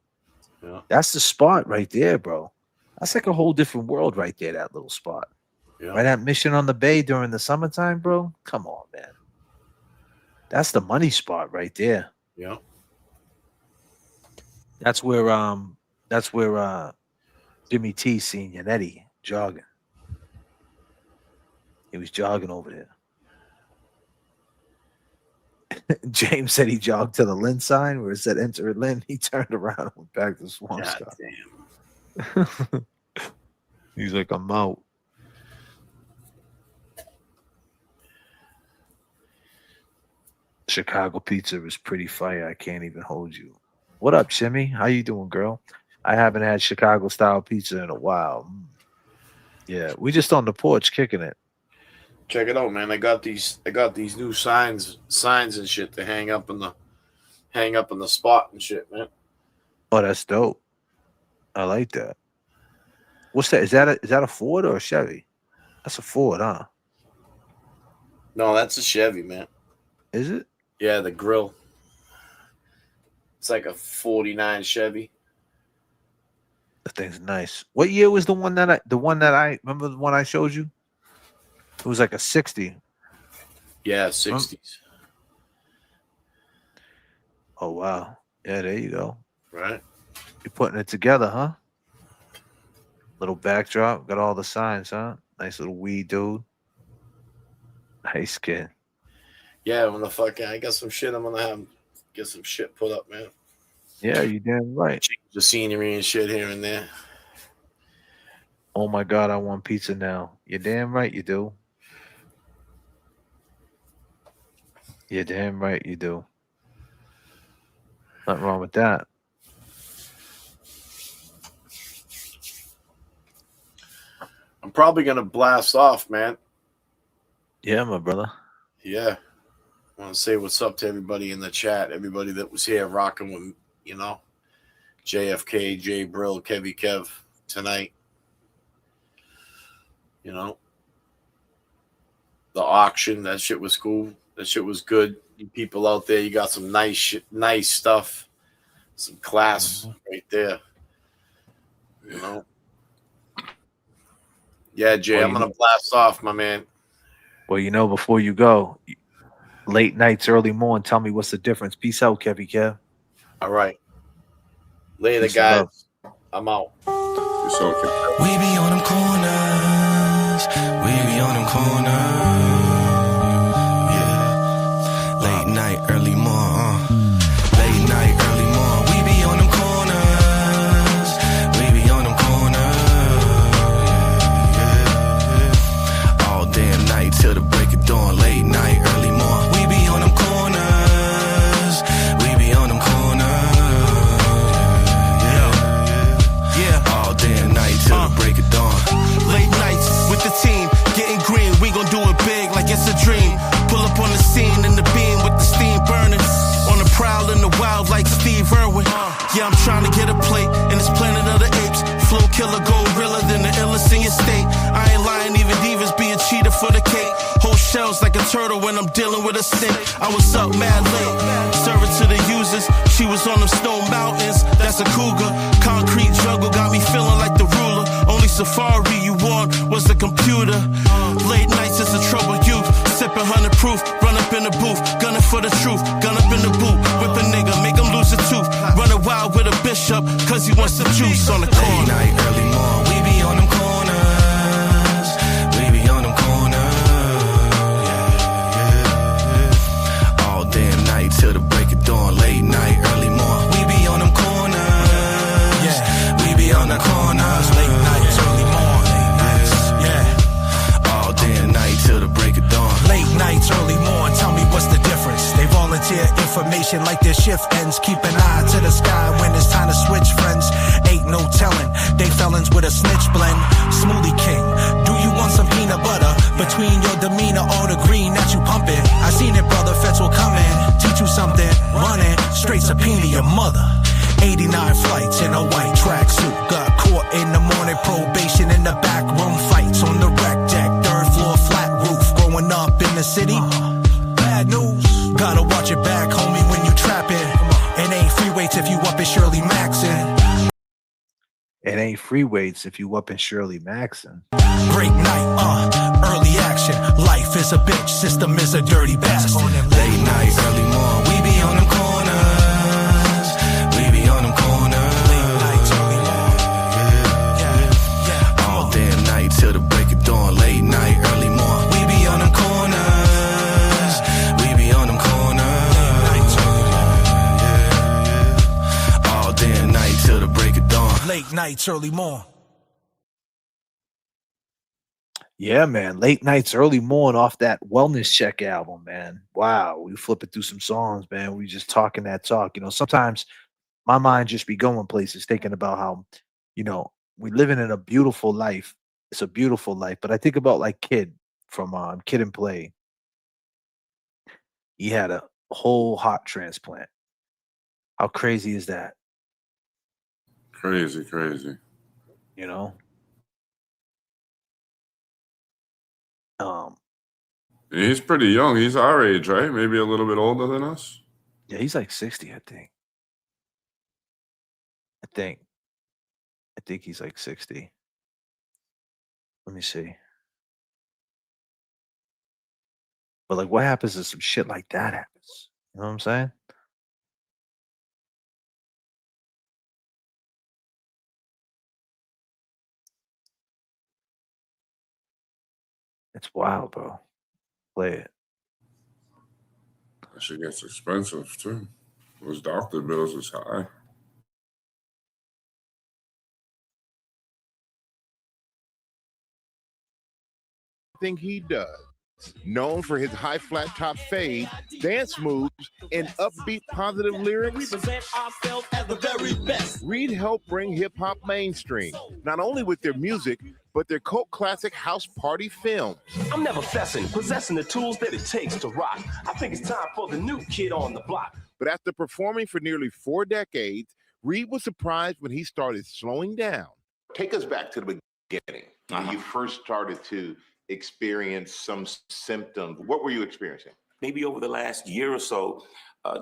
Yeah. That's the spot right there, bro. That's like a whole different world right there, that little spot. Yeah. Right at Mission on the Bay during the summertime, bro. Come on, man. That's the money spot right there. Yeah. That's where Jimmy T seen Yannetti jogging. He was jogging over there. James said he jogged to the Lynn sign where it said enter Lynn. He turned around and went back to Swampscott. Damn. He's like, I'm out. Chicago pizza is pretty fire. I can't even hold you. What up, Jimmy? How you doing, girl? I haven't had Chicago style pizza in a while. Yeah, we just on the porch kicking it. Check it out, man. I got these new signs and shit to hang up in the spot and shit, man. Oh, that's dope. I like that. What's that? Is that a Ford or a Chevy? That's a Ford, huh? No, that's a Chevy, man. Is it? Yeah, the grill. It's like a 49 Chevy. That thing's nice. What year was the one that I remember, the one I showed you? It was like a 60. Yeah, 60s. Oh wow. Yeah, there you go. Right. You're putting it together, huh? Little backdrop, got all the signs, huh? Nice little weed dude. Nice kid. Yeah, I got some shit. I'm gonna get some shit put up, man. Yeah, you damn right. Change the scenery and shit here and there. Oh my God, I want pizza now. You're damn right you do. You're damn right you do. Nothing wrong with that. I'm probably gonna blast off, man. Yeah, my brother. Yeah. I want to say what's up to everybody in the chat, everybody that was here rocking with, you know, J.F.K, J Brill, Kevy Kev tonight. You know, the auction, that shit was cool. That shit was good. You people out there, you got some nice stuff, some class right there. You know. Yeah, Jay, Well, I'm gonna blast off, my man. well, before you go, late nights, early morning. Tell me what's the difference. Peace out, Kevy Kev. All right. Later, Peace and love. guys. I'm out. Peace out, Kev. We be on them corners. We be on them corners. Yeah. Late night, early morning. Late night, early morning. We be on them corners. We be on them corners. Yeah. All day and night till the break of dawn. Late night, early morning. We be on them corners. We be on them corners. Yeah. All day and night till the break of dawn. Late nights with the team, getting green, we gon' do it big like it's a dream. Pull up on the scene in the beam with the steam burning. On the prowl in the wild like Steve Irwin. Yeah, I'm trying to get a plate in this planet of the apes. Flow killer, gorilla than the illest in your state. I ain't lying, even divas be a cheater for the cake. Whole shells like a turtle when I'm dealing with a snake. I was up mad late, serving to the users. She was on them snow mountains, that's a cougar. Concrete jungle got me feeling like the ruler. Only safari you want was the computer. Late nights is a trouble youth. Sipping 100 proof, run up in the booth. Gunning for the truth, gun up in the boot. Whip a nigga, make him lose a tooth. Running wild with a bishop, cause he wants the juice on the corner. Late night, early morning. We be on them corners. We be on them corners. Yeah. All day and night till the break of dawn. Late night, early morning. We be on them corners. Yeah. We be on the corners. Late nights, early morning. Yeah. All day and night till the break of dawn. Late nights, early morn, tell me what's the difference. They volunteer information like their shift ends. Keep an eye to the sky when it's time to switch friends. Ain't no telling, they felons with a snitch blend. Smoothie King, do you want some peanut butter? Between your demeanor or the green that you pumping. I seen it, brother, feds will come in. Teach you something, running, straight subpoena your mother. 89 flights in a white tracksuit. Got caught in the morning, probation in the back room. Fights on the rec deck, third floor flat roof. Growing up in the city, bad news. Gotta watch it back, homie, when you trapping. It ain't free weights if you up in Shirley Maxon. It ain't free weights if you up in Shirley Maxon. Break night, early action. Life is a bitch, system is a dirty bastard. Late night, early morning. We be on them corners. We be on them corners. Late nights, early morning. Yeah. All day and night till the break of dawn. Late night, early morning. We be on them corners. We be on them corners. Late nights, early morning. All day and night till the break of dawn. Late nights, early morning. Yeah, man. Late nights, early morning off that Wellness Check album, man. Wow. We flipping through some songs, man. We just talking that talk. Sometimes my mind just be going places thinking about how, we living in a beautiful life. It's a beautiful life. But I think about like Kid from Kid and Play. He had a whole heart transplant. How crazy is that? Crazy, crazy. He's pretty young. He's our age, right? Maybe a little bit older than us. Yeah, he's like 60, I think. I think he's like 60. Let me see. But like, what happens if some shit like that happens? You know what I'm saying? It's wild, bro. Play it. That shit gets expensive too. Those doctor bills is high. Thing he does. Known for his high flat top fade, dance moves, and upbeat positive lyrics, we present ourselves as the very best. Reed helped bring hip-hop mainstream, not only with their music, but their cult classic house party films. I'm never fessing, possessing the tools that it takes to rock. I think it's time for the new kid on the block. But after performing for nearly 4 decades, Reed was surprised when he started slowing down. Take us back to the beginning. When you first started to experience some symptoms. What were you experiencing? maybe over the last year or so,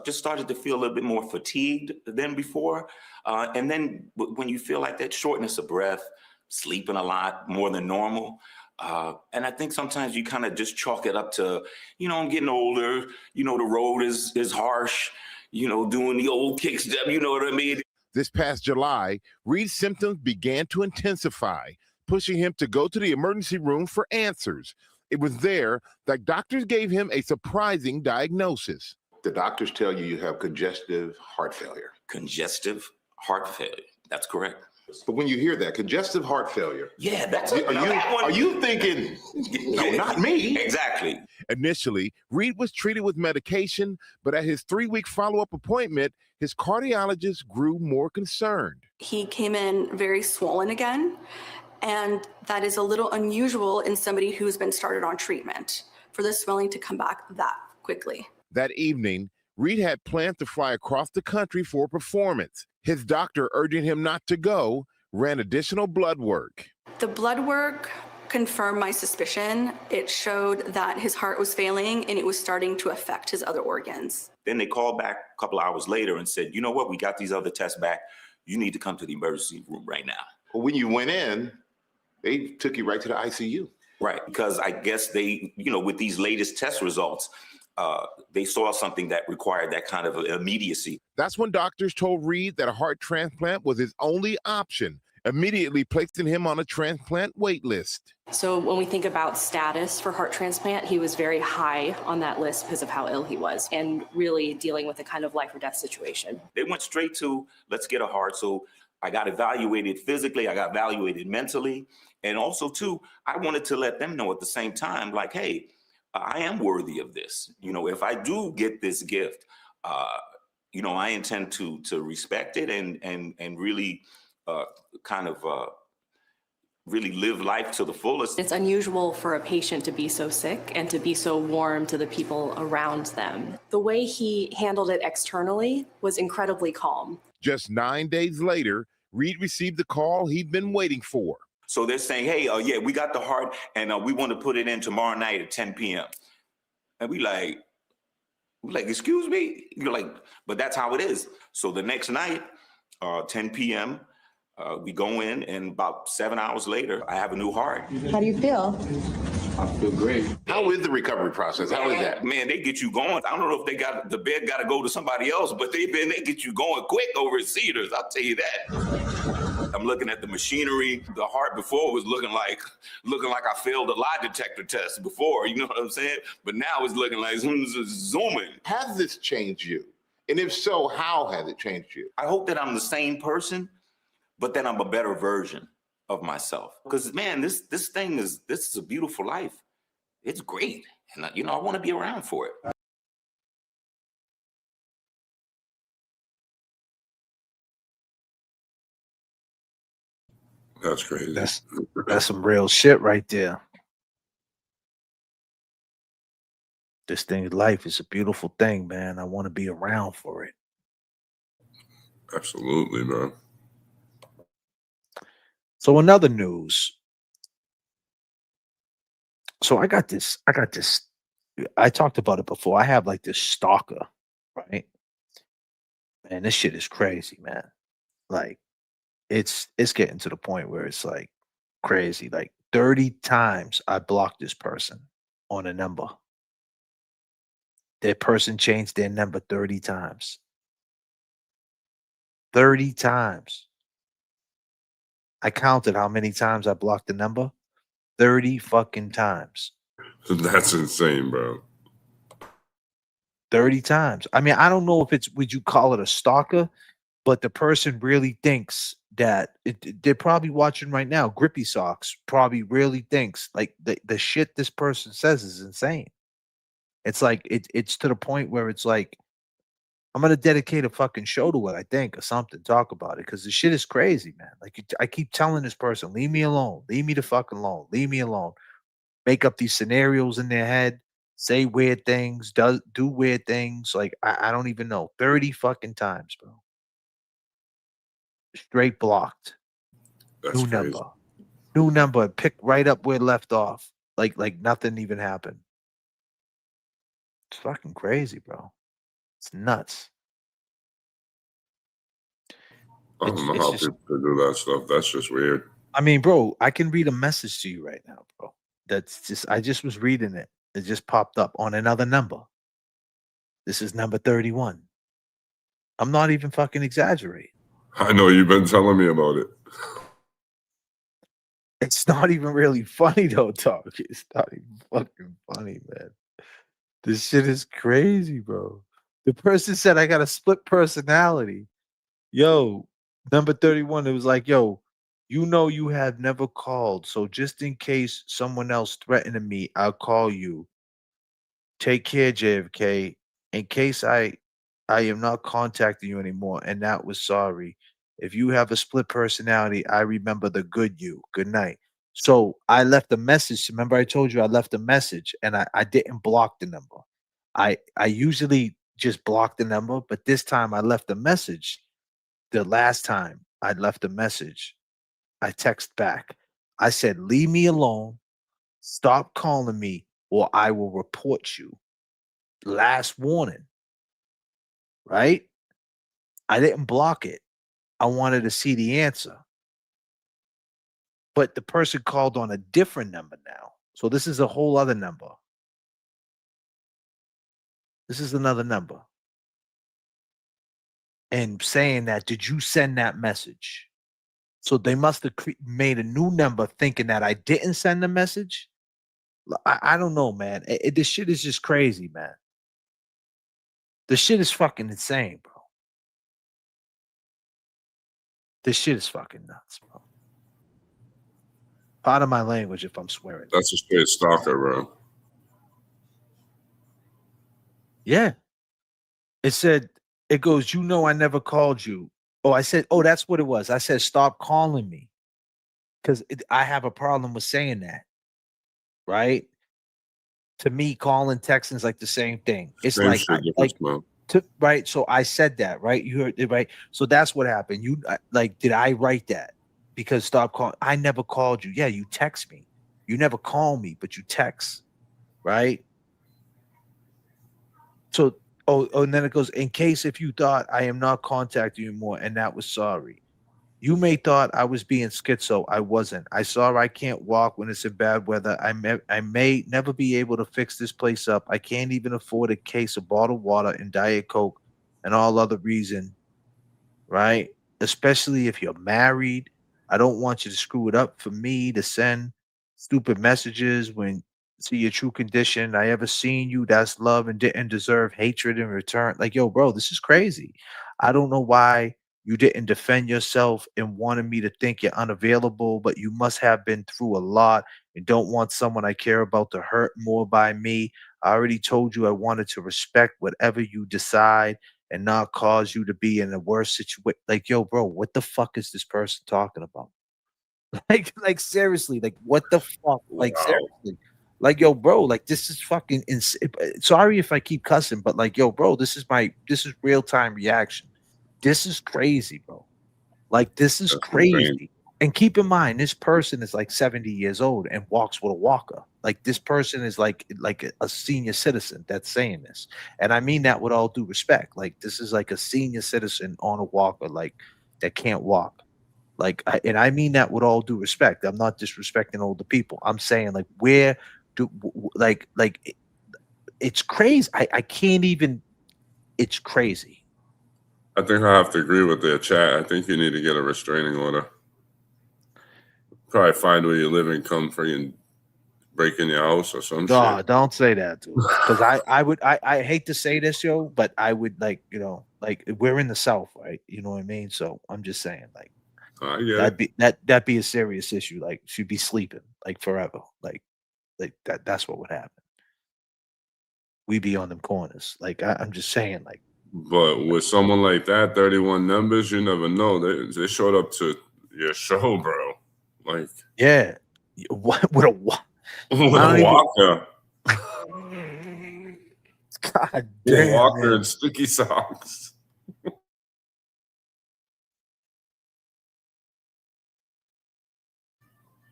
just started to feel a little bit more fatigued than before. And then when you feel like that shortness of breath, sleeping a lot more than normal. And I think sometimes you kind of just chalk it up to, I'm getting older, the road is harsh, doing the old kick step, you know what I mean? This past July, Reed's symptoms began to intensify, pushing him to go to the emergency room for answers. It was there that doctors gave him a surprising diagnosis. The doctors tell you have congestive heart failure. Congestive heart failure. That's correct. But when you hear that, congestive heart failure. Yeah, that's are you thinking, no, not me? Exactly. Initially, Reed was treated with medication, but at his 3-week follow-up appointment, his cardiologist grew more concerned. He came in very swollen again, and that is a little unusual in somebody who's been started on treatment for the swelling to come back that quickly. That evening, Reed had planned to fly across the country for a performance. His doctor, urging him not to go, ran additional blood work. The blood work confirmed my suspicion. It showed that his heart was failing and it was starting to affect his other organs. Then they called back a couple hours later and said, you know what, we got these other tests back. You need to come to the emergency room right now. Well, when you went in, they took you right to the ICU. Right, because I guess they, with these latest test results, they saw something that required that kind of immediacy. That's when doctors told Reed that a heart transplant was his only option, immediately placing him on a transplant wait list. So when we think about status for heart transplant, he was very high on that list because of how ill he was and really dealing with a kind of life or death situation. They went straight to, let's get a heart. So I got evaluated physically, I got evaluated mentally. And also too, I wanted to let them know at the same time, like, hey, I am worthy of this. If I do get this gift, I intend to respect it and really really live life to the fullest. It's unusual for a patient to be so sick and to be so warm to the people around them. The way he handled it externally was incredibly calm. Just 9 days later, Reed received the call he'd been waiting for. So they're saying, hey, yeah, we got the heart and we want to put it in tomorrow night at 10 p.m. And we like, excuse me? You're like, but that's how it is. So the next night, 10 p.m., we go in, and about 7 hours later, I have a new heart. How do you feel? I feel great. How is the recovery process? How is that? Man, they get you going. I don't know if the bed got to go to somebody else, but they get you going quick over at Cedars. I'll tell you that. I'm looking at the machinery. The heart before was looking like I failed a lie detector test before. You know what I'm saying? But now it's looking like zooming. Has this changed you? And if so, how has it changed you? I hope that I'm the same person, but then I'm a better version of myself. Because man, this is a beautiful life. It's great. And I want to be around for it. That's crazy. That's some real shit right there. This thing, life is a beautiful thing, man. I want to be around for it. Absolutely, man. So another news. So I got this. I talked about it before. I have like this stalker, right? Man, this shit is crazy, man. Like, it's getting to the point where it's like crazy. Like 30 times I blocked this person on a number. That person changed their number 30 times. 30 times. I counted how many times I blocked the number. 30 fucking times. That's insane, bro. 30 times. I mean, I don't know if would you call it a stalker, but the person really thinks that they're probably watching right now. Grippy Socks probably really thinks like the shit this person says is insane. It's like it's to the point where it's like I'm gonna dedicate a fucking show to it, I think, or something. Talk about it because the shit is crazy, man. Like I keep telling this person, leave me alone, leave me the fucking alone, leave me alone. Make up these scenarios in their head, say weird things, do weird things. Like I don't even know, 30 fucking times, bro. Straight blocked. That's new crazy. New number, pick right up where it left off. Like nothing even happened. It's fucking crazy, bro. It's nuts. I don't know It's how just, people could do that stuff. That's just weird. I mean, bro, I can read a message to you right now, bro. That's just, I just was reading it. It just popped up on another number. This is number 31. I'm not even fucking exaggerating. I know you've been telling me about it. It's not even really funny though, dog. It's not even fucking funny, man. This shit is crazy, bro. The person said I got a split personality. Yo, number 31, it was like, yo, you know you have never called. So just in case someone else threatening me, I'll call you. Take care, J.F.K. In case I am not contacting you anymore, and that was sorry. If you have a split personality, I remember the good you. Good night. So I left a message. Remember, I told you I left a message and I didn't block the number. I usually just block the number, but this time I left a message. The last time I left a message, I text back. I said, leave me alone, stop calling me, or I will report you. Last warning, right? I didn't block it. I wanted to see the answer. But the person called on a different number now. So this is a whole other number. This is another number. And saying that, did you send that message? So they must have made a new number thinking that I didn't send the message. I don't know, man. This shit is just crazy, man. The shit is fucking insane, bro. This shit is fucking nuts, bro. Pardon my language if I'm swearing. That's a straight stalker, bro. Yeah. It said, it goes, you know, I never called you. Oh, I said, oh, that's what it was. I said, stop calling me. Because I have a problem with saying that. Right? To me, calling, texting is like the same thing. It's Same like, shit, different smell. right. So I said that, right? You heard it, right? So that's what happened. You like, did I write that? Because stop calling. I never called you. Yeah, you text me. You never call me, but you text, right? So, and then it goes, in case if you thought I am not contacting you anymore, and that was sorry. You may thought I was being schizo. I wasn't. I saw I can't walk when it's in bad weather. I may never be able to fix this place up. I can't even afford a case of bottled water and Diet Coke and all other reason, right? Especially if you're married. I don't want you to screw it up for me to send stupid messages when see your true condition. I ever seen you, that's love and didn't deserve hatred in return. Like, yo, bro, this is crazy. I don't know why you didn't defend yourself and wanted me to think you're unavailable, but you must have been through a lot and don't want someone I care about to hurt more by me. I already told you I wanted to respect whatever you decide and not cause you to be in a worse situation. Like, yo, bro, what the fuck is this person talking about? Like seriously, like what the fuck? Like Wow. seriously, like yo, bro, like this is fucking insane. Sorry if I keep cussing, but like yo, bro, this is real time reaction. This is crazy, bro. Like this is That's insane. crazy. And keep in mind, this person is like 70 years old and walks with a walker. Like this person is like a senior citizen that's saying this. And I mean that with all due respect. Like this is like a senior citizen on a walker, like that can't walk. Like, and I mean that with all due respect. I'm not disrespecting older people. I'm saying like where do it's crazy. I can't even. It's crazy. I think I have to agree with their chat. I think you need to get a restraining order. Probably find where you live and come freaking break in your house or some No, shit. don't say that, dude. Because I hate to say this, yo, but I would like, like we're in the South, right? You know what I mean? So I'm just saying, like I get it. that'd be a serious issue. Like she'd be sleeping like forever. Like that's what would happen. We be on them corners. Like I'm just saying, like But with someone like that, 31 numbers, you never know. They showed up to your show, bro. Like yeah, what with a what? with I a don't even. walker. God With a damn, walker man. and sticky socks.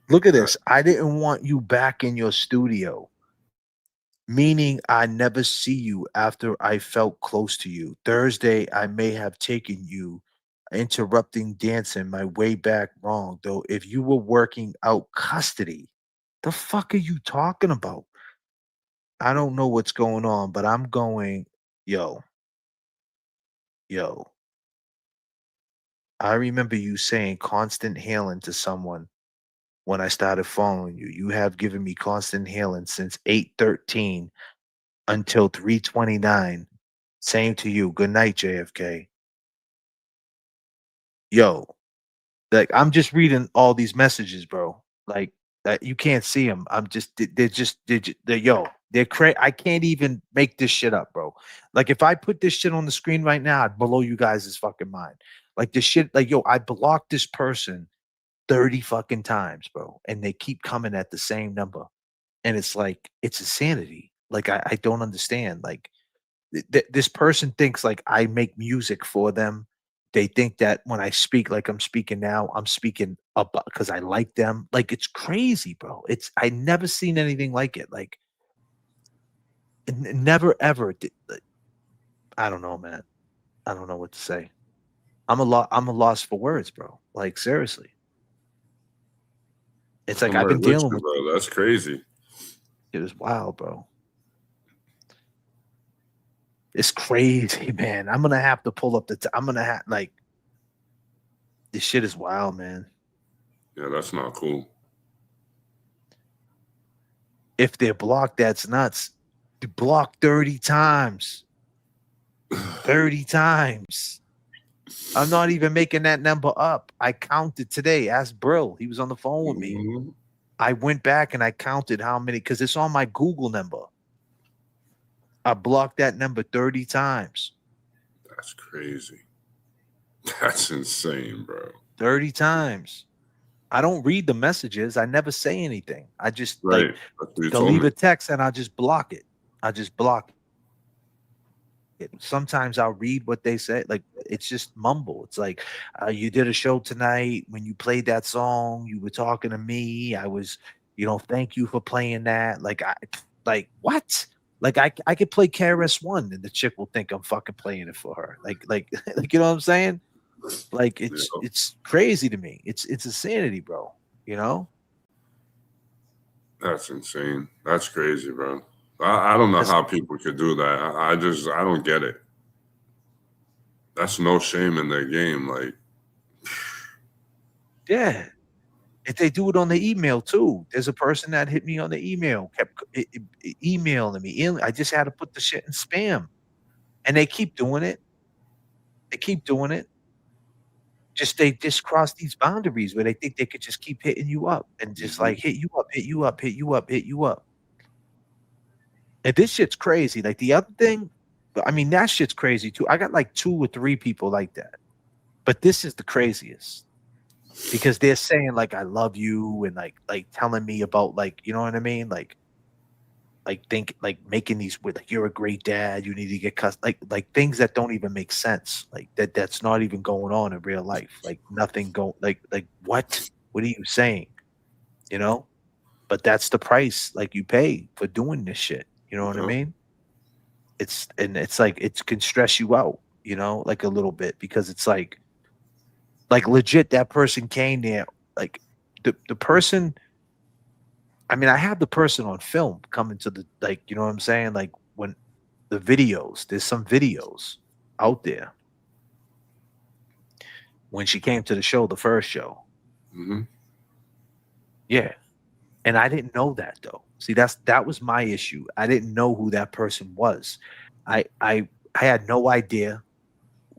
Look at this. I didn't want you back in your studio. Meaning I never see you after I felt close to you. Thursday, I may have taken you interrupting dancing my way back wrong, though. If you were working out custody, the fuck are you talking about? I don't know what's going on, but I'm going, yo, yo. I remember you saying constant hailing to someone when I started following you. You have given me constant hailing since 8:13 until 3:29. Same to you. Good night, JFK. Yo, like I'm just reading all these messages, bro. Like you can't see them. I'm just they're yo. They're crazy. I can't even make this shit up, bro. Like if I put this shit on the screen right now, I'd blow you guys' fucking mind. Like this shit, like yo, I blocked this person 30 fucking times, bro. And they keep coming at the same number. And it's like, it's insanity. Like I don't understand. Like this person thinks like I make music for them. They think that when I speak like I'm speaking now, I'm speaking up because I like them. Like it's crazy, bro. It's I never seen anything like it. Like never ever. Like, I don't know, man. I don't know what to say. I'm a loss for words, bro. Like seriously. It's like I'm I've right been with dealing you, with bro. That's crazy. it is wild, bro. It's crazy, man. I'm gonna have to pull up I'm gonna have like this shit is wild, man. Yeah, that's not cool. If they're blocked, that's nuts. You block 30 times. 30 times. I'm not even making that number up. I counted today. Ask Brill. He was on the phone with me. Mhm. I went back and I counted how many because it's on my Google number. I blocked that number 30 times. That's crazy. That's insane, bro. 30 times. I don't read the messages. I never say anything. I just like Right. That's what you they'll told leave me. a text and I'll just block it. I just block it. Sometimes I'll read what they say. Like it's just mumble. It's like you did a show tonight. When you played that song, you were talking to me. I was, thank you for playing that. Like what? Like I could play KRS-One and the chick will think I'm fucking playing it for her. Like like you know what I'm saying? Like Yeah, it's crazy to me. It's insanity, bro. You know? that's insane. That's crazy, bro. I don't know 'Cause how people could do that. I don't get it. That's no shame in their game. Like, yeah. If they do it on the email too, there's a person that hit me on the email, kept emailing me. I just had to put the shit in spam, and they keep doing it. They keep doing it. They just cross these boundaries where they think they could just keep hitting you up and just mhm. like hit you up, hit you up, hit you up, hit you up. And this shit's crazy. Like the other thing, I mean, that shit's crazy too. I got like 2 or 3 people like that, but this is the craziest. Because they're saying like I love you and like telling me about like you know what I mean like making these with like you're a great dad, you need to get like things that don't even make sense, like that's not even going on in real life, like nothing go like what are you saying, you know? But that's the price like you pay for doing this shit, you know what I Yeah. mean? It's like it can stress you out, like a little bit because it's like legit that person came there like the person. I mean, I have the person on film coming to the like, you know what I'm saying? Like when there's some videos out there when she came to the show, the first show. Mhm. Yeah. And I didn't know that though. See, that was my issue. I didn't know who that person was. I had no idea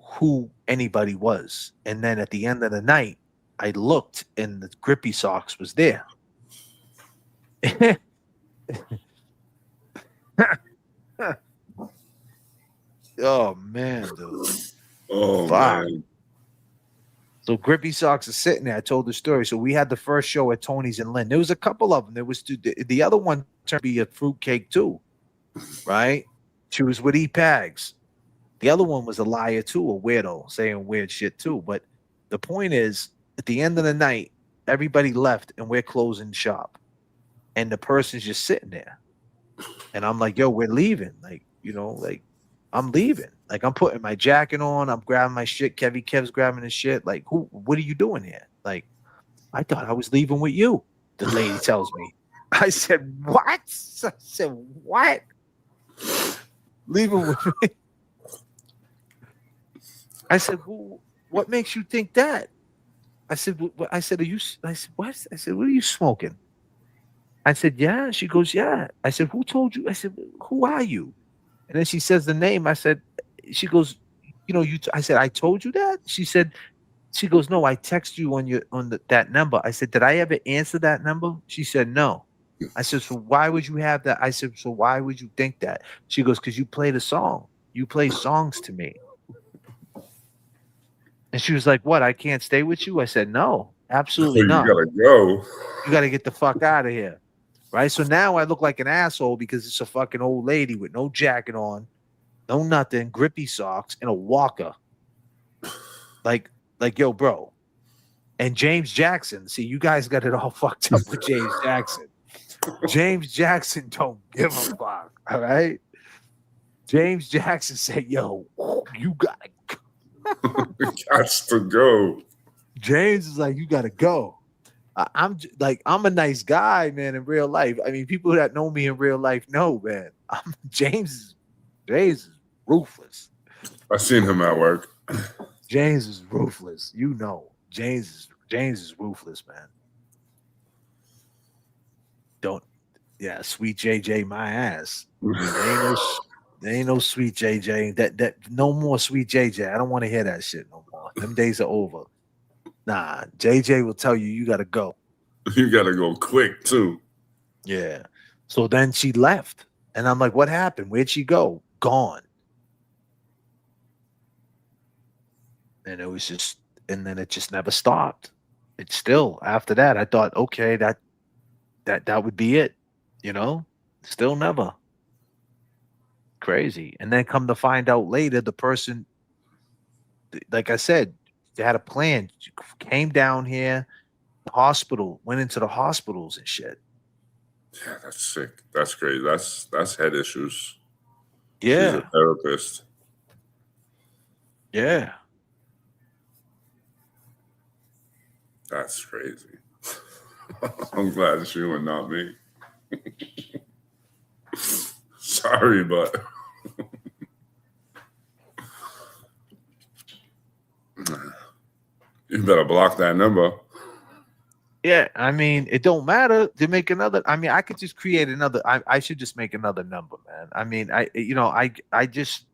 who anybody was. And then at the end of the night, I looked and the Grippy Socks was there. Oh man, dude. Oh Fuck. man. So Grippy Socks is sitting there. I told the story. So we had the first show at Tony's in Lynn. There was a couple of them. There was the other one turned to be a fruitcake too, right? She was with E-Pags. The other one was a liar too, a weirdo, saying weird shit too. But the point is, at the end of the night, everybody left and we're closing shop. And the person's just sitting there. And I'm like, yo, we're leaving. Like, like I'm leaving. Like I'm putting my jacket on. I'm grabbing my shit. Kev's grabbing his shit. Like, what are you doing here? Like, I thought I was leaving with you. The lady tells me. I said, what? I said, what? Leaving with me? I said, what makes you think that? I said, I said, are you? I said, what? I said, what are you smoking? I said, yeah. She goes, yeah. I said, who told you? I said, who are you? And then she says the name. I said, she goes, I said, I told you that? She goes, no, I text you on that number. I said, did I ever answer that number? She said, no. I said, so why would you have that? I said, so why would you think that? She goes, because you played a song. You play songs to me. And she was like, what? I can't stay with you? I said, no, absolutely You not. gotta go. You got to get the fuck out of here. Right. So now I look like an asshole because it's a fucking old lady with no jacket on, no nothing, grippy socks, and a walker. Like, yo, bro. And James Jackson. See, you guys got it all fucked up with James Jackson. James Jackson don't give a fuck. All right. James Jackson said, yo, you gotta go. Gots to go. James is like, you gotta go. I'm a nice guy, man, in real life. I mean, people that know me in real life know, man. James is ruthless. I've seen him at work. James is ruthless. James is ruthless, man. Sweet JJ, my ass. There ain't no sweet JJ. That no more sweet JJ. I don't want to hear that shit no more. Them days are over. Nah, JJ will tell you gotta go. You gotta go quick too. Yeah. So then she left. And I'm like, what happened? Where'd she go? Gone. And it was just, and then it just never stopped. It's still after that. I thought, okay, that would be it. Still never. Crazy. And then come to find out later, the person, like I said, they had a plan. She came down here, went into the hospitals and shit. Yeah, that's sick. That's crazy. That's head issues. Yeah. She's a therapist. Yeah. That's crazy. I'm glad it's you and not me. Sorry, but you better block that number. Yeah, I mean, it don't matter to make another. I mean, I could just create another. I should just make another number, man. I mean, I just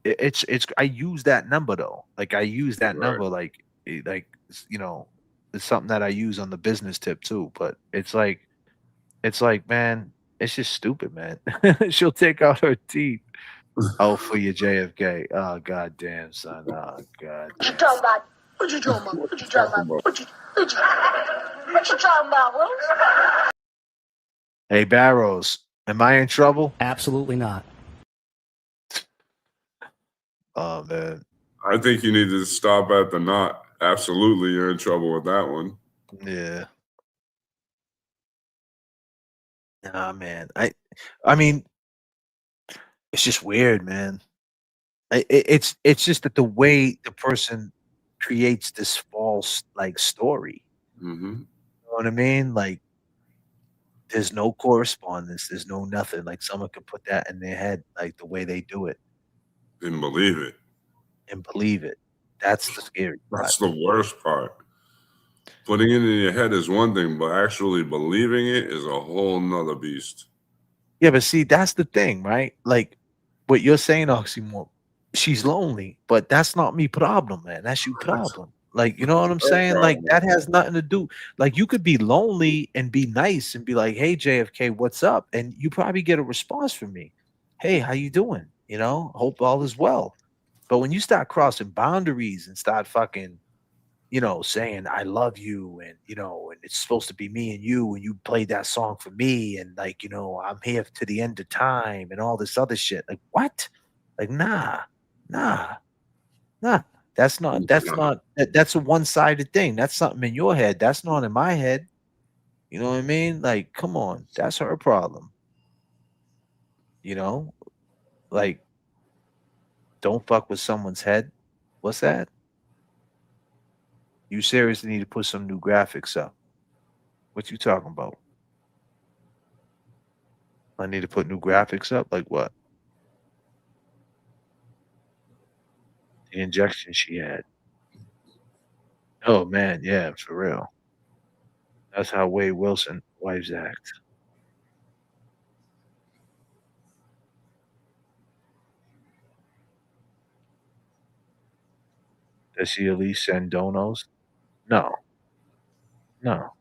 it's I use that number though. Like I use that number like it's something that I use on the business tip too. But it's like, man, it's just stupid, man. She'll take out her teeth. Oh, for your JFK. Oh, goddamn, son. Oh, god. What you talking about? What you talking about? What you talking about? What you talking about, Willis? Hey, Barrows, am I in trouble? Absolutely not. Oh, man. I think you need to stop at the not. Absolutely, you're in trouble with that one. Yeah. Nah, man. I mean, it's just weird, man. It's just that the way the person creates this false story. Mm-hmm. You know what I mean? Like, there's no correspondence. There's no nothing. Like someone could put that in their head, like the way they do it, And believe it. That's the scary part. That's the worst part. Putting it in your head is one thing, but actually believing it is a whole nother beast. Yeah, but see, that's the thing, right? Like what you're saying, Oxymore, she's lonely, but that's not me problem, man. That's you problem. Like, you know what I'm saying? Like that has nothing to do. Like you could be lonely and be nice and be like, hey, JFK, what's up? And you probably get a response from me. Hey, how you doing? Hope all is well. But when you start crossing boundaries and start fucking, saying I love you and and it's supposed to be me and you played that song for me and I'm here to the end of time and all this other shit. Like what? Like nah. That's a one-sided thing. That's something in your head. That's not in my head. You know what I mean? Like, come on, that's her problem. You know, like don't fuck with someone's head. What's that? You seriously need to put some new graphics up. What you talking about? I need to put new graphics up? Like what? The injection she had. Oh man, yeah, for real. That's how Wade Wilson wives act. Does she at least send donos? No, no,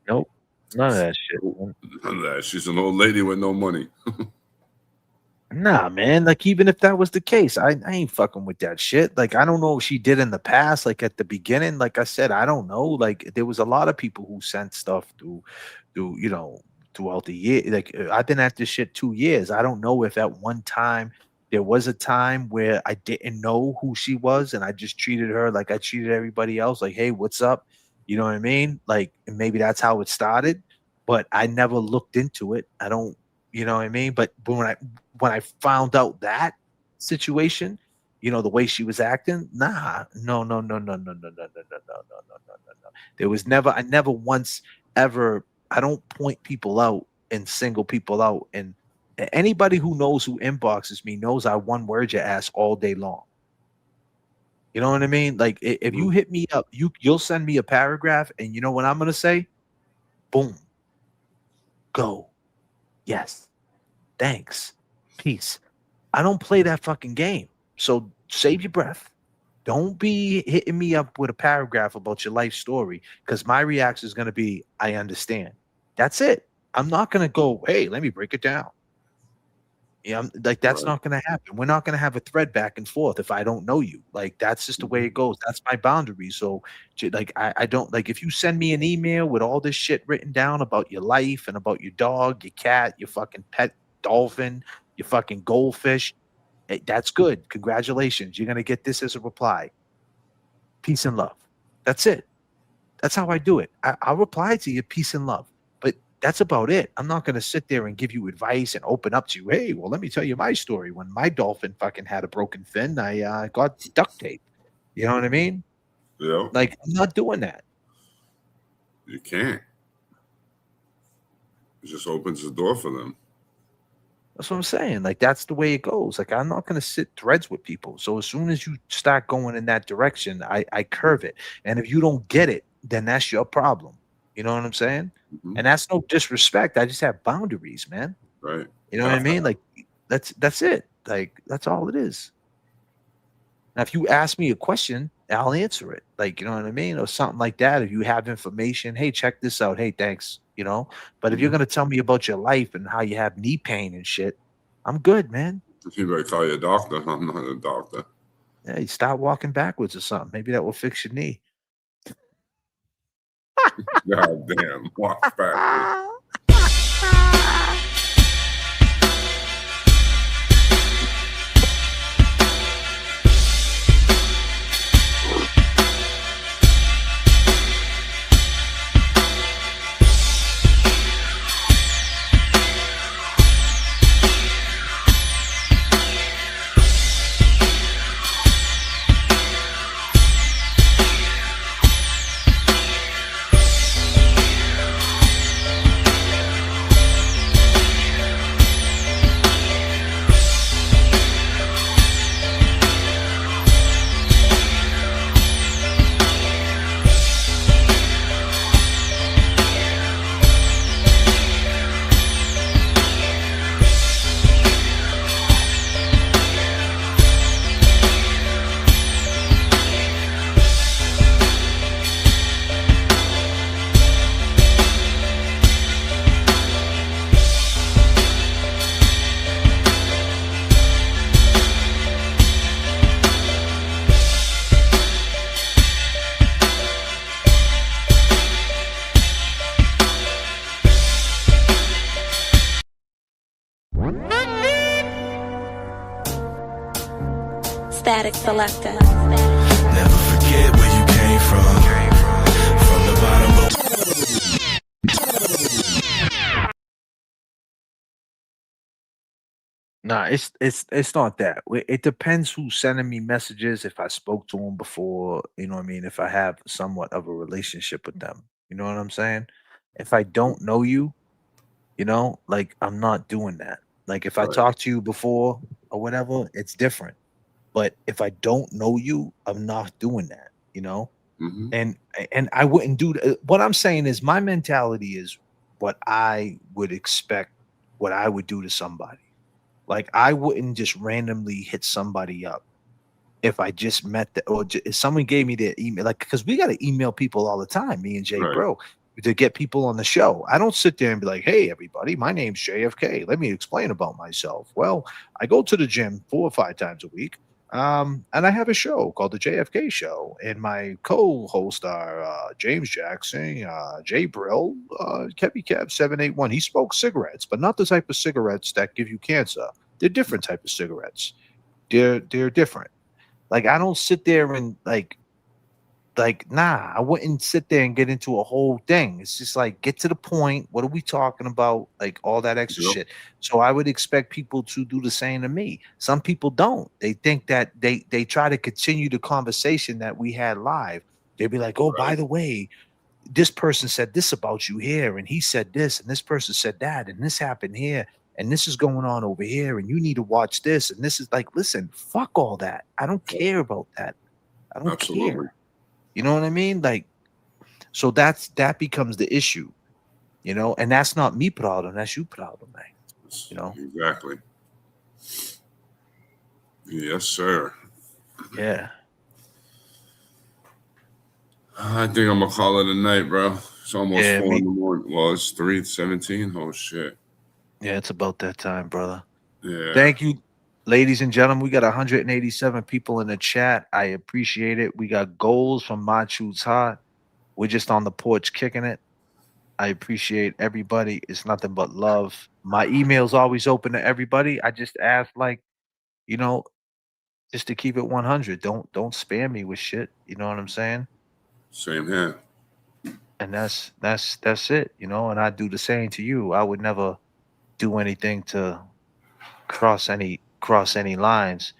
nope, none of that shit. None of that. She's an old lady with no money. Nah, man. Like, even if that was the case, I ain't fucking with that shit. Like, I don't know what she did in the past. Like at the beginning, like I said, I don't know. Like, there was a lot of people who sent stuff through throughout the year. Like, I've been at this shit 2 years. I don't know if at one time there was a time where I didn't know who she was and I just treated her like I treated everybody else. Like, hey, what's up? You know what I mean? Like, and maybe that's how it started. But I never looked into it. I don't. You know what I mean? But when I found out that situation, the way she was acting, nah, no, no, no, no, no, no, no, no, no, no, no, no, no, no, no. There was never, I never once ever, I don't point people out and single people out. And anybody who knows who inboxes me knows I one word your ass all day long. You know what I mean? Like if you hit me up, you'll send me a paragraph, and you know what I'm gonna say? Boom. Go. Yes. Thanks. Peace. I don't play that fucking game. So save your breath. Don't be hitting me up with a paragraph about your life story, because my reaction is going to be, I understand. That's it. I'm not going to go, hey, let me break it down. Yeah, like that's not going to happen. We're not going to have a thread back and forth if I don't know you. Like that's just the way it goes. That's my boundary. So, like, I don't like if you send me an email with all this shit written down about your life and about your dog, your cat, your fucking pet dolphin, your fucking goldfish. That's good. Congratulations. You're going to get this as a reply. Peace and love. That's it. That's how I do it. I'll reply to you, peace and love. But that's about it. I'm not going to sit there and give you advice and open up to you. Hey, well, let me tell you my story. When my dolphin fucking had a broken fin, I got duct tape. You know what I mean? Yeah. Like, I'm not doing that. You can't. It just opens the door for them. That's what I'm saying. Like, that's the way it goes. Like, I'm not going to sit threads with people. So as soon as you start going in that direction, I curve it. And if you don't get it, then that's your problem. You know what I'm saying? Mm-hmm. And that's no disrespect. I just have boundaries, man. Right. You know what I mean? Like, that's it. Like, that's all it is. Now, if you ask me a question, I'll answer it. Like, you know what I mean? Or something like that. If you have information, hey, check this out. Hey, thanks. But if you're going to tell me about your life and how you have knee pain and shit, I'm good, man. You better call your doctor. I'm not a doctor. Yeah, you start walking backwards or something. Maybe that will fix your knee. God damn. Walk backwards. Static Selector. Never forget where you came from. Nah, it's not that. It depends who's sending me messages. If I spoke to them before, you know what I mean. If I have somewhat of a relationship with them, you know what I'm saying. If I don't know you, like I'm not doing that. Like if I Right. talk to you before or whatever, it's different. But if I don't know you, I'm not doing that. Mm-hmm. And I wouldn't do that. What I'm saying is my mentality is what I would expect, what I would do to somebody. Like I wouldn't just randomly hit somebody up if I just met the or if someone gave me their email, like because we got to email people all the time, me and Jay, Right. bro, to get people on the show. I don't sit there and be like, "Hey, everybody, my name's J.F.K. Let me explain about myself." Well, I go to the gym 4 or 5 times a week, and I have a show called the J.F.K. Show, and my co-host are James Jackson, Jay Brill, Kevy Kev 781. He smokes cigarettes, but not the type of cigarettes that give you cancer. They're different type of cigarettes. They're different. Like I don't sit there and nah, I wouldn't sit there and get into a whole thing. It's just like get to the point. What are we talking about? Like all that extra Yep. shit. So I would expect people to do the same to me. Some people don't. They think that they try to continue the conversation that we had live. They'd be like, "Oh, by the way, this person said this about you here, and he said this, and this person said that, and this happened here, and this is going on over here, and you need to watch this, and this is like, listen, fuck all that. I don't care about that. I don't Absolutely. care. You know what I mean? Like, so that becomes the issue, and that's not me problem, that's you problem, man. Exactly. Yes, sir. Yeah. I think I'm gonna call it a night, bro. It's almost 4 me- in the morning. Well, it's 3:17. Oh shit. Yeah, it's about that time, brother. Yeah. Thank you, ladies and gentlemen. We got 187 people in the chat. I appreciate it. We got goals from Machu's Hot. We're just on the porch kicking it. I appreciate everybody. It's nothing but love. My email's always open to everybody. I just ask, just to keep it 100. Don't spam me with shit. You know what I'm saying? Same here. And that's it. And I do the same to you. I would never do anything to cross any lines.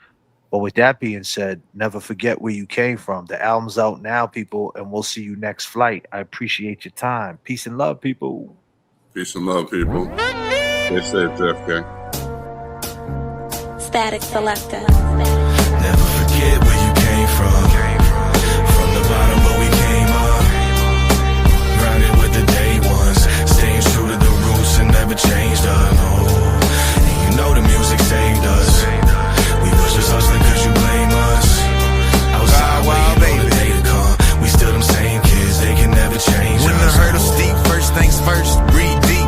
But with that being said, never forget where you came from. The album's out now, people, and we'll see you next flight. I appreciate your time. Peace and love, people. Peace and love, people. They said J.F.K. Static Selector. Never forget where you came from. From the bottom, but we came up. Grinding with the day ones. Staying true to the roots and never changed up. No. And you know the music saved us. We was just hustling cause you blame us. Outside waiting on the day to come. We still them same kids, they can never change When us. the hurdle's steep, first things first, breathe deep.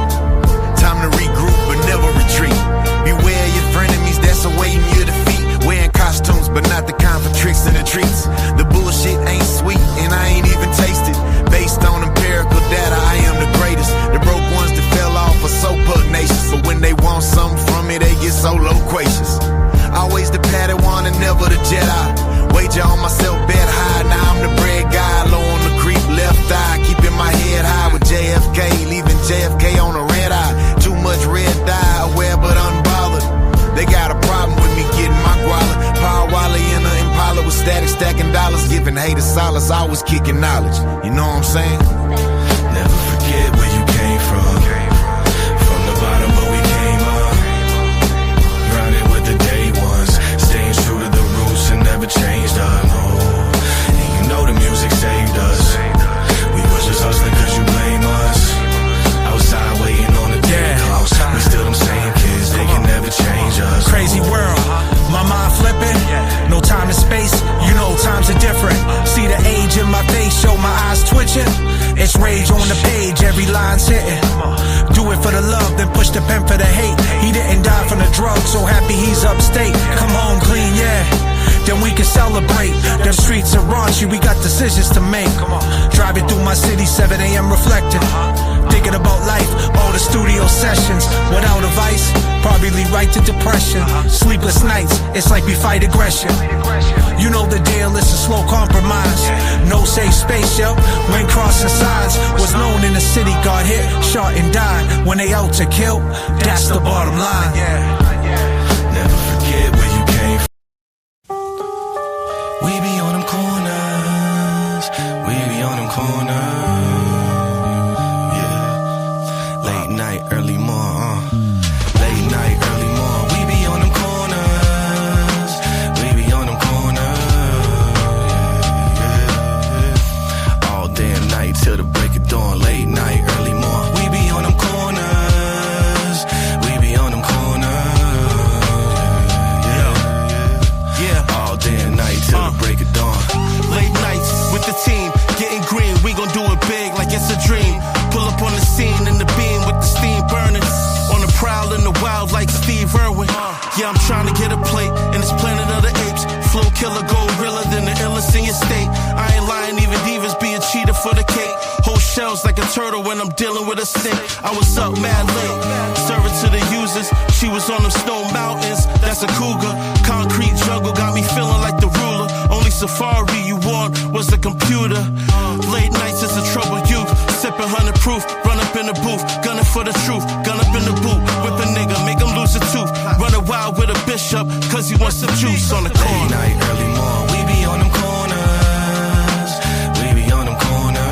Time to regroup but never retreat. Beware your frenemies that's awaiting your defeat. Wearing costumes but not the kind for tricks and the treats. The bullshit ain't sweet and I ain't even tasted. Based on empirical data, I am the greatest. The broke ones that fell off are so pugnacious, but when they want something from me, they get so loquacious. Always the Padawan and never the Jedi. Wager on myself, bet high. Now I'm the bread guy, low on the creep, left eye. Keeping my head high with JFK, leaving JFK on a red eye. Too much red dye, aware but unbothered. They got a problem with me getting my guala. Power Wally in an Impala with static stacking dollars. Giving haters solace, always kicking knowledge. You know what I'm saying? Never forget where you came from. From the bottom, but we came up. Grinding with the day ones. Staying true to the roots and never changed up. No. And you know the music saved us. We was just hustling cause you blame us. Outside waiting on the day to come. We still them same kids, they can never change us. Crazy world, my mind flipping. No time and space, times are different. See the age in my face, show my eyes twitching. It's rage on the page, every line's hitting. Do it for the love, then push the pen for the hate. He didn't die from the drugs, so happy he's upstate. Come home clean, yeah. Then we can celebrate. Them streets are raunchy, we got decisions to make. Driving through my city, 7 a.m. reflecting. Thinking about life, all the studio sessions. Without a vice, probably lead right to depression. Sleepless nights, it's like we fight aggression. You know the deal, it's a slow compromise. No safe space, yo. When crossing sides, was known in the city, got hit, shot and died. When they out to kill, that's the bottom line. We be on them corners. We be on them corners. Yeah. Late night, early morning. Late night, early morning. We be on them corners. We be on them corners. Yeah. All day and night till the break of dawn. Late night, early morning. We be on them corners. We be on them corners. Yeah. All day and night till the break of dawn. Late nights with the team, getting green, we gon' do it big like it's a dream. Pull up on the scene in the beam with the steam burning. On the prowl in the wild like Steve Irwin. Yeah, I'm trying to get a plate in this planet of the apes. Flow killer, gorilla than the illest in your state. I ain't lying, even divas be a cheater for the cake. Whole shells like a turtle when I'm dealing with a snake. I was up mad late, serving to the users. She was on them snow mountains, that's a cougar. Concrete jungle got me feeling like the ruler. Only safari you want was the computer. Late nights is a troubled youth. Sipping 100 proof, run up in the booth. Gunning for the truth, gun up in the boot. Whip a nigga, make him lose a tooth. Running wild with a bishop, cause he wants some juice on the corner. Late night, early morning, we be on them corners. We be on them corners.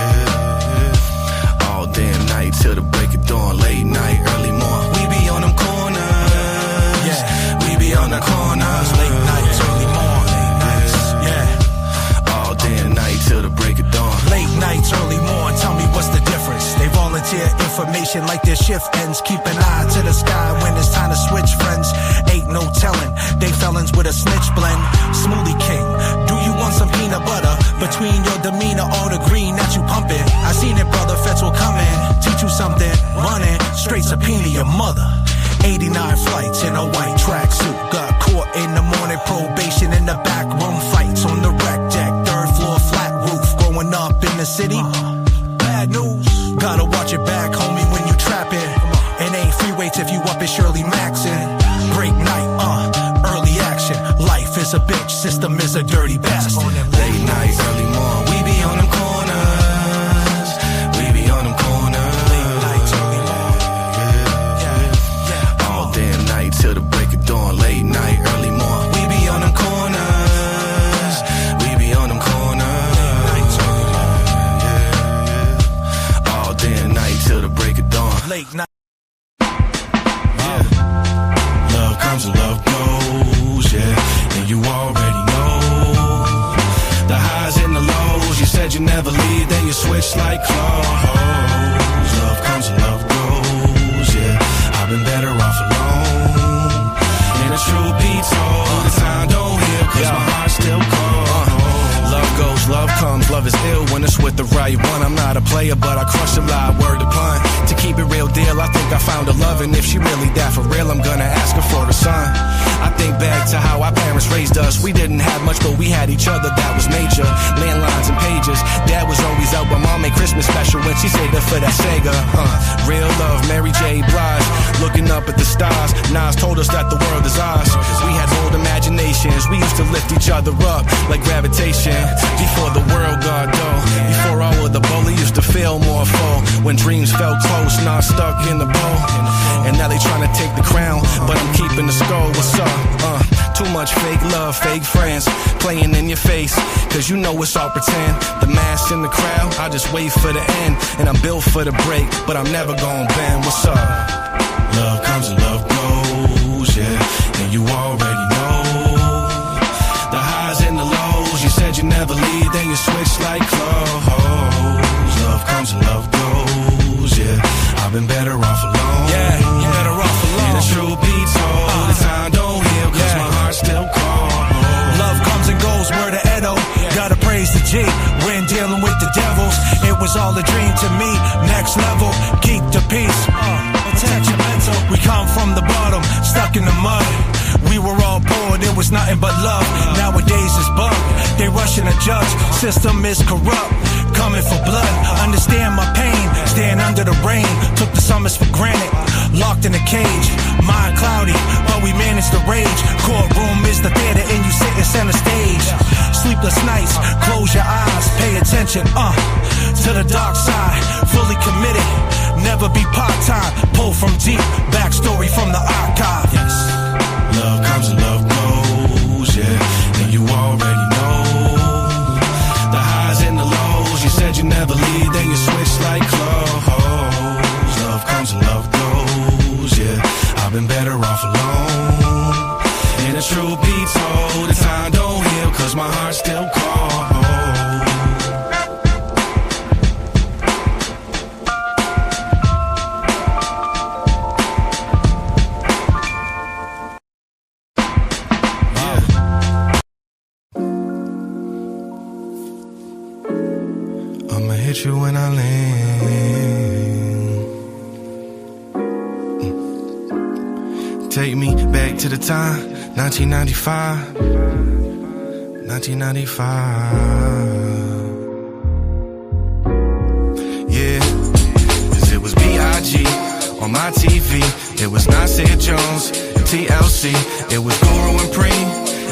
Yeah. All day and night till the break of dawn. Late night, early morning, we be on them corners. Yeah, we be on the corners. Late nights, early morning, yeah. All day and night till the break of dawn. Late nights, early morn, tell me what's the difference? They volunteer information like their shift ends. Keep an eye to the sky when it's time to switch friends. Ain't no telling, they felons with a snitch blend. Smoothie King, do you want some peanut butter? Between your demeanor, all the green that you pumping. I seen it, brother, feds will come in. Teach you something, running, straight subpoena your mother. 89 flights in a white tracksuit. Got caught in the morning, probation in the back room. Fights on the rec deck, third floor flat roof. Growing up in the city, bad news. Gotta watch it back, homie, when you trapping. It ain't free weights if you up at Shirley Maxon. Break night, early action. Life is a bitch, system is a dirty bastard. Late night, early morning, we be on them corners. We be on them corners. Late nights, early morning. Yeah. All day and night till the break of dawn. Late night, early morning, we be on them corners. We be on them corners. Late nights, early morning. Yeah. All day and night till the break of dawn. Late night. Love comes and love goes, yeah, and you already know the highs and the lows. You said you never leave, then you switch like clothes. Love comes and love goes, yeah. I've been better off alone. And the truth be told, the time don't heal, cause my heart's still cold. Love goes, love comes, love is ill when it's with the right one. I'm not a player, but I crush a lot, word to pun. To keep it real deal, I think I found a love, and if she really that for real, I'm gonna ask her for a son. I think back to how our parents raised us. We didn't have much, but we had each other, that was major. Landlines and pages, Dad was always out, but Mom made Christmas special when she saved up for that Sega. Real love, Mary J. Blige, looking up at the stars. Nas told us that the world is ours. We had bold imaginations, we used to lift each other up like gravitation. Before the world got dull, before all of the bully used to feel more full. When dreams felt close, not stuck in the bowl. And now they trying to take the crown, but I'm keeping the skull. What's up? Too much fake love, fake friends playing in your face, cause you know it's all pretend. The mask in the crowd, I just wait for the end. And I'm built for the break, but I'm never gonna bend. What's up? Love comes and love goes, yeah, and you already know the highs and the lows. You said you never leave, then you switch like clothes. Love comes and love goes, yeah. I've been better off alone. Yeah, you better off alone. And the truth be told, the time don't heal, cause my heart's still cold. Love comes and goes, word of Edo. Gotta praise the G when dealing with the devils. It was all a dream to me, next level. Keep the peace, protect your mental. We come from the bottom, stuck in the mud. We were all poor, there was nothing but love. Nowadays it's bugged, they rushing a judge. System is corrupt, coming for blood. Understand my pain, stand under the rain. Took the summers for granted, locked in a cage. Mind cloudy, but we managed to rage. Courtroom is the theater and you sit in center stage. Sleepless nights, close your eyes, pay attention, to the dark side. Fully committed, never be part-time. Pull from deep, backstory from the archive. Yes. Love comes and love goes, yeah, leave, then you switch like clothes. Love comes and love goes, yeah. I've been better off alone. And the truth be told, the time don't heal, cause my heart's still cold. I'ma hit you when I land. Take me back to the time, 1995. 1995. Yeah, cause it was B.I.G. on my TV. It was Nasir Jones, TLC. It was Guru and Preem,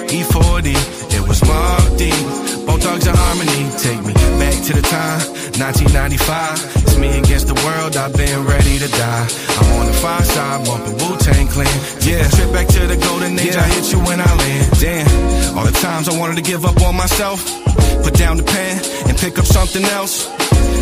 E40. It was Mobb Deep, Bone Thugs and Harmony. Take me back to the time, 1995. It's me against the world, I've been ready to die. I'm on the far side, bumping Wu-Tang Clan. Yeah, trip back to the golden age, I hit you when I land. Damn, all the times I wanted to give up on myself, put down the pen and pick up something else.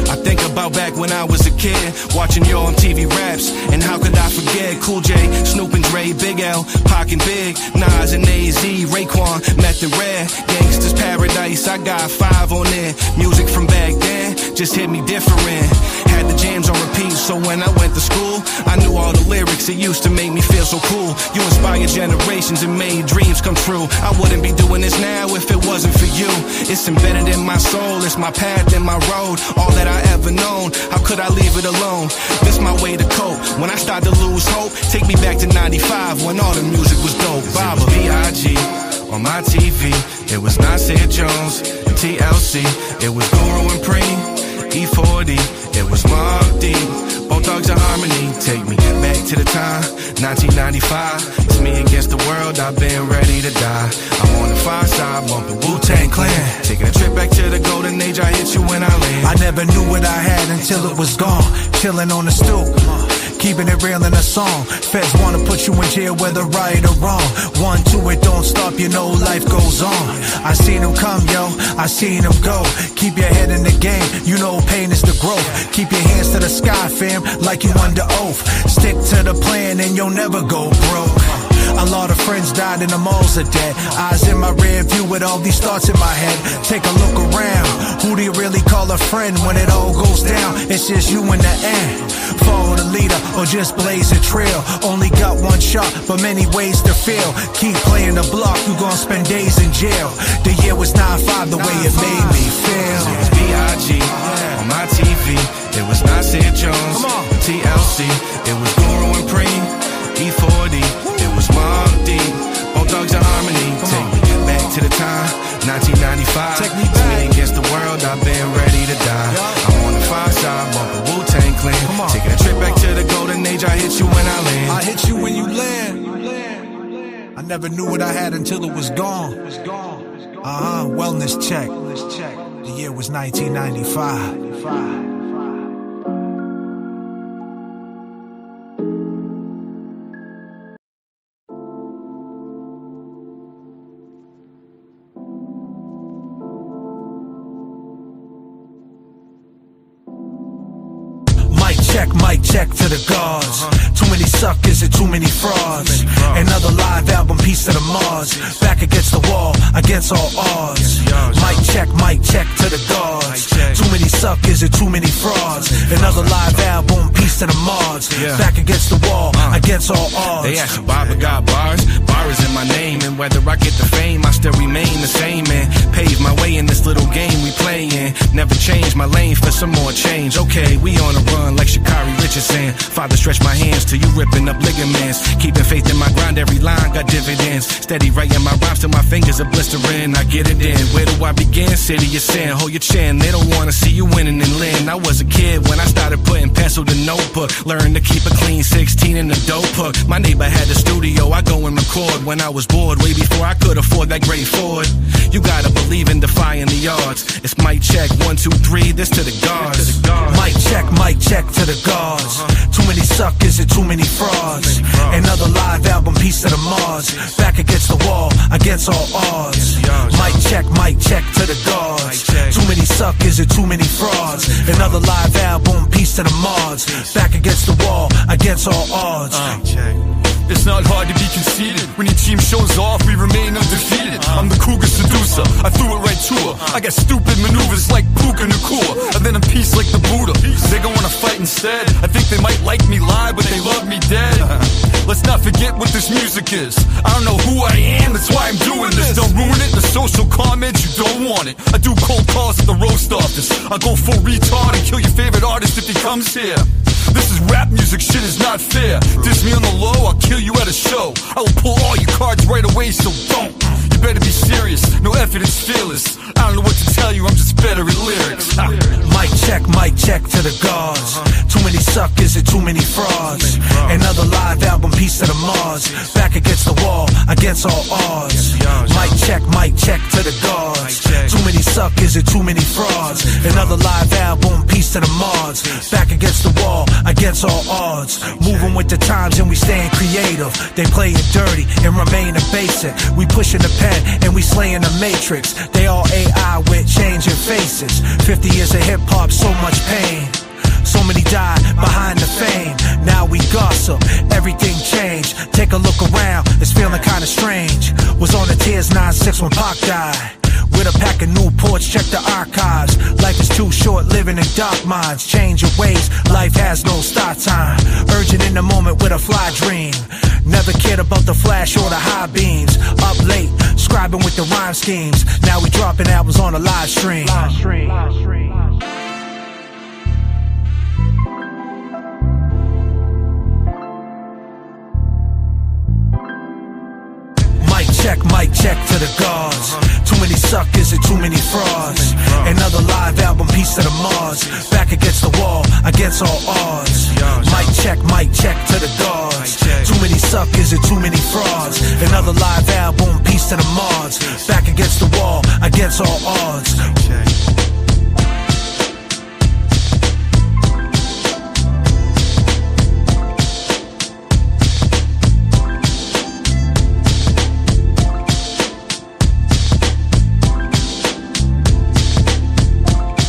I think about back when I was a kid, watching your MTV raps, and how could I forget Cool J, Snoop and Dre, Big L, Pac and Big, Nas and AZ, Raekwon, Meth and Red, Gangsta's Paradise, I got 5 on there. Music from back then just hit me different. Had the jams on repeat, so when I went to school, I knew all the lyrics. It used to make me feel so cool. You inspired generations and made dreams come true. I wouldn't be doing this now if it wasn't for you. It's embedded in my soul, it's my path and my road, all that I ever known. How could I leave it alone? This my way to cope. When I start to lose hope, take me back to 95 when all the music was dope. Baba B.I.G. on my TV. It was Nasir Jones, TLC. It was Guru and Preem, E40. It was Mobb Deep, Bone Thugs and Harmony. Take me back to the time, 1995. It's me against the world, I've been ready to die. I'm on the far side, bumping Wu-Tang Clan. Taking a trip back to the golden age, I hit you when I land. I never knew what I had until it was gone. Chilling on the stoop, keeping it real in a song. Feds wanna put you in jail whether right or wrong. 1, 2, it don't stop, you know life goes on. I seen them come, yo, I seen them go. Keep your head in the game, you know pain is the growth. Keep your hands to the sky, fam, like you under oath. Stick to the plan and you'll never go broke. A lot of friends died and the malls are dead. Eyes in my rear view with all these thoughts in my head. Take a look around, who do you really call a friend when it all goes down? It's just you in the end. Follow the leader or just blaze a trail. Only got one shot, but many ways to fail. Keep playing the block, you gon' spend days in jail. The year was 9-5, the way it made me feel. It was B.I.G. on my TV. It was Nasir Jones, TLC. It was Guru and Preem, E40. It was Mobb Deep, Bone Thugs and Harmony. Take me back to the time, 1995. It's me against the world, I've been ready to die. I'm on the far side, bumping Wu-Tang Clan. Taking a trip back to the golden age, I hit you when I land. I hit you when you land. I never knew what I had until it was gone. Wellness check. The year was 1995. Mic check to the gods. Too many suckers and too many frauds. Another live album, piece of the Mars. Back against the wall, against all odds. Mic check to the gods. Too many suckers and too many frauds. Another live album, piece of the Mars. Back against the wall, against all odds. They ask if Baba got bars. Bar is in my name, and whether I get the fame, I still remain the same. And pave my way in this little game we playing. Never change my lane for some more change. Okay, we on a run like Shikari Richardson. Father, stretch my hands till you ripping up ligaments. Keeping faith in my grind, every line got dividends. Steady writing my rhymes till my fingers are blistering. I get it in. Where do I begin? City of sin. Hold your chin. They don't wanna see you winning and lin. I was a kid when I started putting pencil to notebook. Learned to keep a clean 16 in the dope hook. My neighbor had a studio. I go and record when I was bored. Way before I could afford that great Ford. You gotta believe in defying the odds. It's mic check 1, 2, 3. This to the gods. Mic check to the gods. gods. Too many suckers and too many frauds. Another live album, Peace to the Mars. Back against the wall, against all odds. Mic check to the gods. Too many suckers and too many frauds. Another live album, Peace to the Mars. Back against the wall, against all odds. It's not hard to be conceited. When your team shows off, we remain undefeated. I'm the cougar seducer, I threw it right to her. I got stupid maneuvers like Puka Nakua, and then I'm peace like the Buddha. They gon' wanna fight instead. I think they might like me live, but they love me dead. Let's not forget what this music is. I don't know who I am, that's why I'm doing this. Don't ruin it, the social comments, you don't want it. I do cold calls at the roast office. I'll go full retard and kill your favorite artist if he comes here. This is rap music, shit is not fair. Diss me on the low, I'll kill you at a show. I will pull all your cards right away, so don't. You better be serious, no effort is fearless. I don't know what to tell you, I'm just better at lyrics. Mic check to the gods. Too many suckers and too many frauds. Another live album, Peace to the Mars. Back against the wall, against all odds. Mic check to the gods. Too many suckers and too many frauds. Another live album, Peace to the Mars. Back against the wall, against all odds. Moving with the times and we staying creative. They playing dirty and remain basic. We pushing the pen and we slaying the matrix. They all AI with changing faces. 50 years of hip hop, so much pain. So many died behind the fame. Now we gossip, everything changed. Take a look around, it's feeling kinda strange. Was on the tears 9-6 when Pac died. With a pack of new porch, check the archives. Life is too short, living in dark minds. Change your ways, life has no start time. Urgent in the moment with a fly dream. Never cared about the flash or the high beams. Up late, scribing with the rhyme schemes. Now we dropping albums on a live stream. Mic check to the gods. Too many suckers and too many frauds. Another live album, Peace to the Mars. Back against the wall, against all odds. Mic check to the gods. Too many suckers and too many frauds. Another live album, Peace to the Mars. Back against the wall, against all odds.